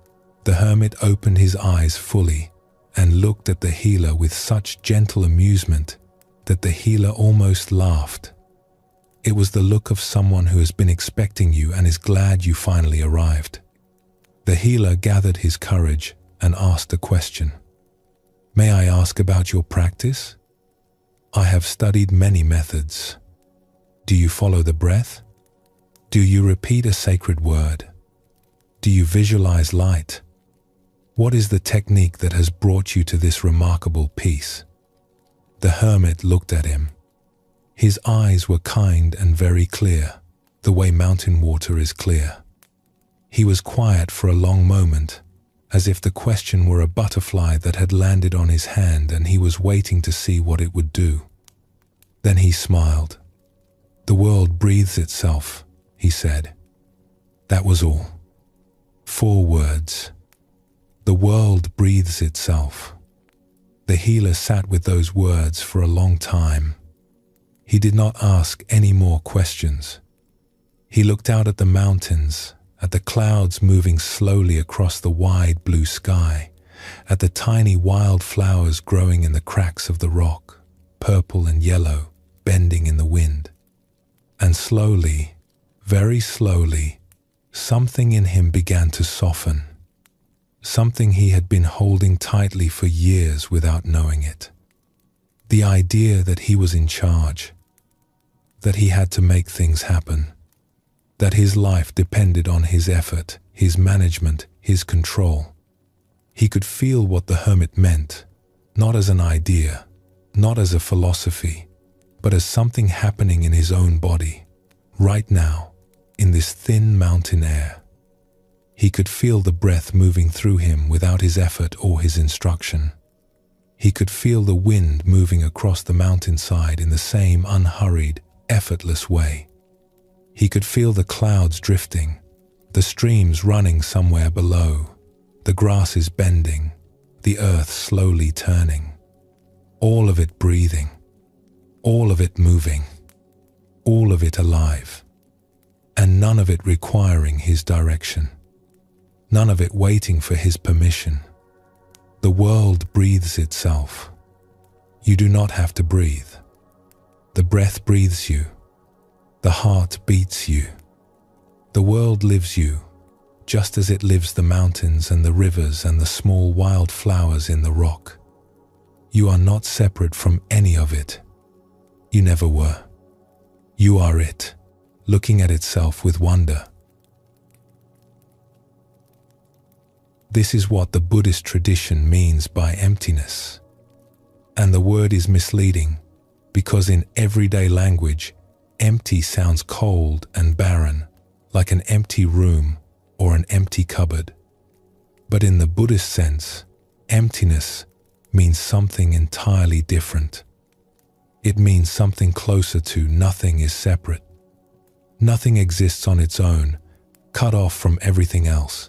the hermit opened his eyes fully and looked at the healer with such gentle amusement that the healer almost laughed. It was the look of someone who has been expecting you and is glad you finally arrived. The healer gathered his courage and asked a question. "May I ask about your practice? I have studied many methods. Do you follow the breath? Do you repeat a sacred word? Do you visualize light? What is the technique that has brought you to this remarkable peace?" The hermit looked at him. His eyes were kind and very clear, the way mountain water is clear. He was quiet for a long moment, as if the question were a butterfly that had landed on his hand and he was waiting to see what it would do. Then he smiled. "The world breathes itself," he said. That was all. 4 words. The world breathes itself. The healer sat with those words for a long time. He did not ask any more questions. He looked out at the mountains, at the clouds moving slowly across the wide blue sky, at the tiny wild flowers growing in the cracks of the rock, purple and yellow, bending in the wind. And slowly, very slowly, something in him began to soften. Something he had been holding tightly for years without knowing it. The idea that he was in charge, that he had to make things happen, that his life depended on his effort, his management, his control. He could feel what the hermit meant, not as an idea, not as a philosophy, but as something happening in his own body, right now, in this thin mountain air. He could feel the breath moving through him without his effort or his instruction. He could feel the wind moving across the mountainside in the same unhurried, effortless way. He could feel the clouds drifting, the streams running somewhere below, the grasses bending, the earth slowly turning. All of it breathing, all of it moving, all of it alive, and none of it requiring his direction, none of it waiting for his permission. The world breathes itself. You do not have to breathe. The breath breathes you. The heart beats you. The world lives you, just as it lives the mountains and the rivers and the small wild flowers in the rock. You are not separate from any of it. You never were. You are it, looking at itself with wonder. This is what the Buddhist tradition means by emptiness. And the word is misleading, because in everyday language, empty sounds cold and barren, like an empty room or an empty cupboard. But in the Buddhist sense, emptiness means something entirely different. It means something closer to nothing is separate. Nothing exists on its own, cut off from everything else.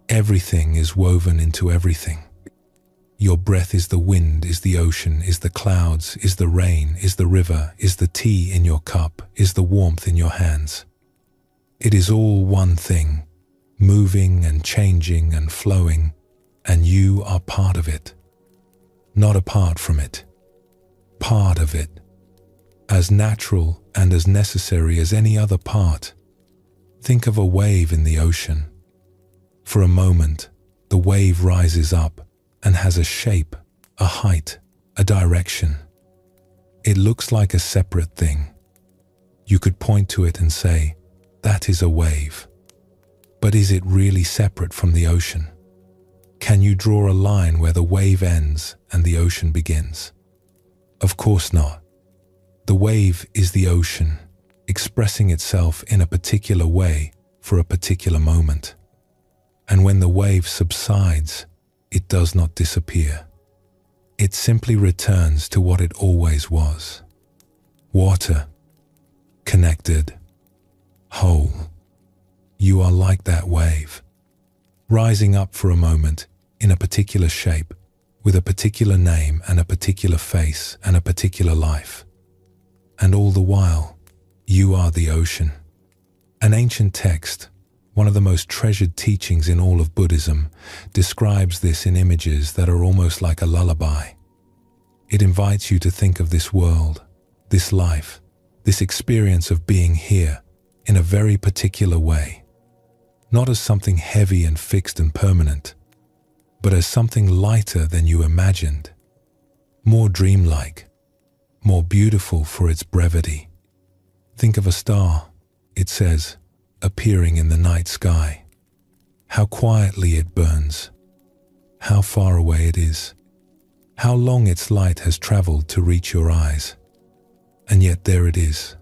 Everything is woven into everything. Your breath is the wind, is the ocean, is the clouds, is the rain, is the river, is the tea in your cup, is the warmth in your hands. It is all one thing, moving and changing and flowing, and you are part of it. Not apart from it. Part of it. As natural and as necessary as any other part. Think of a wave in the ocean. For a moment, the wave rises up and has a shape, a height, a direction. It looks like a separate thing. You could point to it and say, that is a wave. But is it really separate from the ocean? Can you draw a line where the wave ends and the ocean begins? Of course not. The wave is the ocean, expressing itself in a particular way for a particular moment. And when the wave subsides, it does not disappear. It simply returns to what it always was. Water, connected, whole. You are like that wave, rising up for a moment in a particular shape, with a particular name and a particular face and a particular life. And all the while, you are the ocean. An ancient text, one of the most treasured teachings in all of Buddhism, describes this in images that are almost like a lullaby. It invites you to think of this world, this life, this experience of being here in a very particular way, not as something heavy and fixed and permanent, but as something lighter than you imagined, more dreamlike, more beautiful for its brevity. Think of a star, it says, appearing in the night sky. How quietly it burns, how far away it is, how long its light has traveled to reach your eyes. And yet there it is,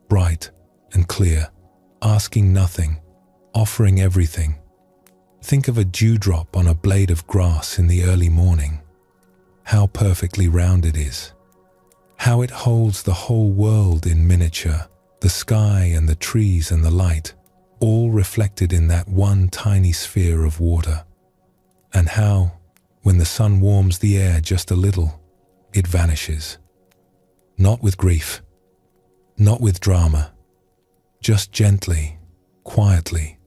bright and clear, asking nothing, offering everything. Think of a dewdrop on a blade of grass in the early morning. How perfectly round it is. How it holds the whole world in miniature, the sky and the trees and the light, all reflected in that one tiny sphere of water. And how, when the sun warms the air just a little, it vanishes. Not with grief, not with drama, just gently, quietly,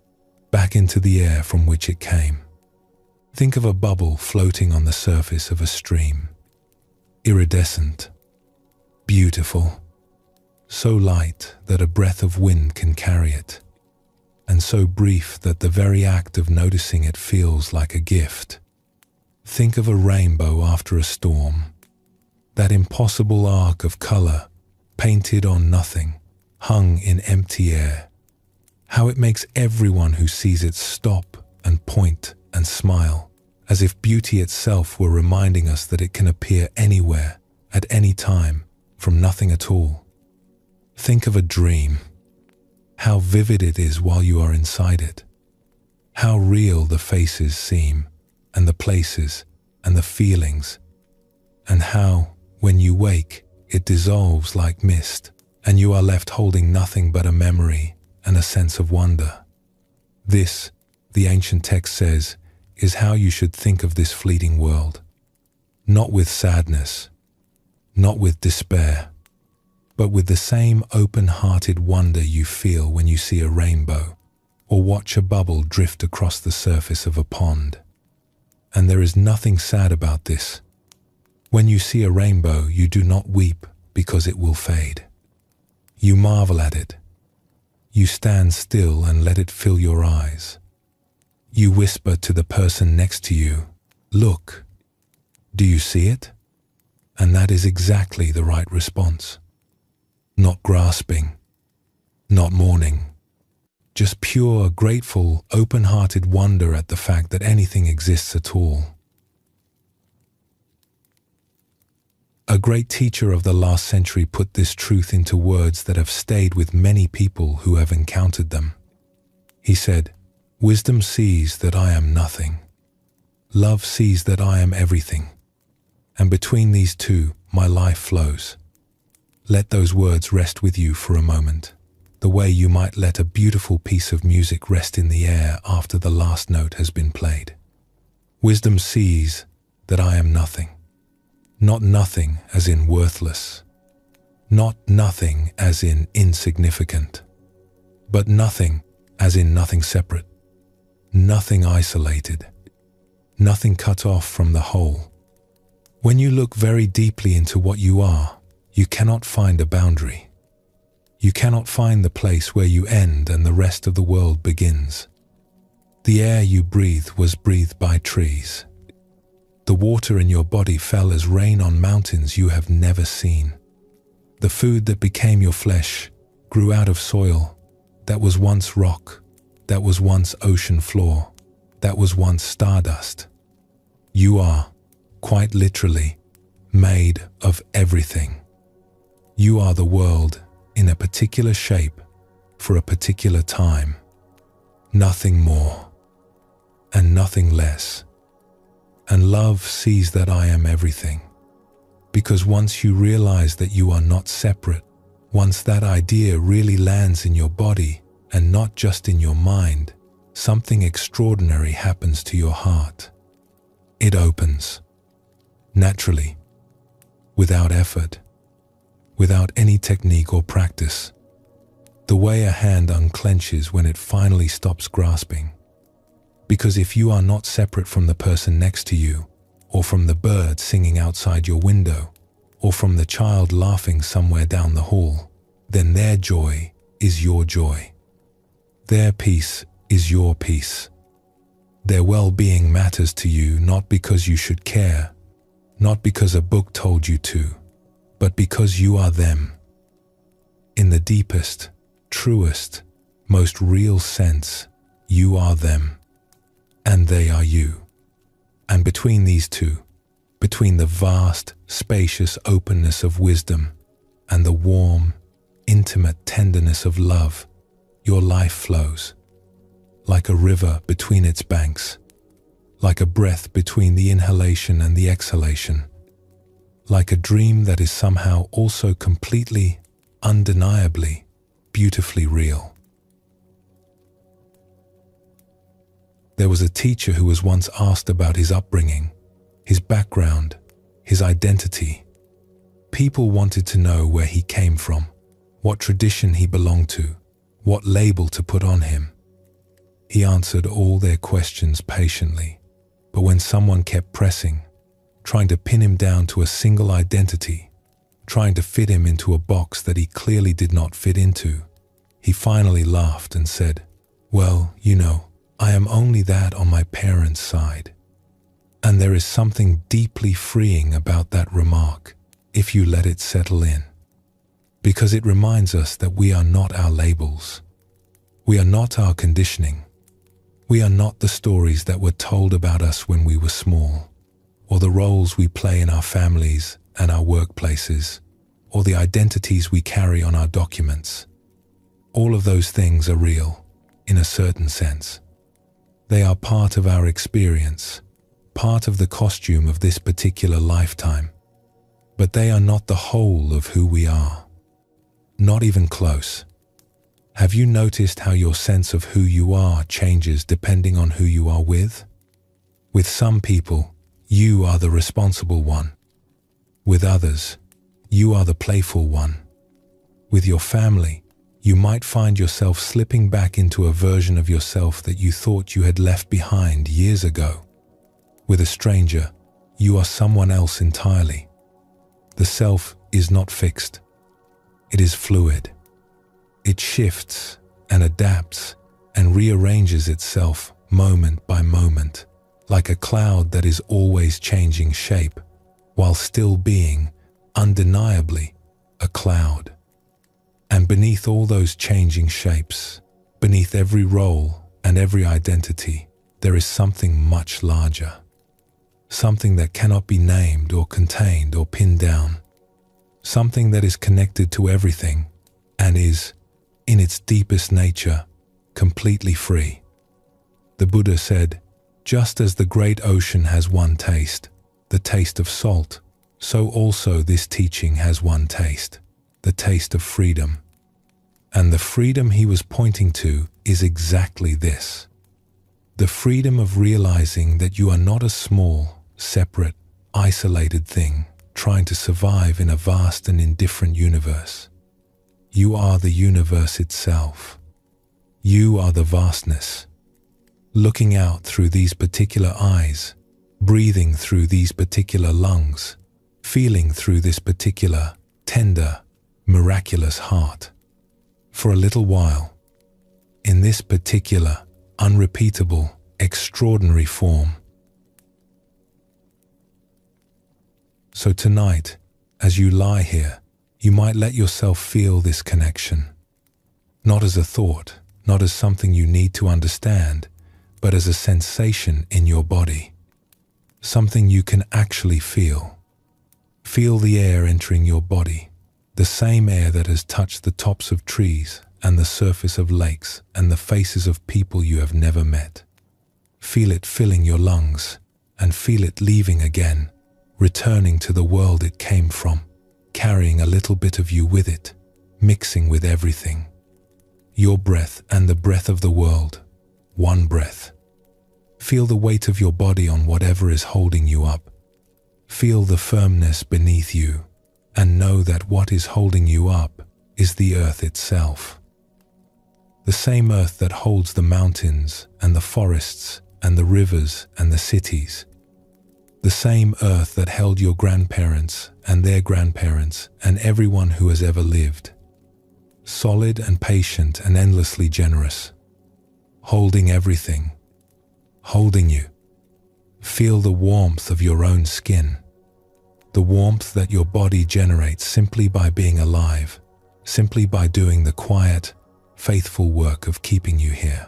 back into the air from which it came. Think of a bubble floating on the surface of a stream, iridescent, beautiful, so light that a breath of wind can carry it, and so brief that the very act of noticing it feels like a gift. Think of a rainbow after a storm, that impossible arc of color, painted on nothing, hung in empty air. How it makes everyone who sees it stop and point and smile, as if beauty itself were reminding us that it can appear anywhere, at any time, from nothing at all. Think of a dream. How vivid it is while you are inside it. How real the faces seem, and the places, and the feelings. And how, when you wake, it dissolves like mist, and you are left holding nothing but a memory and a sense of wonder. This, the ancient text says, is how you should think of this fleeting world. Not with sadness, not with despair, but with the same open-hearted wonder you feel when you see a rainbow or watch a bubble drift across the surface of a pond. And there is nothing sad about this. When you see a rainbow, you do not weep because it will fade. You marvel at it. You stand still and let it fill your eyes. You whisper to the person next to you, "Look, do you see it?" And that is exactly the right response. Not grasping, not mourning, just pure, grateful, open-hearted wonder at the fact that anything exists at all. A great teacher of the last century put this truth into words that have stayed with many people who have encountered them. He said, "Wisdom sees that I am nothing. Love sees that I am everything. And between these two, my life flows." Let those words rest with you for a moment, the way you might let a beautiful piece of music rest in the air after the last note has been played. Wisdom sees that I am nothing. Not nothing as in worthless. Not nothing as in insignificant. But nothing as in nothing separate. Nothing isolated. Nothing cut off from the whole. When you look very deeply into what you are, you cannot find a boundary. You cannot find the place where you end and the rest of the world begins. The air you breathe was breathed by trees. The water in your body fell as rain on mountains you have never seen. The food that became your flesh grew out of soil that was once rock, that was once ocean floor, that was once stardust. You are, quite literally, made of everything. You are the world in a particular shape for a particular time. Nothing more and nothing less. And love sees that I am everything. Because once you realize that you are not separate, once that idea really lands in your body and not just in your mind, something extraordinary happens to your heart. It opens, naturally, without effort, without any technique or practice, the way a hand unclenches when it finally stops grasping. Because if you are not separate from the person next to you, or from the bird singing outside your window, or from the child laughing somewhere down the hall, then their joy is your joy. Their peace is your peace. Their well-being matters to you not because you should care, not because a book told you to, but because you are them. In the deepest, truest, most real sense, you are them, and they are you. And between these two, between the vast, spacious openness of wisdom and the warm, intimate tenderness of love, your life flows, like a river between its banks, like a breath between the inhalation and the exhalation, like a dream that is somehow also completely, undeniably, beautifully real. There was a teacher who was once asked about his upbringing, his background, his identity. People wanted to know where he came from, what tradition he belonged to, what label to put on him. He answered all their questions patiently, but when someone kept pressing, trying to pin him down to a single identity, trying to fit him into a box that he clearly did not fit into, he finally laughed and said, "Well, you know, I am only that on my parents' side." And there is something deeply freeing about that remark, if you let it settle in. Because it reminds us that we are not our labels. We are not our conditioning. We are not the stories that were told about us when we were small, or the roles we play in our families and our workplaces. or the identities we carry on our documents. All of those things are real, in a certain sense. They are part of our experience, part of the costume of this particular lifetime. But they are not the whole of who we are. Not even close. Have you noticed how your sense of who you are changes depending on who you are with? With some people, you are the responsible one. With others, you are the playful one. With your family, you might find yourself slipping back into a version of yourself that you thought you had left behind years ago. With a stranger, you are someone else entirely. The self is not fixed. It is fluid. It shifts and adapts and rearranges itself moment by moment, like a cloud that is always changing shape, while still being, undeniably, a cloud. And beneath all those changing shapes, beneath every role and every identity, there is something much larger. Something that cannot be named or contained or pinned down. Something that is connected to everything and is, in its deepest nature, completely free. The Buddha said, "Just as the great ocean has one taste, the taste of salt, so also this teaching has one taste, the taste of freedom." And the freedom he was pointing to is exactly this. The freedom of realizing that you are not a small, separate, isolated thing trying to survive in a vast and indifferent universe. You are the universe itself. You are the vastness. Looking out through these particular eyes, breathing through these particular lungs, feeling through this particular, tender, miraculous heart. For a little while, in this particular, unrepeatable, extraordinary form. So tonight, as you lie here, you might let yourself feel this connection. Not as a thought, not as something you need to understand, but as a sensation in your body. Something you can actually feel. Feel the air entering your body, the same air that has touched the tops of trees and the surface of lakes and the faces of people you have never met. Feel it filling your lungs and feel it leaving again, returning to the world it came from, carrying a little bit of you with it, mixing with everything. Your breath and the breath of the world, one breath. Feel the weight of your body on whatever is holding you up. Feel the firmness beneath you, and know that what is holding you up is the earth itself. The same earth that holds the mountains and the forests and the rivers and the cities. The same earth that held your grandparents and their grandparents and everyone who has ever lived. Solid and patient and endlessly generous. Holding everything. Holding you. Feel the warmth of your own skin. The warmth that your body generates simply by being alive, simply by doing the quiet, faithful work of keeping you here.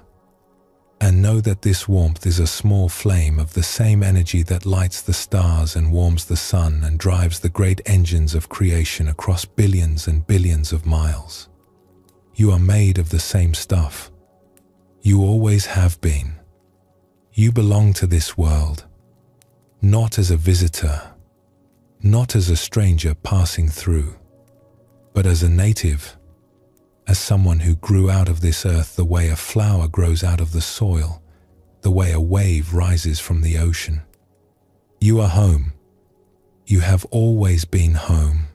And know that this warmth is a small flame of the same energy that lights the stars and warms the sun and drives the great engines of creation across billions and billions of miles. You are made of the same stuff. You always have been. You belong to this world, not as a visitor, not as a stranger passing through, but as a native, as someone who grew out of this earth the way a flower grows out of the soil, the way a wave rises from the ocean. You are home. You have always been home.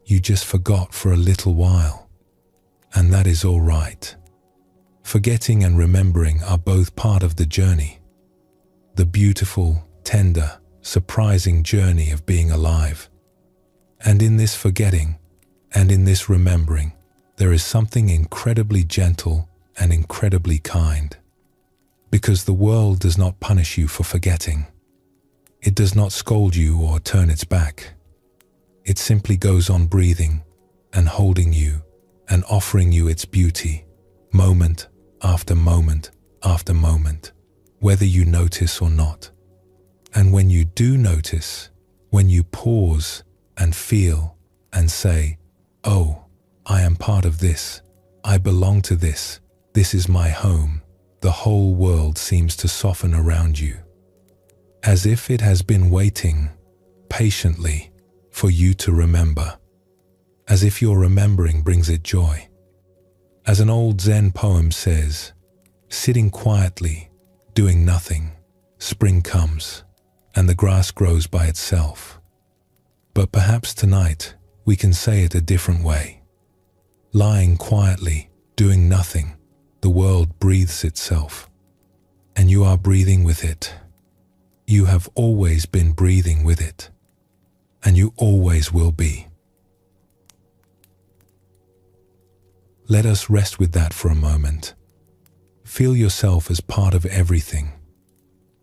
You just forgot for a little while, and that is all right. Forgetting and remembering are both part of the journey, the beautiful, tender, surprising journey of being alive. And in this forgetting and in this remembering, there is something incredibly gentle and incredibly kind. Because the world does not punish you for forgetting. It does not scold you or turn its back. It simply goes on breathing and holding you and offering you its beauty, moment after moment after moment, whether you notice or not. And when you do notice, when you pause and feel and say, "Oh, I am part of this. I belong to this. This is my home," the whole world seems to soften around you, as if it has been waiting patiently for you to remember, as if your remembering brings it joy. As an old Zen poem says, sitting quietly, doing nothing, spring comes, and the grass grows by itself. But perhaps tonight we can say it a different way. Lying quietly, doing nothing, the world breathes itself, and you are breathing with it. You have always been breathing with it, and you always will be. Let us rest with that for a moment. Feel yourself as part of everything,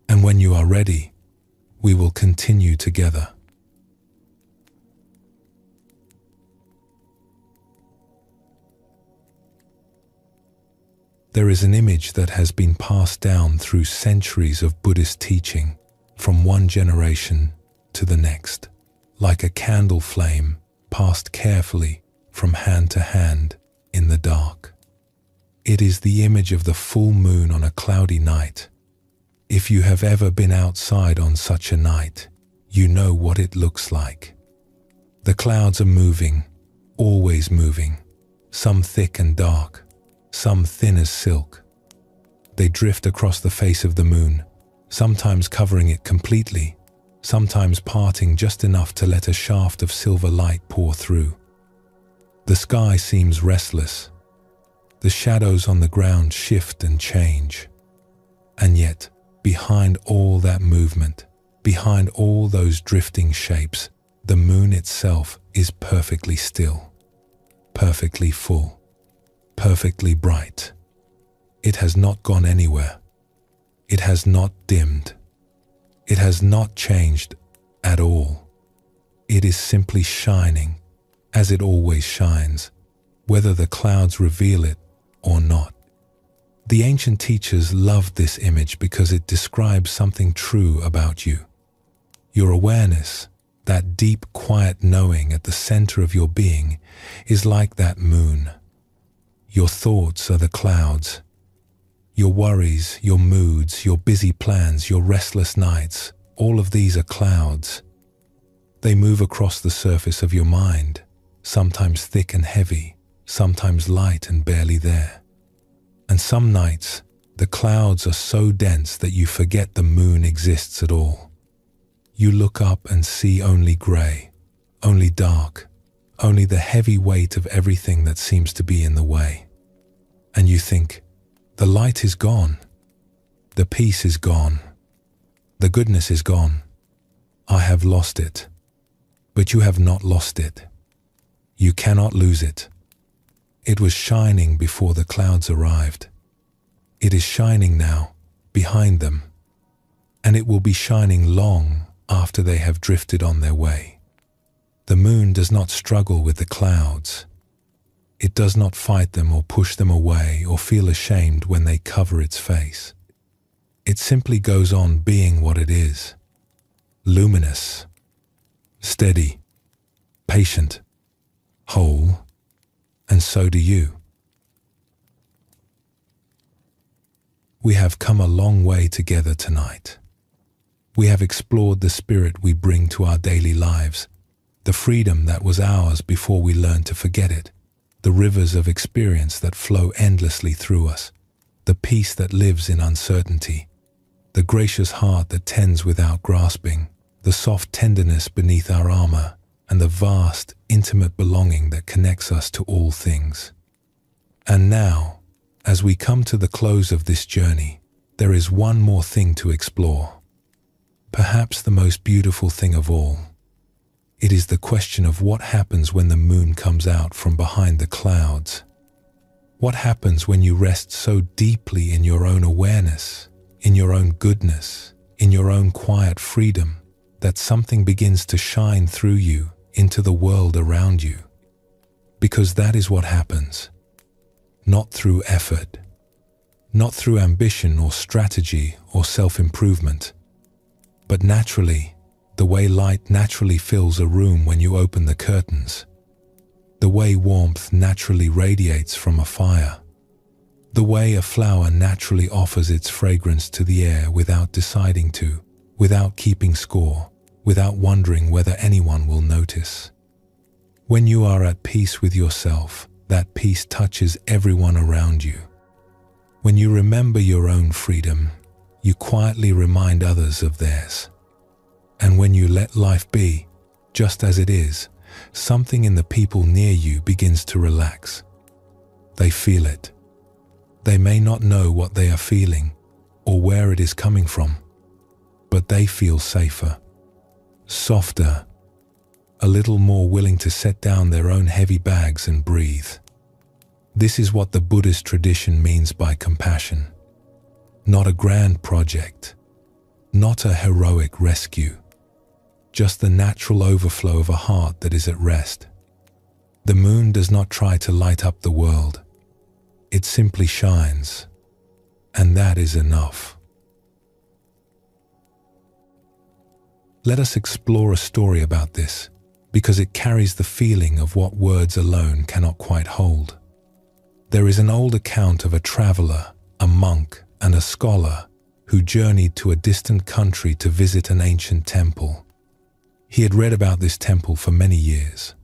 and when you are ready, we will continue together. There is an image that has been passed down through centuries of Buddhist teaching, from one generation to the next, like a candle flame passed carefully from hand to hand in the dark. It is the image of the full moon on a cloudy night. If you have ever been outside on such a night, you know what it looks like. The clouds are moving, always moving, some thick and dark, some thin as silk. They drift across the face of the moon, sometimes covering it completely, sometimes parting just enough to let a shaft of silver light pour through. The sky seems restless. The shadows on the ground shift and change. And yet, behind all that movement, behind all those drifting shapes, the moon itself is perfectly still, perfectly full, perfectly bright. It has not gone anywhere. It has not dimmed. It has not changed at all. It is simply shining, as it always shines, whether the clouds reveal it or not. The ancient teachers loved this image because it describes something true about you. Your awareness, that deep, quiet knowing at the center of your being, is like that moon. Your thoughts are the clouds. Your worries, your moods, your busy plans, your restless nights, all of these are clouds. They move across the surface of your mind, sometimes thick and heavy, sometimes light and barely there. And some nights, the clouds are so dense that you forget the moon exists at all. You look up and see only grey, only dark, only the heavy weight of everything that seems to be in the way. And you think, the light is gone, the peace is gone, the goodness is gone. I have lost it. But you have not lost it. You cannot lose it. It was shining before the clouds arrived. It is shining now, behind them, and it will be shining long after they have drifted on their way. The moon does not struggle with the clouds. It does not fight them or push them away or feel ashamed when they cover its face. It simply goes on being what it is, luminous, steady, patient, whole, and so do you. We have come a long way together tonight. We have explored the spirit we bring to our daily lives, the freedom that was ours before we learned to forget it, the rivers of experience that flow endlessly through us, the peace that lives in uncertainty, the gracious heart that tends without grasping, the soft tenderness beneath our armor, and the vast, intimate belonging that connects us to all things. And now, as we come to the close of this journey, there is one more thing to explore. Perhaps the most beautiful thing of all. It is the question of what happens when the moon comes out from behind the clouds. What happens when you rest so deeply in your own awareness, in your own goodness, in your own quiet freedom, that something begins to shine through you into the world around you? Because that is what happens. Not through effort, not through ambition or strategy or self-improvement, but naturally, the way light naturally fills a room when you open the curtains, the way warmth naturally radiates from a fire, the way a flower naturally offers its fragrance to the air without deciding to, without keeping score, without wondering whether anyone will notice. When you are at peace with yourself, that peace touches everyone around you. When you remember your own freedom, you quietly remind others of theirs. And when you let life be, just as it is, something in the people near you begins to relax. They feel it. They may not know what they are feeling or where it is coming from, but they feel safer, softer, a little more willing to set down their own heavy bags and breathe. This is what the Buddhist tradition means by compassion. Not a grand project, not a heroic rescue, just the natural overflow of a heart that is at rest. The moon does not try to light up the world. It simply shines, and that is enough. Let us explore a story about this, because it carries the feeling of what words alone cannot quite hold. There is an old account of a traveler, a monk, and a scholar who journeyed to a distant country to visit an ancient temple. He had read about this temple for many years.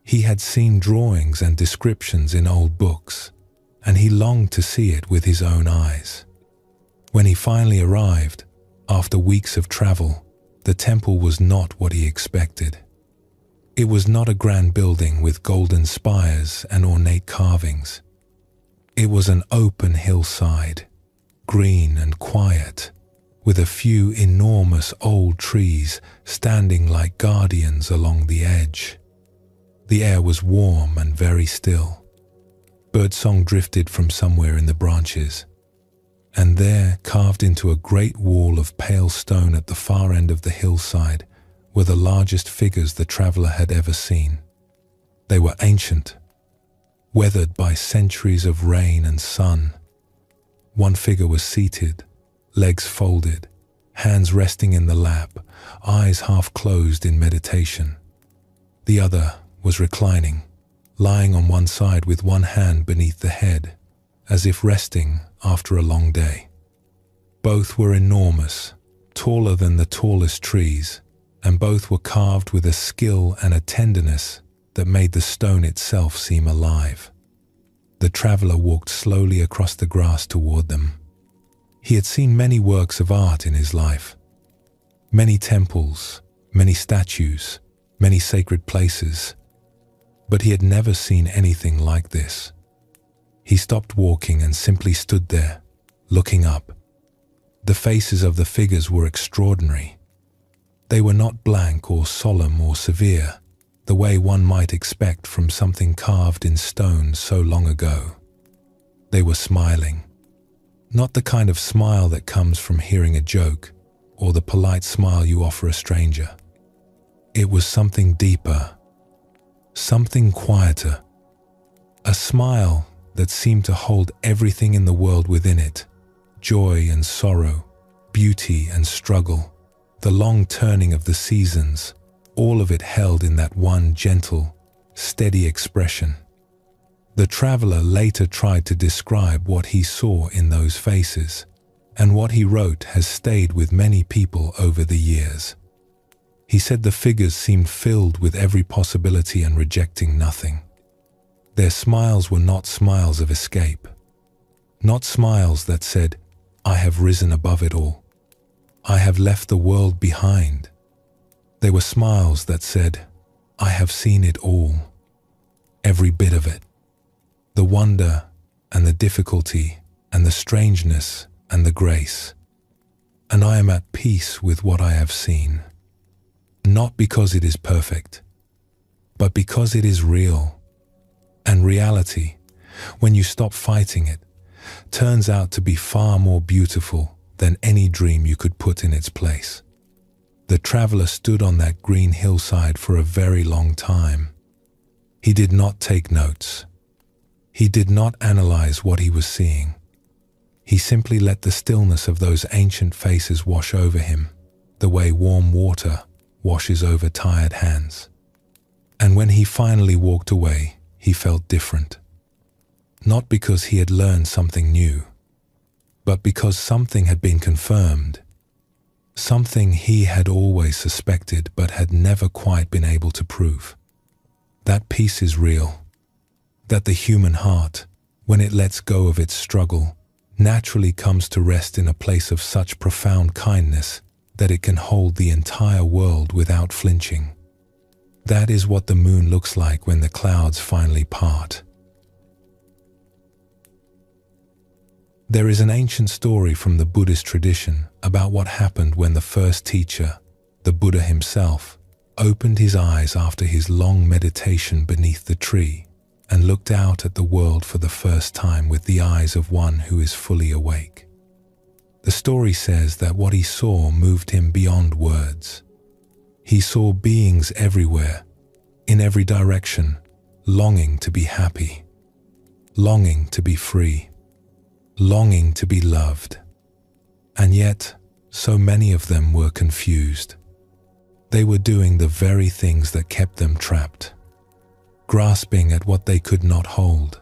He had seen drawings and descriptions in old books, and he longed to see it with his own eyes. When he finally arrived, after weeks of travel, the temple was not what he expected. It was not a grand building with golden spires and ornate carvings. It was an open hillside, green and quiet, with a few enormous old trees standing like guardians along the edge. The air was warm and very still. Birdsong drifted from somewhere in the branches, and there, carved into a great wall of pale stone at the far end of the hillside, were the largest figures the traveler had ever seen. They were ancient, weathered by centuries of rain and sun. One figure was seated, legs folded, hands resting in the lap, eyes half closed in meditation. The other was reclining, lying on one side with one hand beneath the head, as if resting after a long day. Both were enormous, taller than the tallest trees, and both were carved with a skill and a tenderness that made the stone itself seem alive. The traveler walked slowly across the grass toward them. He had seen many works of art in his life, many temples, many statues, many sacred places, but he had never seen anything like this. He stopped walking and simply stood there, looking up. The faces of the figures were extraordinary. They were not blank or solemn or severe, the way one might expect from something carved in stone so long ago. They were smiling. Not the kind of smile that comes from hearing a joke or the polite smile you offer a stranger. It was something deeper, something quieter, a smile that seemed to hold everything in the world within it, joy and sorrow, beauty and struggle, the long turning of the seasons, all of it held in that one gentle, steady expression. The traveler later tried to describe what he saw in those faces, and what he wrote has stayed with many people over the years. He said the figures seemed filled with every possibility and rejecting nothing. Their smiles were not smiles of escape, not smiles that said, "I have risen above it all. I have left the world behind." They were smiles that said, "I have seen it all, every bit of it. The wonder and the difficulty and the strangeness and the grace. And I am at peace with what I have seen. Not because it is perfect, but because it is real. And reality, when you stop fighting it, turns out to be far more beautiful than any dream you could put in its place." The traveler stood on that green hillside for a very long time. He did not take notes. He did not analyze what he was seeing. He simply let the stillness of those ancient faces wash over him, the way warm water washes over tired hands. And when he finally walked away, he felt different. Not because he had learned something new, but because something had been confirmed, something he had always suspected but had never quite been able to prove. That peace is real, that the human heart, when it lets go of its struggle, naturally comes to rest in a place of such profound kindness that it can hold the entire world without flinching. That is what the moon looks like when the clouds finally part. There is an ancient story from the Buddhist tradition about what happened when the first teacher, the Buddha himself, opened his eyes after his long meditation beneath the tree and looked out at the world for the first time with the eyes of one who is fully awake. The story says that what he saw moved him beyond words. He saw beings everywhere, in every direction, longing to be happy, longing to be free, longing to be loved. And yet, so many of them were confused. They were doing the very things that kept them trapped, grasping at what they could not hold,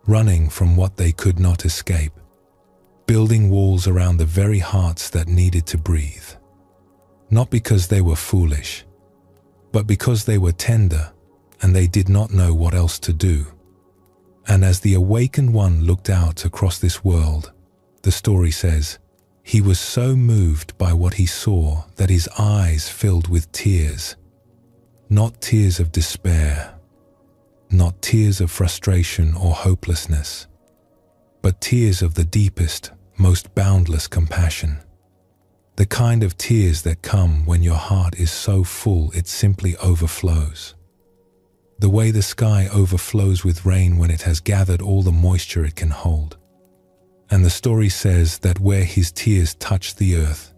running from what they could not escape, building walls around the very hearts that needed to breathe. Not because they were foolish, but because they were tender and they did not know what else to do. And as the awakened one looked out across this world, the story says, he was so moved by what he saw that his eyes filled with tears. Not tears of despair, not tears of frustration or hopelessness, but tears of the deepest, most boundless compassion. The kind of tears that come when your heart is so full it simply overflows. The way the sky overflows with rain when it has gathered all the moisture it can hold. And the story says that where his tears touched the earth,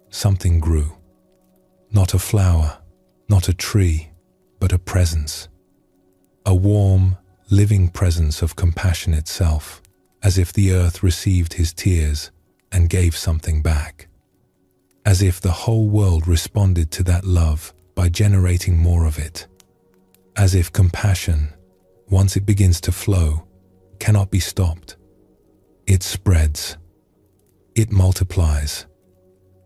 something grew. Not a flower, not a tree, but a presence. A warm, living presence of compassion itself, as if the earth received his tears and gave something back. As if the whole world responded to that love by generating more of it. As if compassion, once it begins to flow, cannot be stopped. It spreads. It multiplies.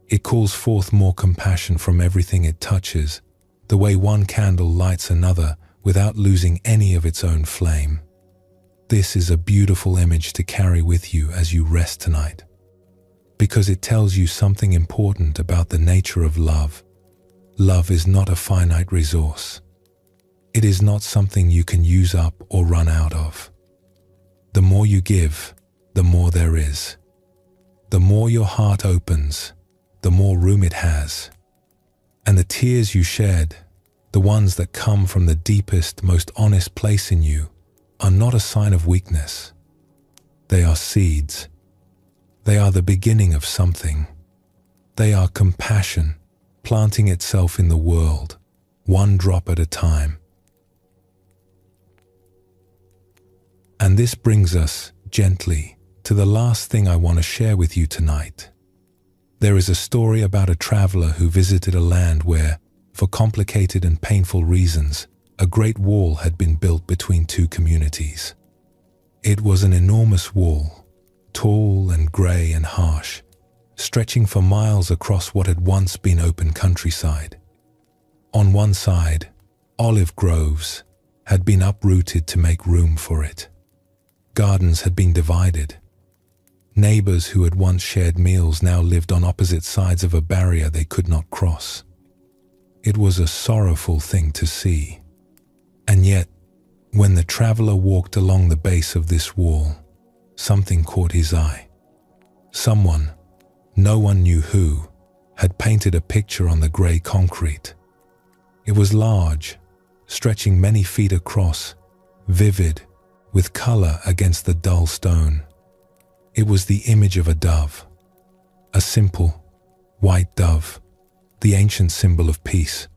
It calls forth more compassion from everything it touches, the way one candle lights another without losing any of its own flame. This is a beautiful image to carry with you as you rest tonight, because it tells you something important about the nature of love. Love is not a finite resource. It is not something you can use up or run out of. The more you give, the more there is. The more your heart opens, the more room it has. And the tears you shed, the ones that come from the deepest, most honest place in you, are not a sign of weakness. They are seeds. They are the beginning of something. They are compassion, planting itself in the world, one drop at a time. And this brings us, gently, to the last thing I want to share with you tonight. There is a story about a traveler who visited a land where, for complicated and painful reasons, a great wall had been built between two communities. It was an enormous wall, tall and grey and harsh, stretching for miles across what had once been open countryside. On one side, olive groves had been uprooted to make room for it. Gardens had been divided. Neighbors who had once shared meals now lived on opposite sides of a barrier they could not cross. It was a sorrowful thing to see. And yet, when the traveler walked along the base of this wall, something caught his eye. Someone, no one knew who, had painted a picture on the grey concrete. It was large, stretching many feet across, vivid, with colour against the dull stone. It was the image of a dove, a simple, white dove, the ancient symbol of peace.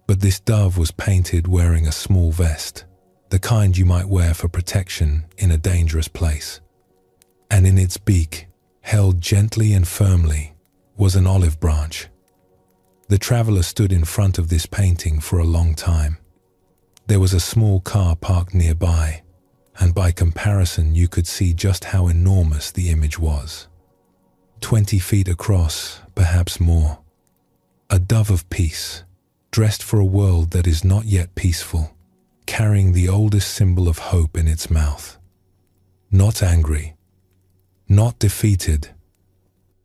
But this dove was painted wearing a small vest, the kind you might wear for protection in a dangerous place. And in its beak, held gently and firmly, was an olive branch. The traveler stood in front of this painting for a long time, There was a small car parked nearby, and by comparison you could see just how enormous the image was. 20 feet across, perhaps more. A dove of peace, dressed for a world that is not yet peaceful, carrying the oldest symbol of hope in its mouth. Not angry, not defeated,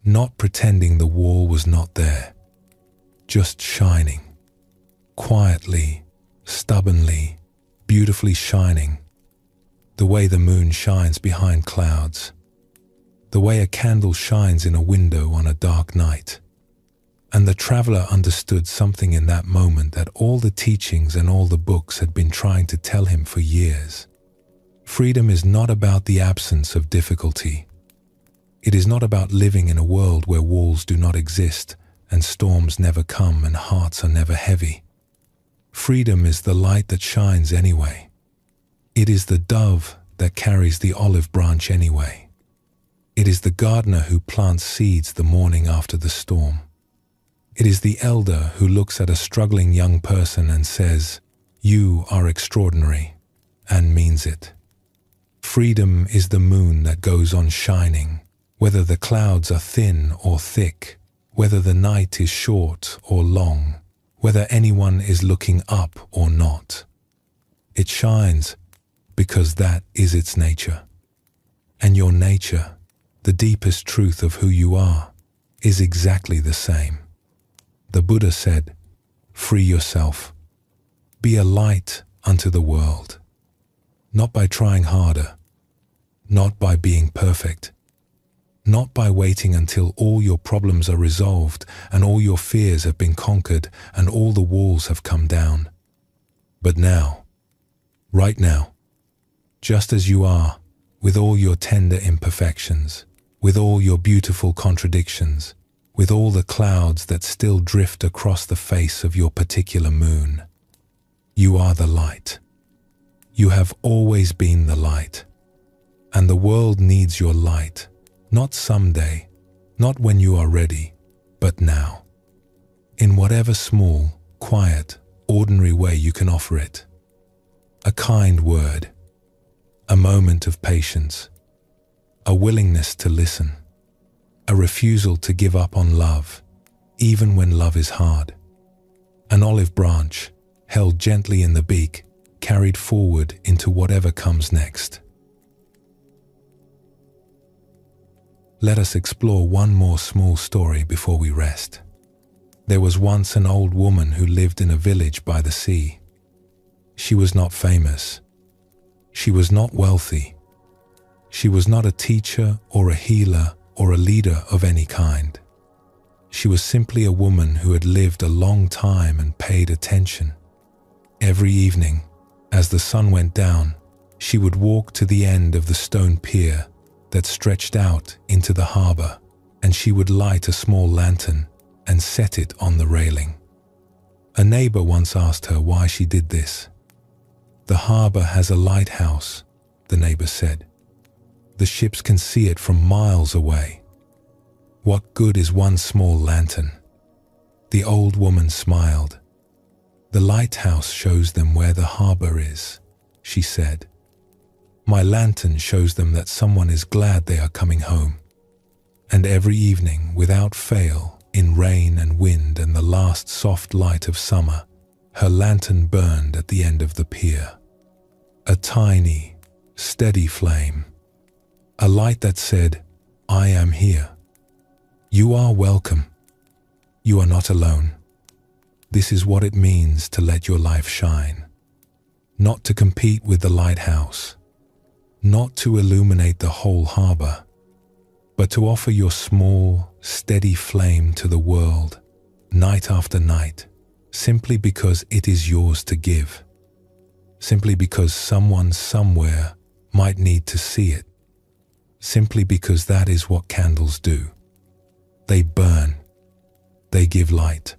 not pretending the wall was not there, just shining, quietly, stubbornly, beautifully shining, the way the moon shines behind clouds, the way a candle shines in a window on a dark night. And the traveler understood something in that moment that all the teachings and all the books had been trying to tell him for years. Freedom is not about the absence of difficulty. It is not about living in a world where walls do not exist and storms never come and hearts are never heavy. Freedom is the light that shines anyway. It is the dove that carries the olive branch anyway. It is the gardener who plants seeds the morning after the storm. It is the elder who looks at a struggling young person and says, "You are extraordinary," and means it. Freedom is the moon that goes on shining, whether the clouds are thin or thick, whether the night is short or long, whether anyone is looking up or not. It shines because that is its nature. And your nature, the deepest truth of who you are, is exactly the same. The Buddha said, "Free yourself. Be a light unto the world." Not by trying harder, not by being perfect, not by waiting until all your problems are resolved and all your fears have been conquered and all the walls have come down. But now, right now, just as you are, with all your tender imperfections, with all your beautiful contradictions, with all the clouds that still drift across the face of your particular moon, you are the light. You have always been the light. And the world needs your light, not someday, not when you are ready, but now. In whatever small, quiet, ordinary way you can offer it. A kind word, a moment of patience, a willingness to listen, a refusal to give up on love, even when love is hard. An olive branch, held gently in the beak, carried forward into whatever comes next. Let us explore one more small story before we rest. There was once an old woman who lived in a village by the sea. She was not famous. She was not wealthy. She was not a teacher or a healer or a leader of any kind. She was simply a woman who had lived a long time and paid attention. Every evening, as the sun went down, she would walk to the end of the stone pier that stretched out into the harbor, and she would light a small lantern and set it on the railing. A neighbor once asked her why she did this. "The harbor has a lighthouse," the neighbor said. "The ships can see it from miles away. What good is one small lantern?" The old woman smiled. "The lighthouse shows them where the harbor is," she said. "My lantern shows them that someone is glad they are coming home." And every evening, without fail, in rain and wind and the last soft light of summer, her lantern burned at the end of the pier. A tiny, steady flame. A light that said, "I am here. You are welcome. You are not alone." This is what it means to let your life shine. Not to compete with the lighthouse. Not to illuminate the whole harbor, but to offer your small, steady flame to the world, night after night, simply because it is yours to give. Simply because someone somewhere might need to see it. Simply because that is what candles do. They burn. They give light.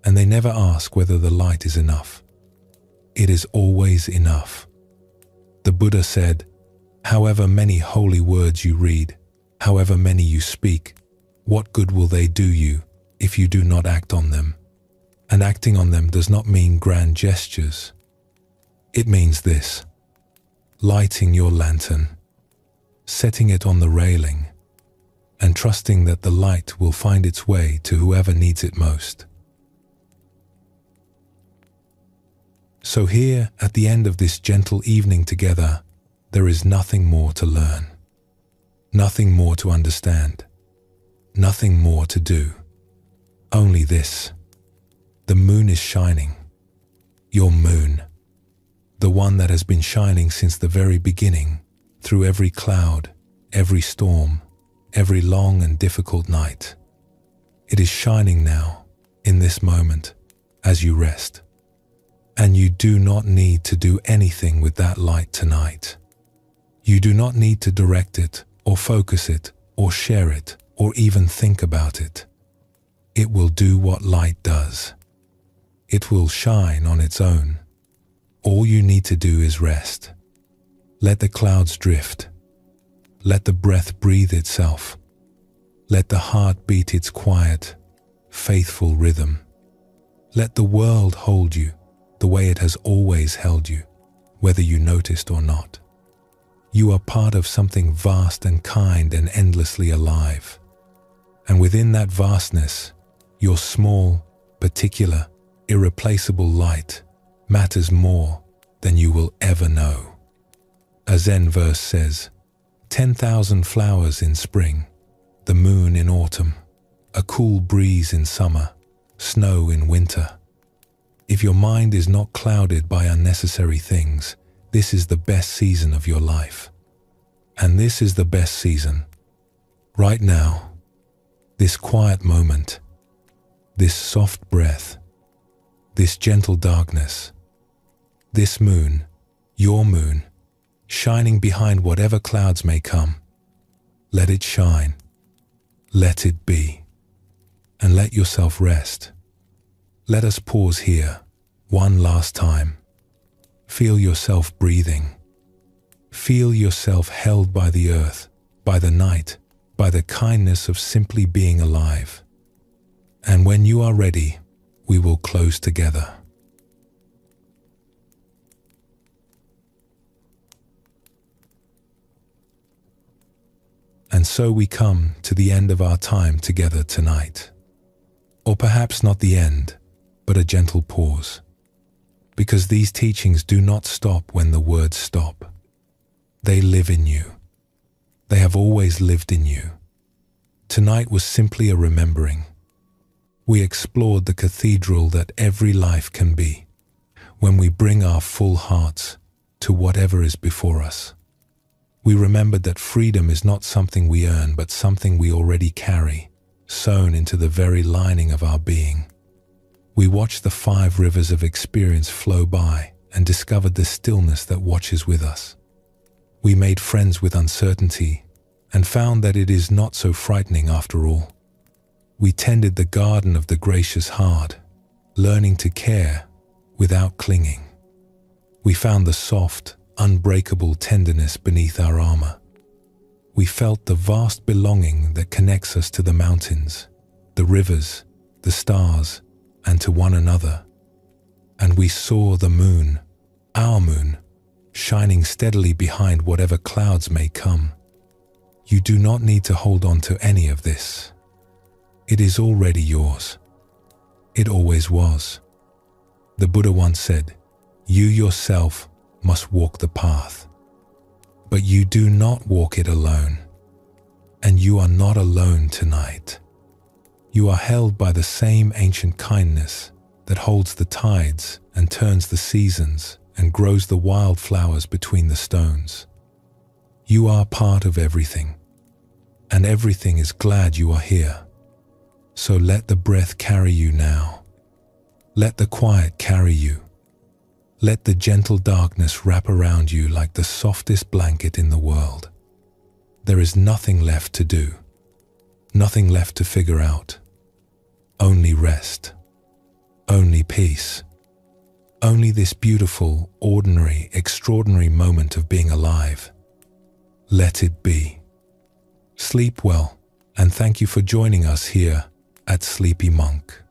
And they never ask whether the light is enough. It is always enough. The Buddha said, "However many holy words you read, however many you speak, what good will they do you if you do not act on them?" And acting on them does not mean grand gestures. It means this: lighting your lantern, setting it on the railing, and trusting that the light will find its way to whoever needs it most. So here, at the end of this gentle evening together, there is nothing more to learn, nothing more to understand, nothing more to do. Only this: the moon is shining. Your moon, the one that has been shining since the very beginning, through every cloud, every storm, every long and difficult night. It is shining now, in this moment, as you rest. And you do not need to do anything with that light tonight. You do not need to direct it, or focus it, or share it, or even think about it. It will do what light does. It will shine on its own. All you need to do is rest. Let the clouds drift. Let the breath breathe itself. Let the heart beat its quiet, faithful rhythm. Let the world hold you the way it has always held you, whether you noticed or not. You are part of something vast and kind and endlessly alive. And within that vastness, your small, particular, irreplaceable light matters more than you will ever know. A Zen verse says, 10,000 flowers in spring, the moon in autumn, a cool breeze in summer, snow in winter. If your mind is not clouded by unnecessary things, this is the best season of your life. And this is the best season. Right now, this quiet moment, this soft breath, this gentle darkness, this moon, your moon, shining behind whatever clouds may come. Let it shine. Let it be. And let yourself rest. Let us pause here, one last time. Feel yourself breathing. Feel yourself held by the earth, by the night, by the kindness of simply being alive. And when you are ready, we will close together. And so we come to the end of our time together tonight. Or perhaps not the end, but a gentle pause. Because these teachings do not stop when the words stop. They live in you. They have always lived in you. Tonight was simply a remembering. We explored the cathedral that every life can be, when we bring our full hearts to whatever is before us. We remembered that freedom is not something we earn, but something we already carry, sewn into the very lining of our being. We watched the 5 rivers of experience flow by and discovered the stillness that watches with us. We made friends with uncertainty and found that it is not so frightening after all. We tended the garden of the gracious heart, learning to care without clinging. We found the soft, unbreakable tenderness beneath our armor. We felt the vast belonging that connects us to the mountains, the rivers, the stars, and to one another. And we saw the moon, our moon, shining steadily behind whatever clouds may come. You do not need to hold on to any of this. It is already yours. It always was. The Buddha once said, "You yourself must walk the path. But you do not walk it alone. And you are not alone tonight. You are held by the same ancient kindness that holds the tides and turns the seasons and grows the wildflowers between the stones. You are part of everything, and everything is glad you are here. So let the breath carry you now. Let the quiet carry you. Let the gentle darkness wrap around you like the softest blanket in the world. There is nothing left to do, nothing left to figure out. Only rest, only peace, only this beautiful, ordinary, extraordinary moment of being alive. Let it be. Sleep well, and thank you for joining us here at Sleepy Monk.